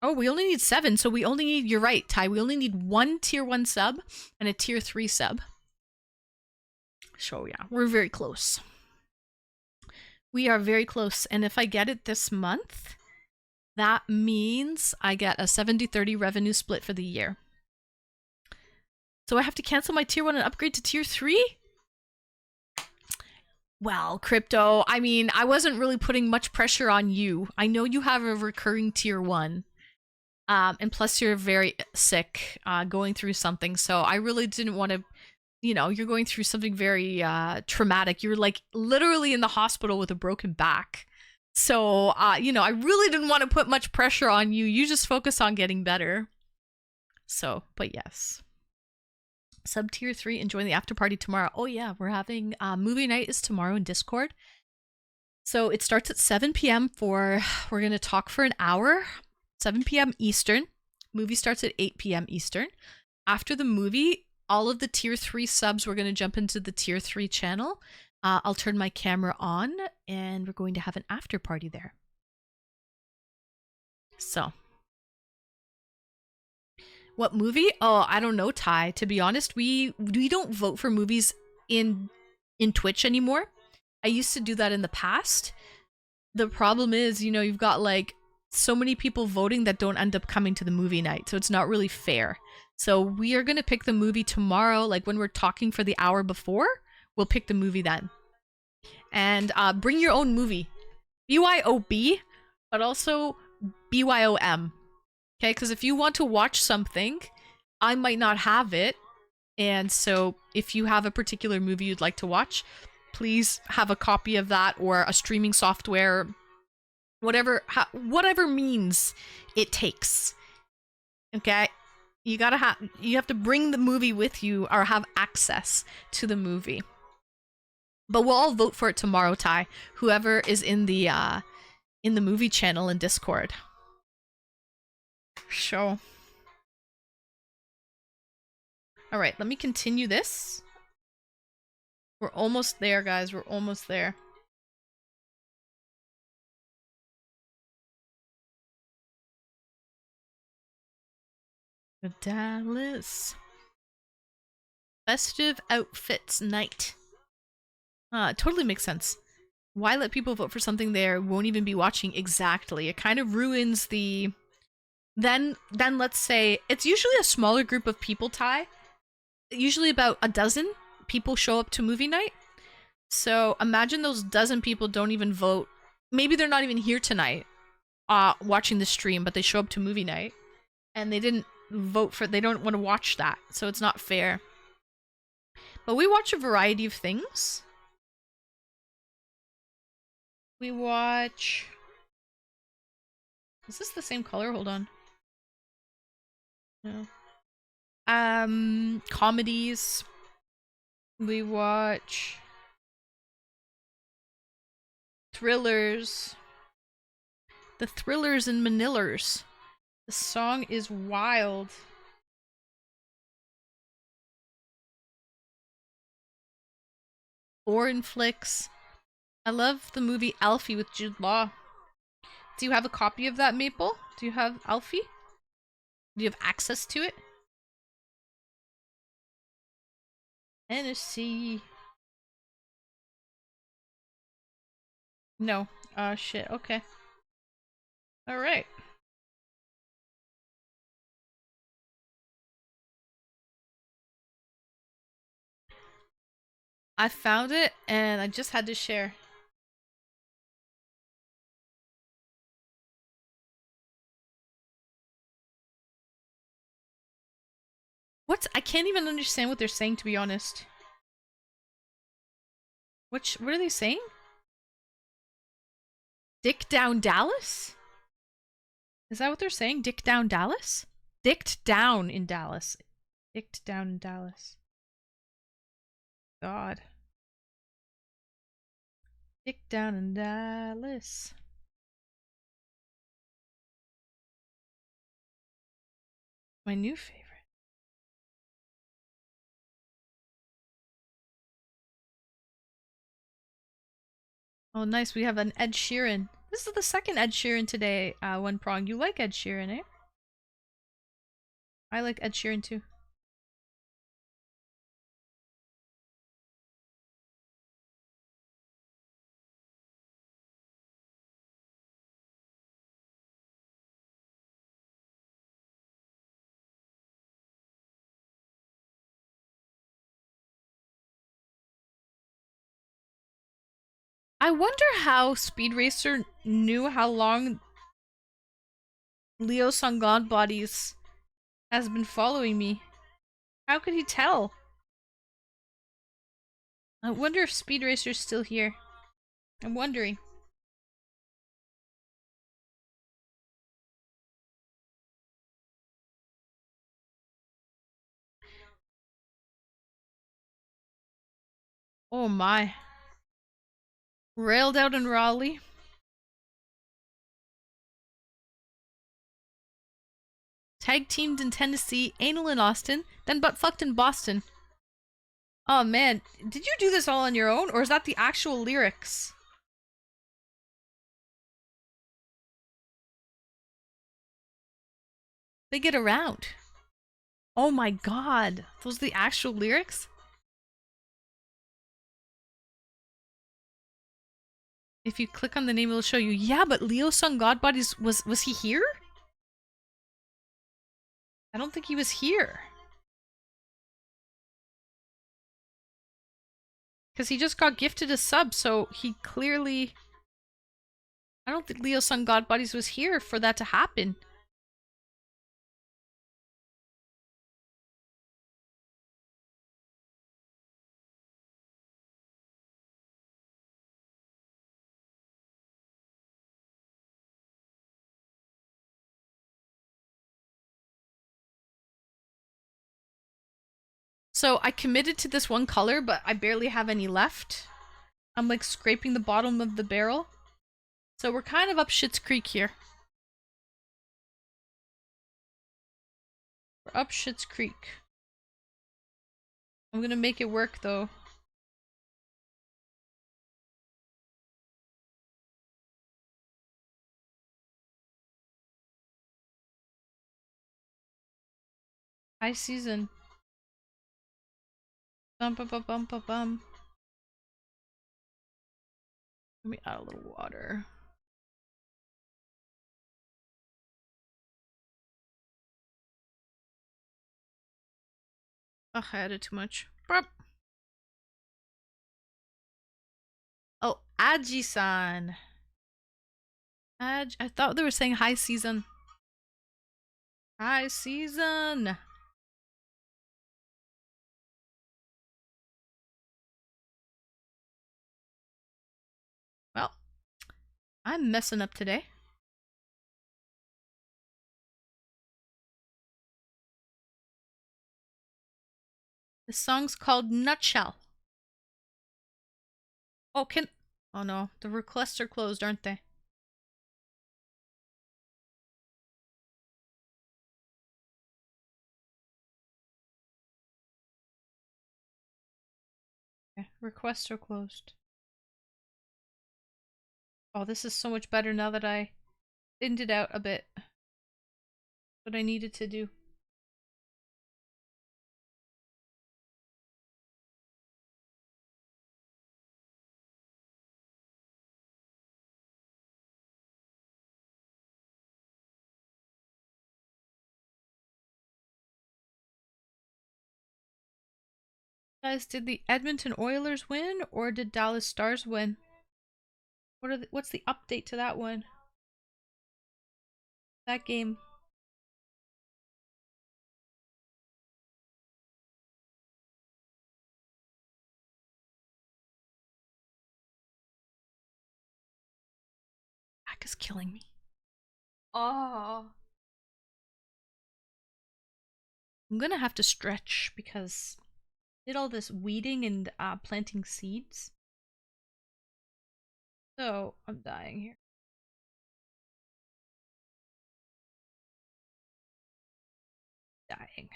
Oh, we only need 7, so we only need, you're right, Ty, we only need 1 tier 1 sub and a tier 3 sub. So yeah, we're very close. We are very close, and if I get it this month, that means I get a 70-30 revenue split for the year. So I have to cancel my tier 1 and upgrade to tier 3? Well, Crypto, I mean, I wasn't really putting much pressure on you. I know you have a recurring tier 1. And plus you're very sick, going through something, so I really didn't want to, you know, you're going through something very traumatic. You're like literally in the hospital with a broken back. So, you know, I really didn't want to put much pressure on you. You just focus on getting better. So, but yes. Sub tier 3, enjoying the after party tomorrow. Oh yeah, we're having movie night is tomorrow in Discord. So it starts at 7 p.m. we're going to talk for an hour. 7 p.m. Eastern. Movie starts at 8 p.m. Eastern. After the movie, all of the tier 3 subs, we're going to jump into the tier 3 channel. I'll turn my camera on and we're going to have an after party there. So, what movie? Oh, I don't know, Ty. To be honest, we don't vote for movies in Twitch anymore. I used to do that in the past. The problem is, you know, you've got like so many people voting that don't end up coming to the movie night, so it's not really fair. So we are going to pick the movie tomorrow, like when we're talking for the hour before, we'll pick the movie then. And bring your own movie. BYOB, but also BYOM. Okay, because if you want to watch something, I might not have it. And so if you have a particular movie you'd like to watch, please have a copy of that or a streaming software, whatever means it takes. Okay? You have to bring the movie with you or have access to the movie. But we'll all vote for it tomorrow, Ty. Whoever is in the movie channel in Discord. Sure. All right, let me continue this. We're almost there, guys. We're almost there. Dallas. Festive outfits night. It totally makes sense. Why let people vote for something they won't even be watching? Exactly. It kind of ruins the... Then let's say it's usually a smaller group of people, Ty. Usually about a dozen people show up to movie night. So imagine those dozen people don't even vote. Maybe they're not even here tonight watching the stream, but they show up to movie night and they didn't vote for... They don't want to watch that, so it's not fair. But we watch a variety of things. We watch... Is this the same color? Hold on. No. Comedies. We watch thrillers. The thrillers and Manillers. The song is wild. Foreign flicks. I love the movie Alfie with Jude Law. Do you have a copy of that, Maple? Do you have Alfie? Do you have access to it? Tennessee. No. Shit. Okay. Alright. I found it and I just had to share. What? I can't even understand what they're saying, to be honest. What are they saying? Dick down Dallas? Is that what they're saying? Dick down Dallas? Dicked down in Dallas. Dicked down in Dallas. God. Dick down in Dallas. My new favorite. Oh, nice. We have an Ed Sheeran. This is the second Ed Sheeran today, One Prong. You like Ed Sheeran, eh? I like Ed Sheeran too. I wonder how Speed Racer knew how long Leo Sangon Bodies has been following me. How could he tell? I wonder if Speed Racer's still here. I'm wondering. Oh my. Railed out in Raleigh. Tag teamed in Tennessee, anal in Austin, then butt fucked in Boston. Oh man, did you do this all on your own, or is that the actual lyrics? They get around. Oh my god, those are the actual lyrics? If you click on the name, it'll show you. Yeah, but Leo sung God Bodies. Was he here? I don't think he was here. Because he just got gifted a sub, so he clearly... I don't think Leo sung God Bodies was here for that to happen. So I committed to this one color, but I barely have any left. I'm like scraping the bottom of the barrel. So we're kind of up Schitt's Creek here. We're up Schitt's Creek. I'm gonna make it work though. High season. Bum bum bum bum bum bum. Let me add a little water. Ugh, I added too much. Burp. Oh, Aji-san. I thought they were saying high season. High season. Well, I'm messing up today. This song's called Nutshell. Oh, oh no, the requests are closed, aren't they? Okay, requests are closed. Oh, this is so much better now that I thinned it out a bit. What I needed to do. Guys, did the Edmonton Oilers win or did Dallas Stars win? What's the update to that one? That game. Back is killing me. Oh. I'm gonna have to stretch because I did all this weeding and planting seeds. So I'm dying here. Dying.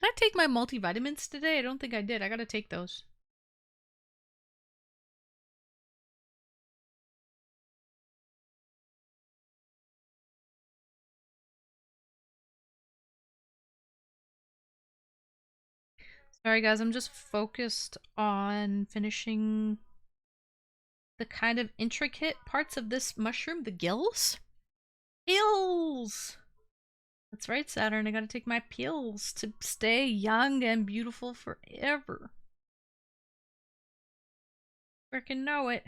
Did I take my multivitamins today? I don't think I did. I gotta take those. Sorry guys, I'm just focused on finishing the kind of intricate parts of this mushroom. The gills? Pills! That's right, Saturn. I gotta take my pills to stay young and beautiful forever. Freaking know it.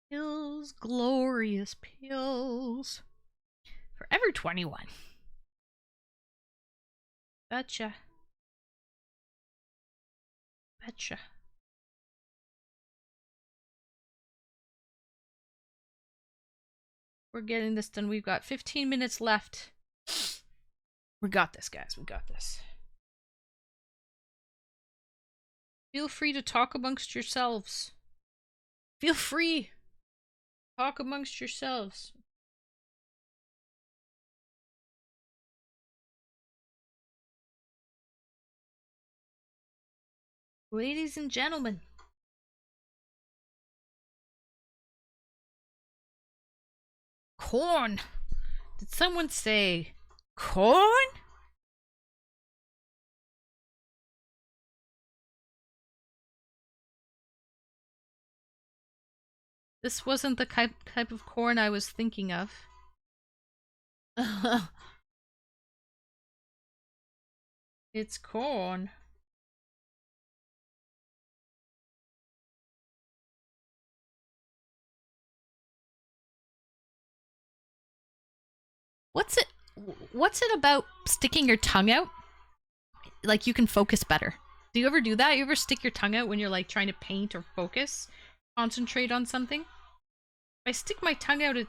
Pills, glorious pills. Forever 21. Betcha. Betcha. We're getting this done. We've got 15 minutes left. We got this, guys. We got this. Feel free to talk amongst yourselves. Feel free. Talk amongst yourselves. Ladies and gentlemen. Corn. Did someone say corn? This wasn't the type of corn I was thinking of. It's corn. What's it about sticking your tongue out? Like you can focus better. Do you ever do that? You ever stick your tongue out when you're like trying to paint or focus? Concentrate on something? If I stick my tongue out, it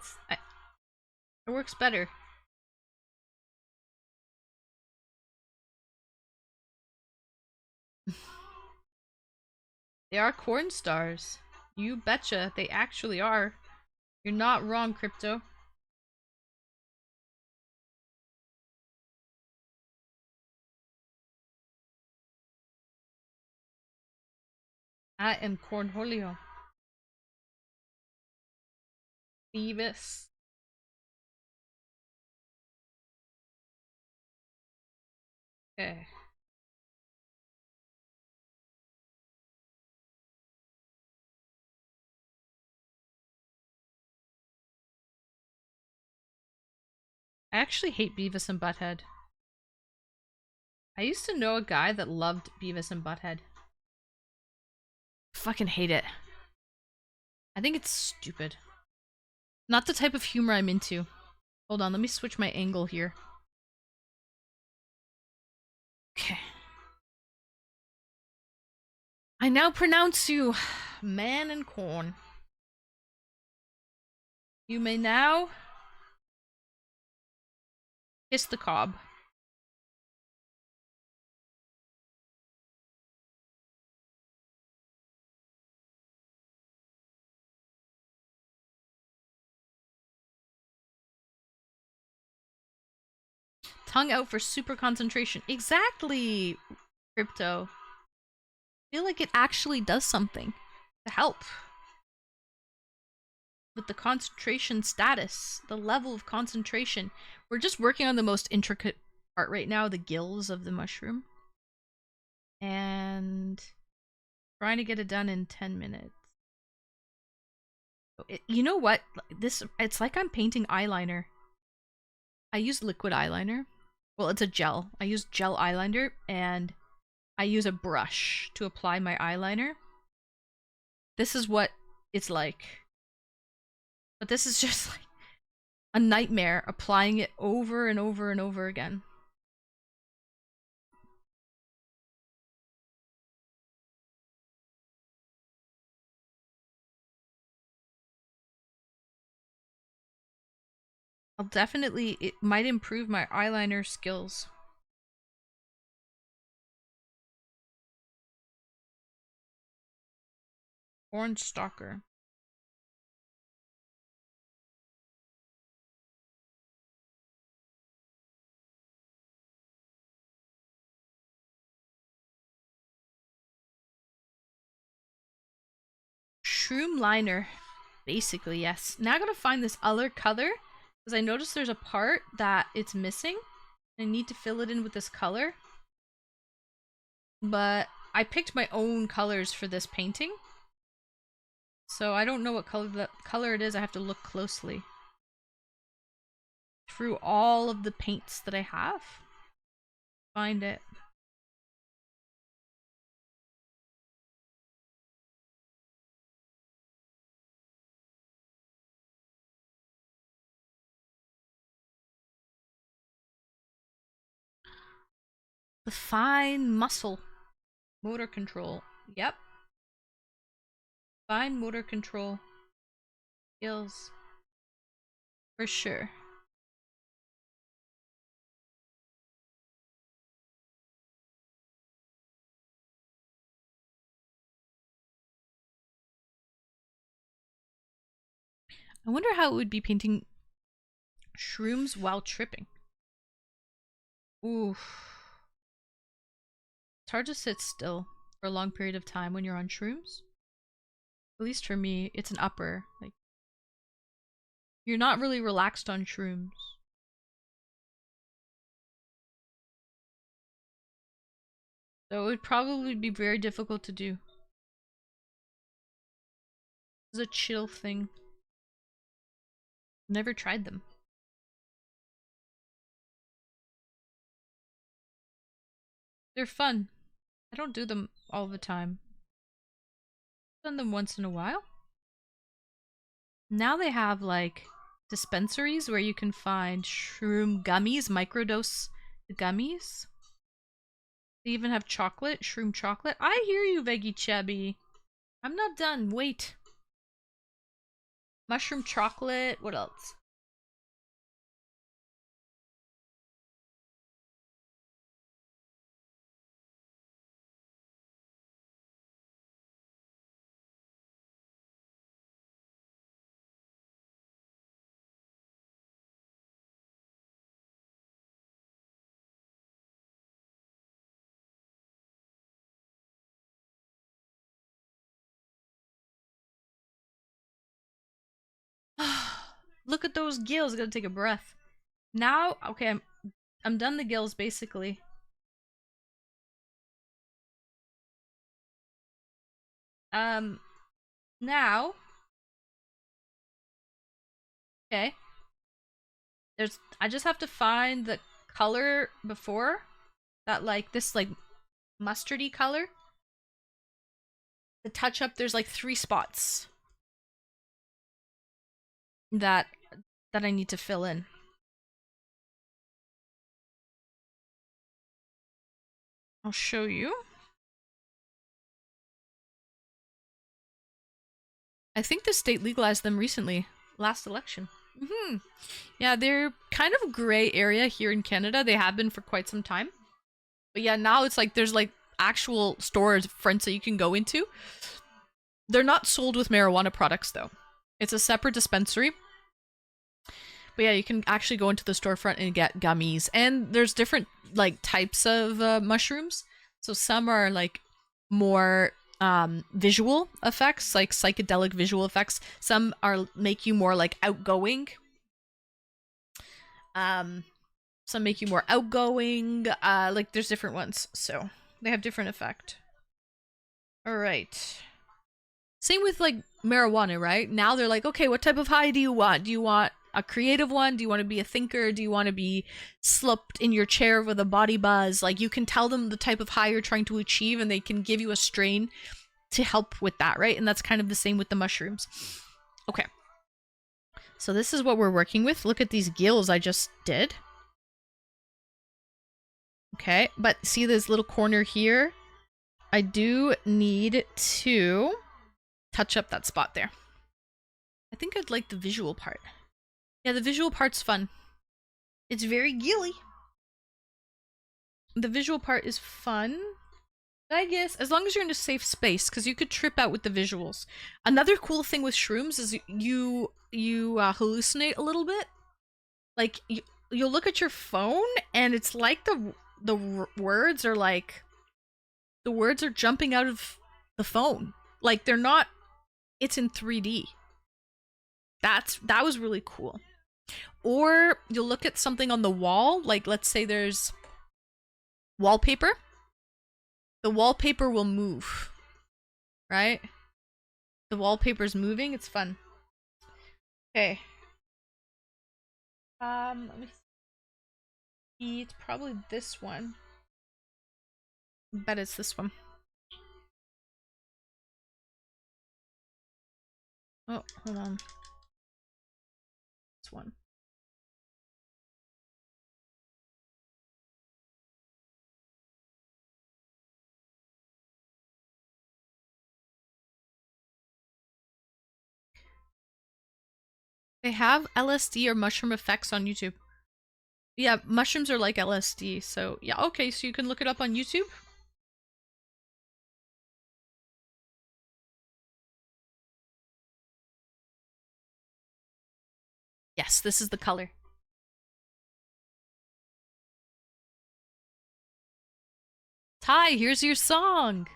works better. They are corn stars. You betcha, they actually are. You're not wrong, Crypto. I am Cornholio. Beavis. Okay. I actually hate Beavis and Butthead. I used to know a guy that loved Beavis and Butthead. Fucking hate it. I think it's stupid. Not the type of humor I'm into. Hold on, let me switch my angle here. Okay. I now pronounce you man and corn. You may now kiss the cob. Tongue out for super concentration. Exactly, Crypto. I feel like it actually does something to help with the concentration status, the level of concentration. We're just working on the most intricate part right now, the gills of the mushroom. And trying to get it done in 10 minutes. You know what? It's like I'm painting eyeliner. I use liquid eyeliner. Well, it's a gel. I use gel eyeliner and I use a brush to apply my eyeliner. This is what it's like. But this is just like a nightmare applying it over and over and over again. It might improve my eyeliner skills. Orange Stalker. Shroom liner. Basically, yes. Now I gotta find this other color because I noticed there's a part that it's missing. I need to fill it in with this color. But I picked my own colors for this painting. So I don't know what color it is. I have to look closely through all of the paints that I have. Find it. The fine muscle. Motor control. Yep. Fine motor control. Skills. For sure. I wonder how it would be painting shrooms while tripping. Ooh. It's hard to sit still for a long period of time when you're on shrooms. At least for me, it's an upper. Like, you're not really relaxed on shrooms. So it would probably be very difficult to do. It's a chill thing. Never tried them. They're fun. I don't do them all the time. I've done them once in a while. Now they have like dispensaries where you can find shroom gummies, microdose gummies. They even have chocolate, shroom chocolate. I hear you, Veggie Chubby. I'm not done. Wait. Mushroom chocolate. What else? Look at those gills. Gotta take a breath. Now, okay, I'm done the gills basically. Um, now, okay. I just have to find the color before that, like this like mustardy color. The touch up, there's like 3 spots that I need to fill in. I'll show you. I think the state legalized them recently, last election. Yeah, they're kind of a gray area here in Canada. They have been for quite some time. But yeah, now it's like there's like actual stores, fronts that you can go into. They're not sold with marijuana products though. It's a separate dispensary. But yeah, you can actually go into the storefront and get gummies. And there's different like types of mushrooms. So some are like more visual effects, like psychedelic visual effects. Some are make you more like outgoing. Um some make you more outgoing. Like there's different ones. So they have different effect. All right. Same with like marijuana, right? Now they're like, okay, what type of high do you want? Do you want a creative one? Do you want to be a thinker? Do you want to be slumped in your chair with a body buzz? Like you can tell them the type of high you're trying to achieve and they can give you a strain to help with that, right? And that's kind of the same with the mushrooms. Okay. So this is what we're working with. Look at these gills I just did. Okay, but see this little corner here? I do need to touch up that spot there. I think I'd like the visual part. Yeah, the visual part's fun. It's very gilly. The visual part is fun. I guess, as long as you're in a safe space, because you could trip out with the visuals. Another cool thing with shrooms is you hallucinate a little bit. Like you'll look at your phone and it's like the words are like the words are jumping out of the phone. Like they're not. It's in 3D. That was really cool. Or you'll look at something on the wall, like let's say there's wallpaper. The wallpaper will move, right? The wallpaper's moving. It's fun. Okay. Let me see. It's probably this one. I bet it's this one. Oh, hold on. This one. They have LSD or mushroom effects on YouTube. Yeah, mushrooms are like LSD, so yeah, okay, so you can look it up on YouTube. Yes, this is the color. Ty, here's your song.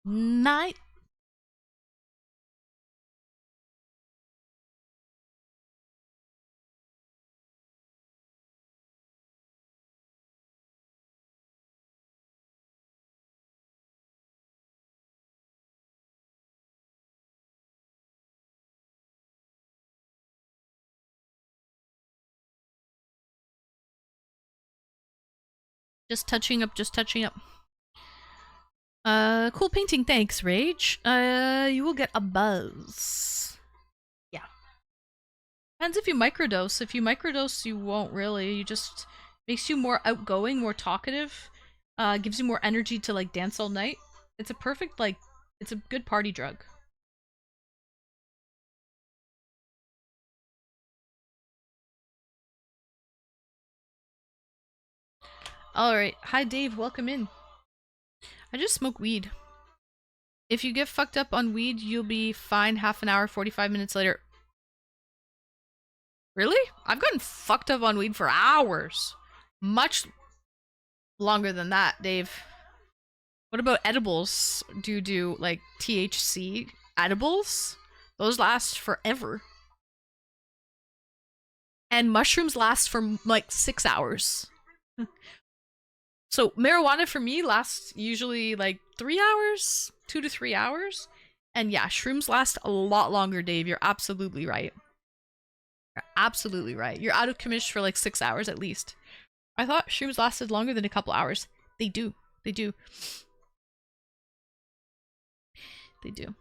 Night. Just touching up, just touching up. Cool painting, thanks, Rage. You will get a buzz. Yeah. Depends if you microdose. If you microdose, you won't really. You just makes you more outgoing, more talkative. Gives you more energy to like dance all night. It's a perfect like, it's a good party drug. All right, hi Dave, welcome in. I just smoke weed. If you get fucked up on weed, you'll be fine half an hour, 45 minutes later. Really? I've gotten fucked up on weed for hours. Much longer than that, Dave. What about edibles? Do you do like THC edibles? Those last forever. And mushrooms last for like 6 hours. So marijuana for me lasts usually like 3 hours, 2 to 3 hours. And yeah, shrooms last a lot longer, Dave. You're absolutely right. You're absolutely right. You're out of commission for like 6 hours at least. I thought shrooms lasted longer than a couple hours. They do. They do. They do.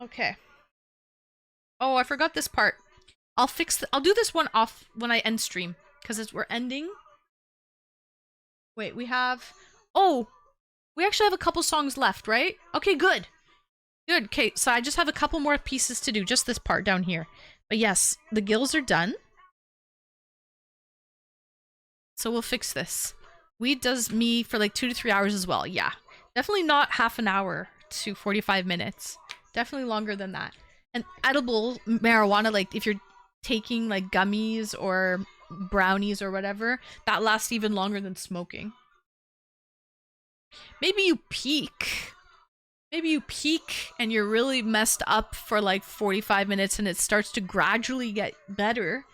Okay. Oh, I forgot this part. I'll do this one off when I end stream because we're ending. Wait, we have. Oh, we actually have a couple songs left, right? Okay, good. Good. Okay, so I just have a couple more pieces to do. Just this part down here. But yes, the gills are done. So we'll fix this. Weed does me for like 2 to 3 hours as well. Yeah. Definitely not half an hour to 45 minutes. Definitely longer than that. And edible marijuana, like if you're taking like gummies or brownies or whatever, that lasts even longer than smoking. Maybe you peak. Maybe you peak and you're really messed up for like 45 minutes and it starts to gradually get better.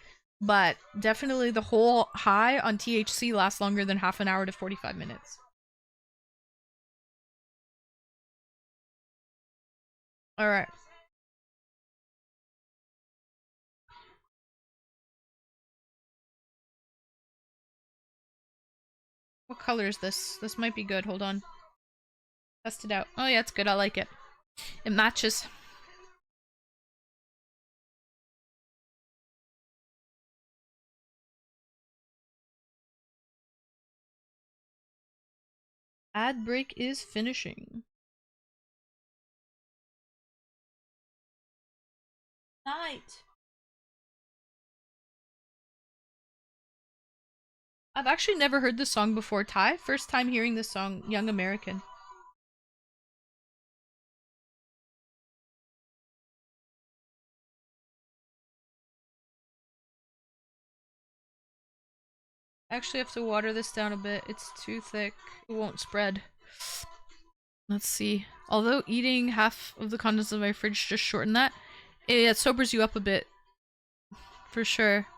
But definitely the whole high on THC lasts longer than half an hour to 45 minutes. All right. What color is this? This might be good. Hold on. Test it out. Oh yeah, it's good. I like it. It matches. Ad break is finishing. Night. I've actually never heard this song before, Ty. First time hearing this song, Young American. I actually have to water this down a bit. It's too thick. It won't spread. Let's see. Although eating half of the contents of my fridge just shortened that, it sobers you up a bit. For sure.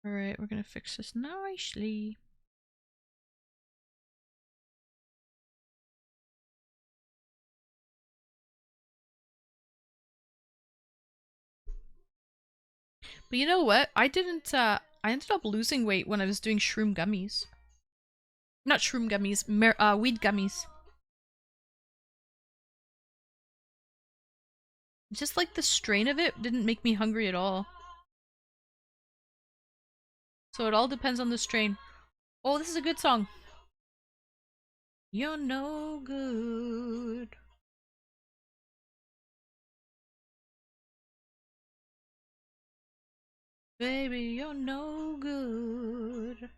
Alright, we're gonna fix this nicely. But you know what? I ended up losing weight when I was doing shroom gummies. Not shroom gummies, weed gummies. Just like the strain of it didn't make me hungry at all. So it all depends on the strain. Oh, this is a good song. You're no good. Baby, you're no good.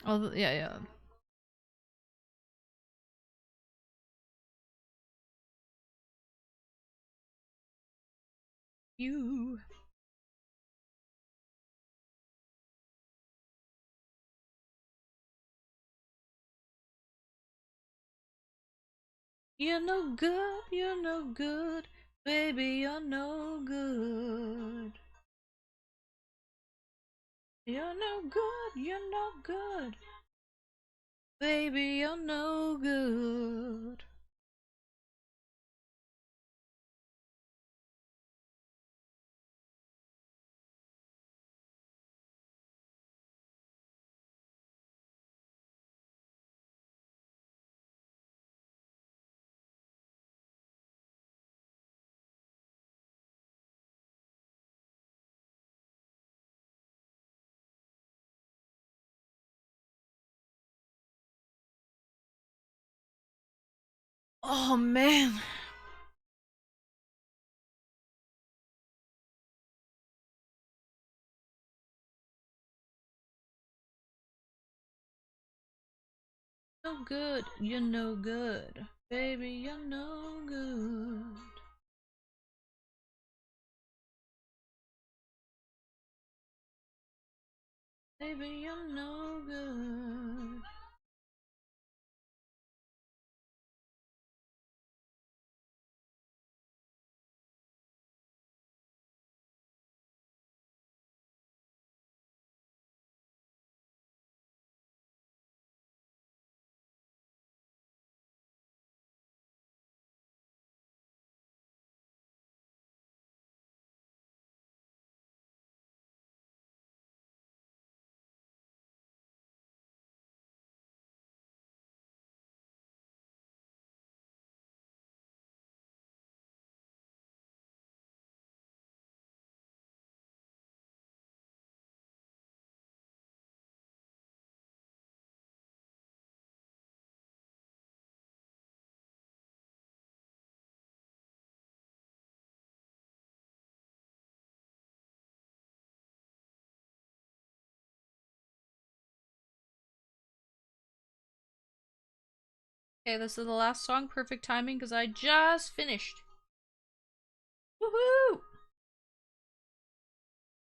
Oh, yeah, yeah. You. You're no good, you're no good. Baby, you're no good. You're no good, you're no good. Baby, you're no good. Oh man. No good, you're no good. Baby, you're no good. Baby, you're no good. Okay, this is the last song. Perfect timing because I just finished. Woohoo!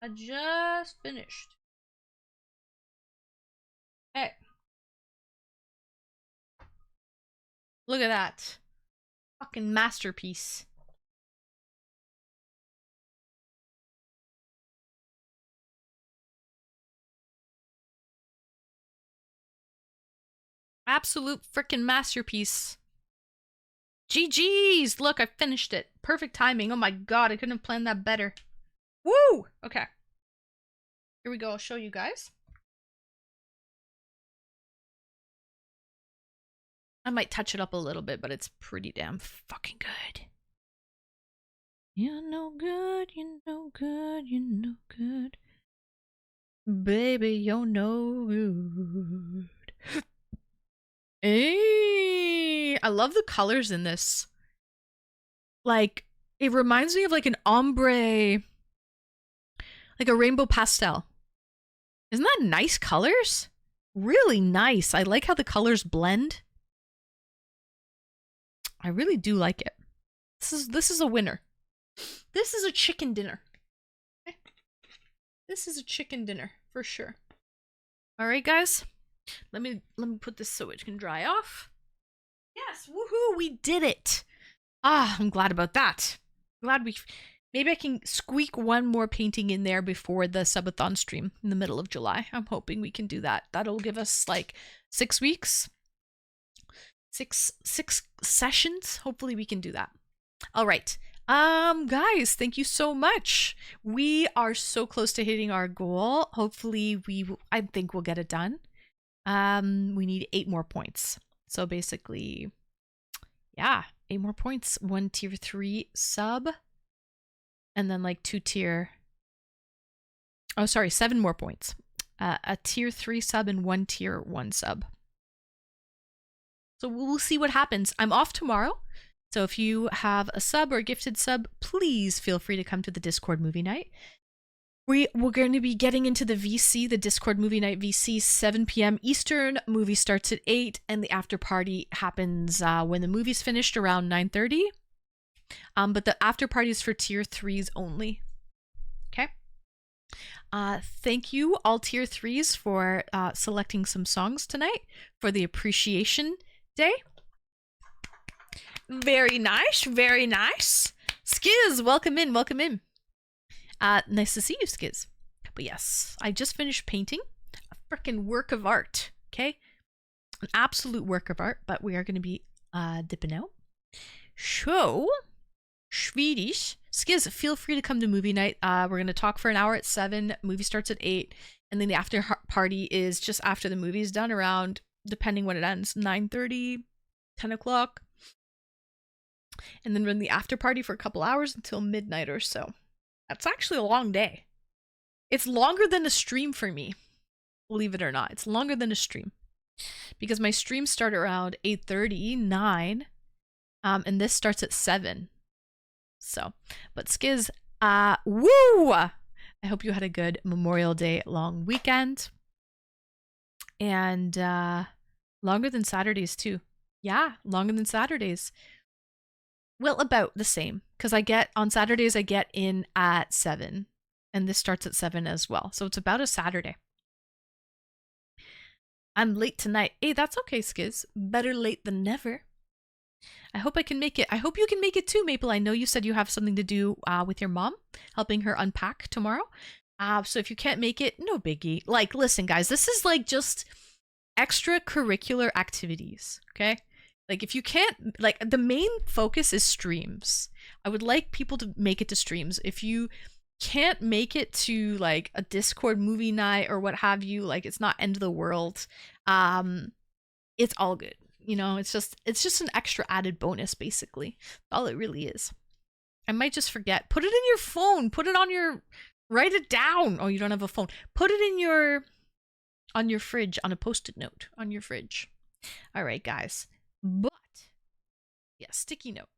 I just finished. Hey. Look at that. Fucking masterpiece. Absolute freaking masterpiece. GG's! Look, I finished it. Perfect timing. Oh my god, I couldn't have planned that better. Woo! Okay. Here we go. I'll show you guys. I might touch it up a little bit, but it's pretty damn fucking good. You're no good, you're no good, you're no good. Baby, you're no good. Hey, I love the colors in this. Like, it reminds me of like an ombre, like a rainbow pastel. Isn't that nice colors? Really nice. I like how the colors blend. I really do like it. This is a winner. This is a chicken dinner. This is a chicken dinner for sure. All right, guys. Let me put this so it can dry off. Yes, woohoo, we did it. Ah, I'm glad about that. Glad Maybe I can squeak one more painting in there before the subathon stream in the middle of July. I'm hoping we can do that. That'll give us like 6 weeks. Six sessions. Hopefully we can do that. All right. Guys, thank you so much. We are so close to hitting our goal. Hopefully I think we'll get it done. We need 8 more points. So basically, yeah, 8 more points. 1 tier 3 sub. And then like 2 tier. Oh, sorry, 7 more points. A tier 3 sub and 1 tier 1 sub. So we'll see what happens. I'm off tomorrow. So if you have a sub or a gifted sub, please feel free to come to the Discord movie night. We're going to be getting into the VC, the Discord movie night VC, 7 p.m. Eastern. Movie starts at 8, and the after party happens when the movie's finished around 9:30. But the after party is for tier 3s only. Okay. Thank you, all tier 3s, for selecting some songs tonight for the appreciation day. Very nice, very nice. Skiz, welcome in, welcome in. Nice to see you, Skiz. But yes, I just finished painting a freaking work of art, okay? An absolute work of art, but we are going to be dipping out. So, Swedish. Skiz, feel free to come to movie night. We're going to talk for an hour at 7. Movie starts at 8. And then the after party is just after the movie's done, around, depending when it ends, 9:30, 10 o'clock. And then run the after party for a couple hours until midnight or so. That's actually a long day. It's longer than a stream for me. Believe it or not. It's longer than a stream. Because my streams start around 8:30, 9. And this starts at 7. So, but Skiz, woo! I hope you had a good Memorial Day long weekend. And longer than Saturdays too. Yeah, longer than Saturdays. Well, about the same, because on Saturdays I get in at 7, and this starts at 7 as well, so it's about a Saturday. I'm late tonight. Hey, that's okay, Skiz. Better late than never. I hope I can make it. I hope you can make it too, Maple. I know you said you have something to do with your mom, helping her unpack tomorrow. So if you can't make it, no biggie. Like, listen, guys, this is like just extracurricular activities, okay? Like, if you can't, like, the main focus is streams. I would like people to make it to streams. If you can't make it to, like, a Discord movie night or what have you, like, it's not end of the world. It's all good. You know, it's just an extra added bonus, basically. All it really is. I might just forget. Put it in your phone. Put it on your, write it down. Oh, you don't have a phone. Put it in your, on your fridge, on a Post-it note, on your fridge. All right, guys. But, yeah, sticky note.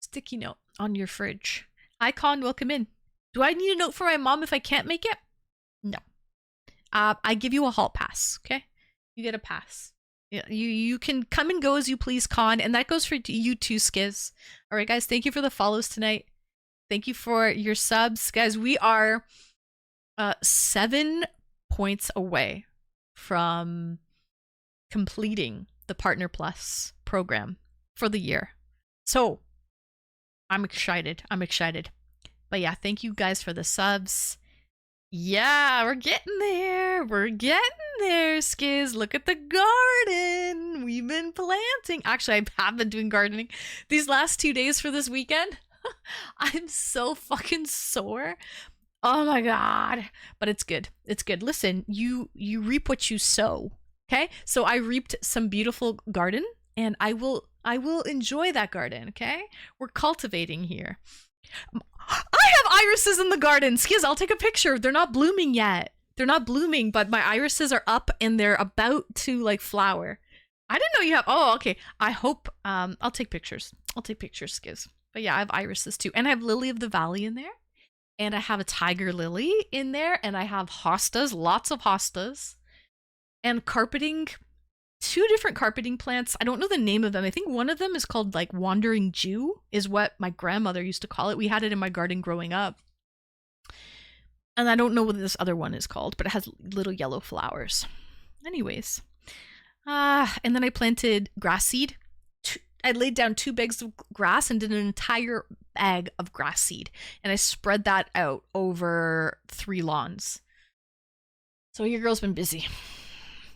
Sticky note on your fridge. Icon, welcome in. Do I need a note for my mom if I can't make it? No. I give you a hall pass, okay? You get a pass. Yeah, you can come and go as you please, Con, and that goes for you too, Skiz. All right, guys, thank you for the follows tonight. Thank you for your subs. Guys, we are 7 points away from completing the Partner Plus program for the year. So, I'm excited. But yeah, thank you guys for the subs. Yeah, we're getting there. We're getting there, Skiz. Look at the garden. We've been planting. Actually, I have been doing gardening these last 2 days for this weekend. I'm so fucking sore. Oh my god. But it's good. It's good. Listen, you reap what you sow. Okay? So I reaped some beautiful garden, and I will enjoy that garden, okay? We're cultivating here. I have irises in the garden. Skiz, I'll take a picture. They're not blooming yet. They're not blooming, but my irises are up and they're about to like flower. I didn't know you have. Oh, okay. I hope. I'll take pictures. Skiz. But yeah, I have irises too, and I have lily of the valley in there, and I have a tiger lily in there, and I have hostas, lots of hostas, and carpeting. 2 different carpeting plants. I don't know the name of them. I think one of them is called like Wandering Jew, is what my grandmother used to call it. We had it in my garden growing up. And I don't know what this other one is called, but it has little yellow flowers. Anyways. And then I planted grass seed. I laid down 2 bags of grass and did an entire bag of grass seed. And I spread that out over 3 lawns. So your girl's been busy.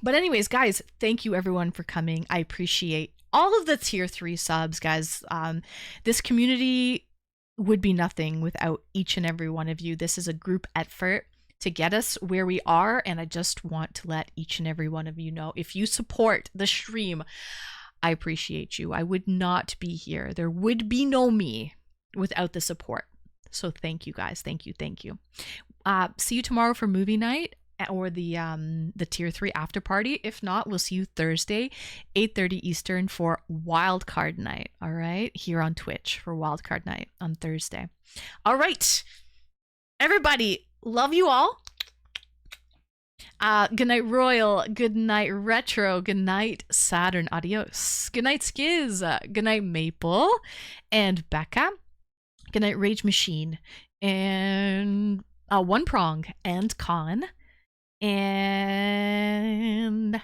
But anyways, guys, thank you everyone for coming. I appreciate all of the tier 3 subs, guys. This community would be nothing without each and every one of you. This is a group effort to get us where we are, and I just want to let each and every one of you know, if you support the stream, I appreciate you. I would not be here. There would be no me without the support. So thank you guys. Thank you. See you tomorrow for movie night or the tier 3 after party. If not, we'll see you Thursday 8:30 Eastern for wildcard night. All right, here on Twitch for wildcard night on Thursday. All right, everybody, love you all. Good night, Royal. Good night, Retro. Good night, Saturn. Adios. Good night, Skiz. Good night, Maple and Becca. Good night, Rage Machine and One Prong and Con and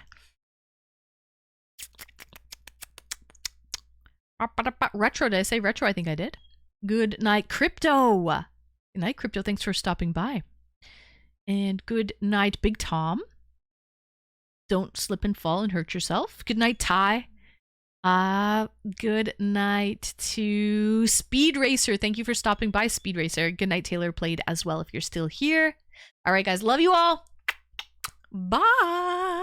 Retro. Did I say Retro? I think I did. Good night, Crypto. Good night, Crypto. Thanks for stopping by. And good night, Big Tom. Don't slip and fall and hurt yourself. Good night, Ty. Good night to Speed Racer. Thank you for stopping by, Speed Racer. Good night, Taylor Played as well if you're still here. All right, guys. Love you all. Bye.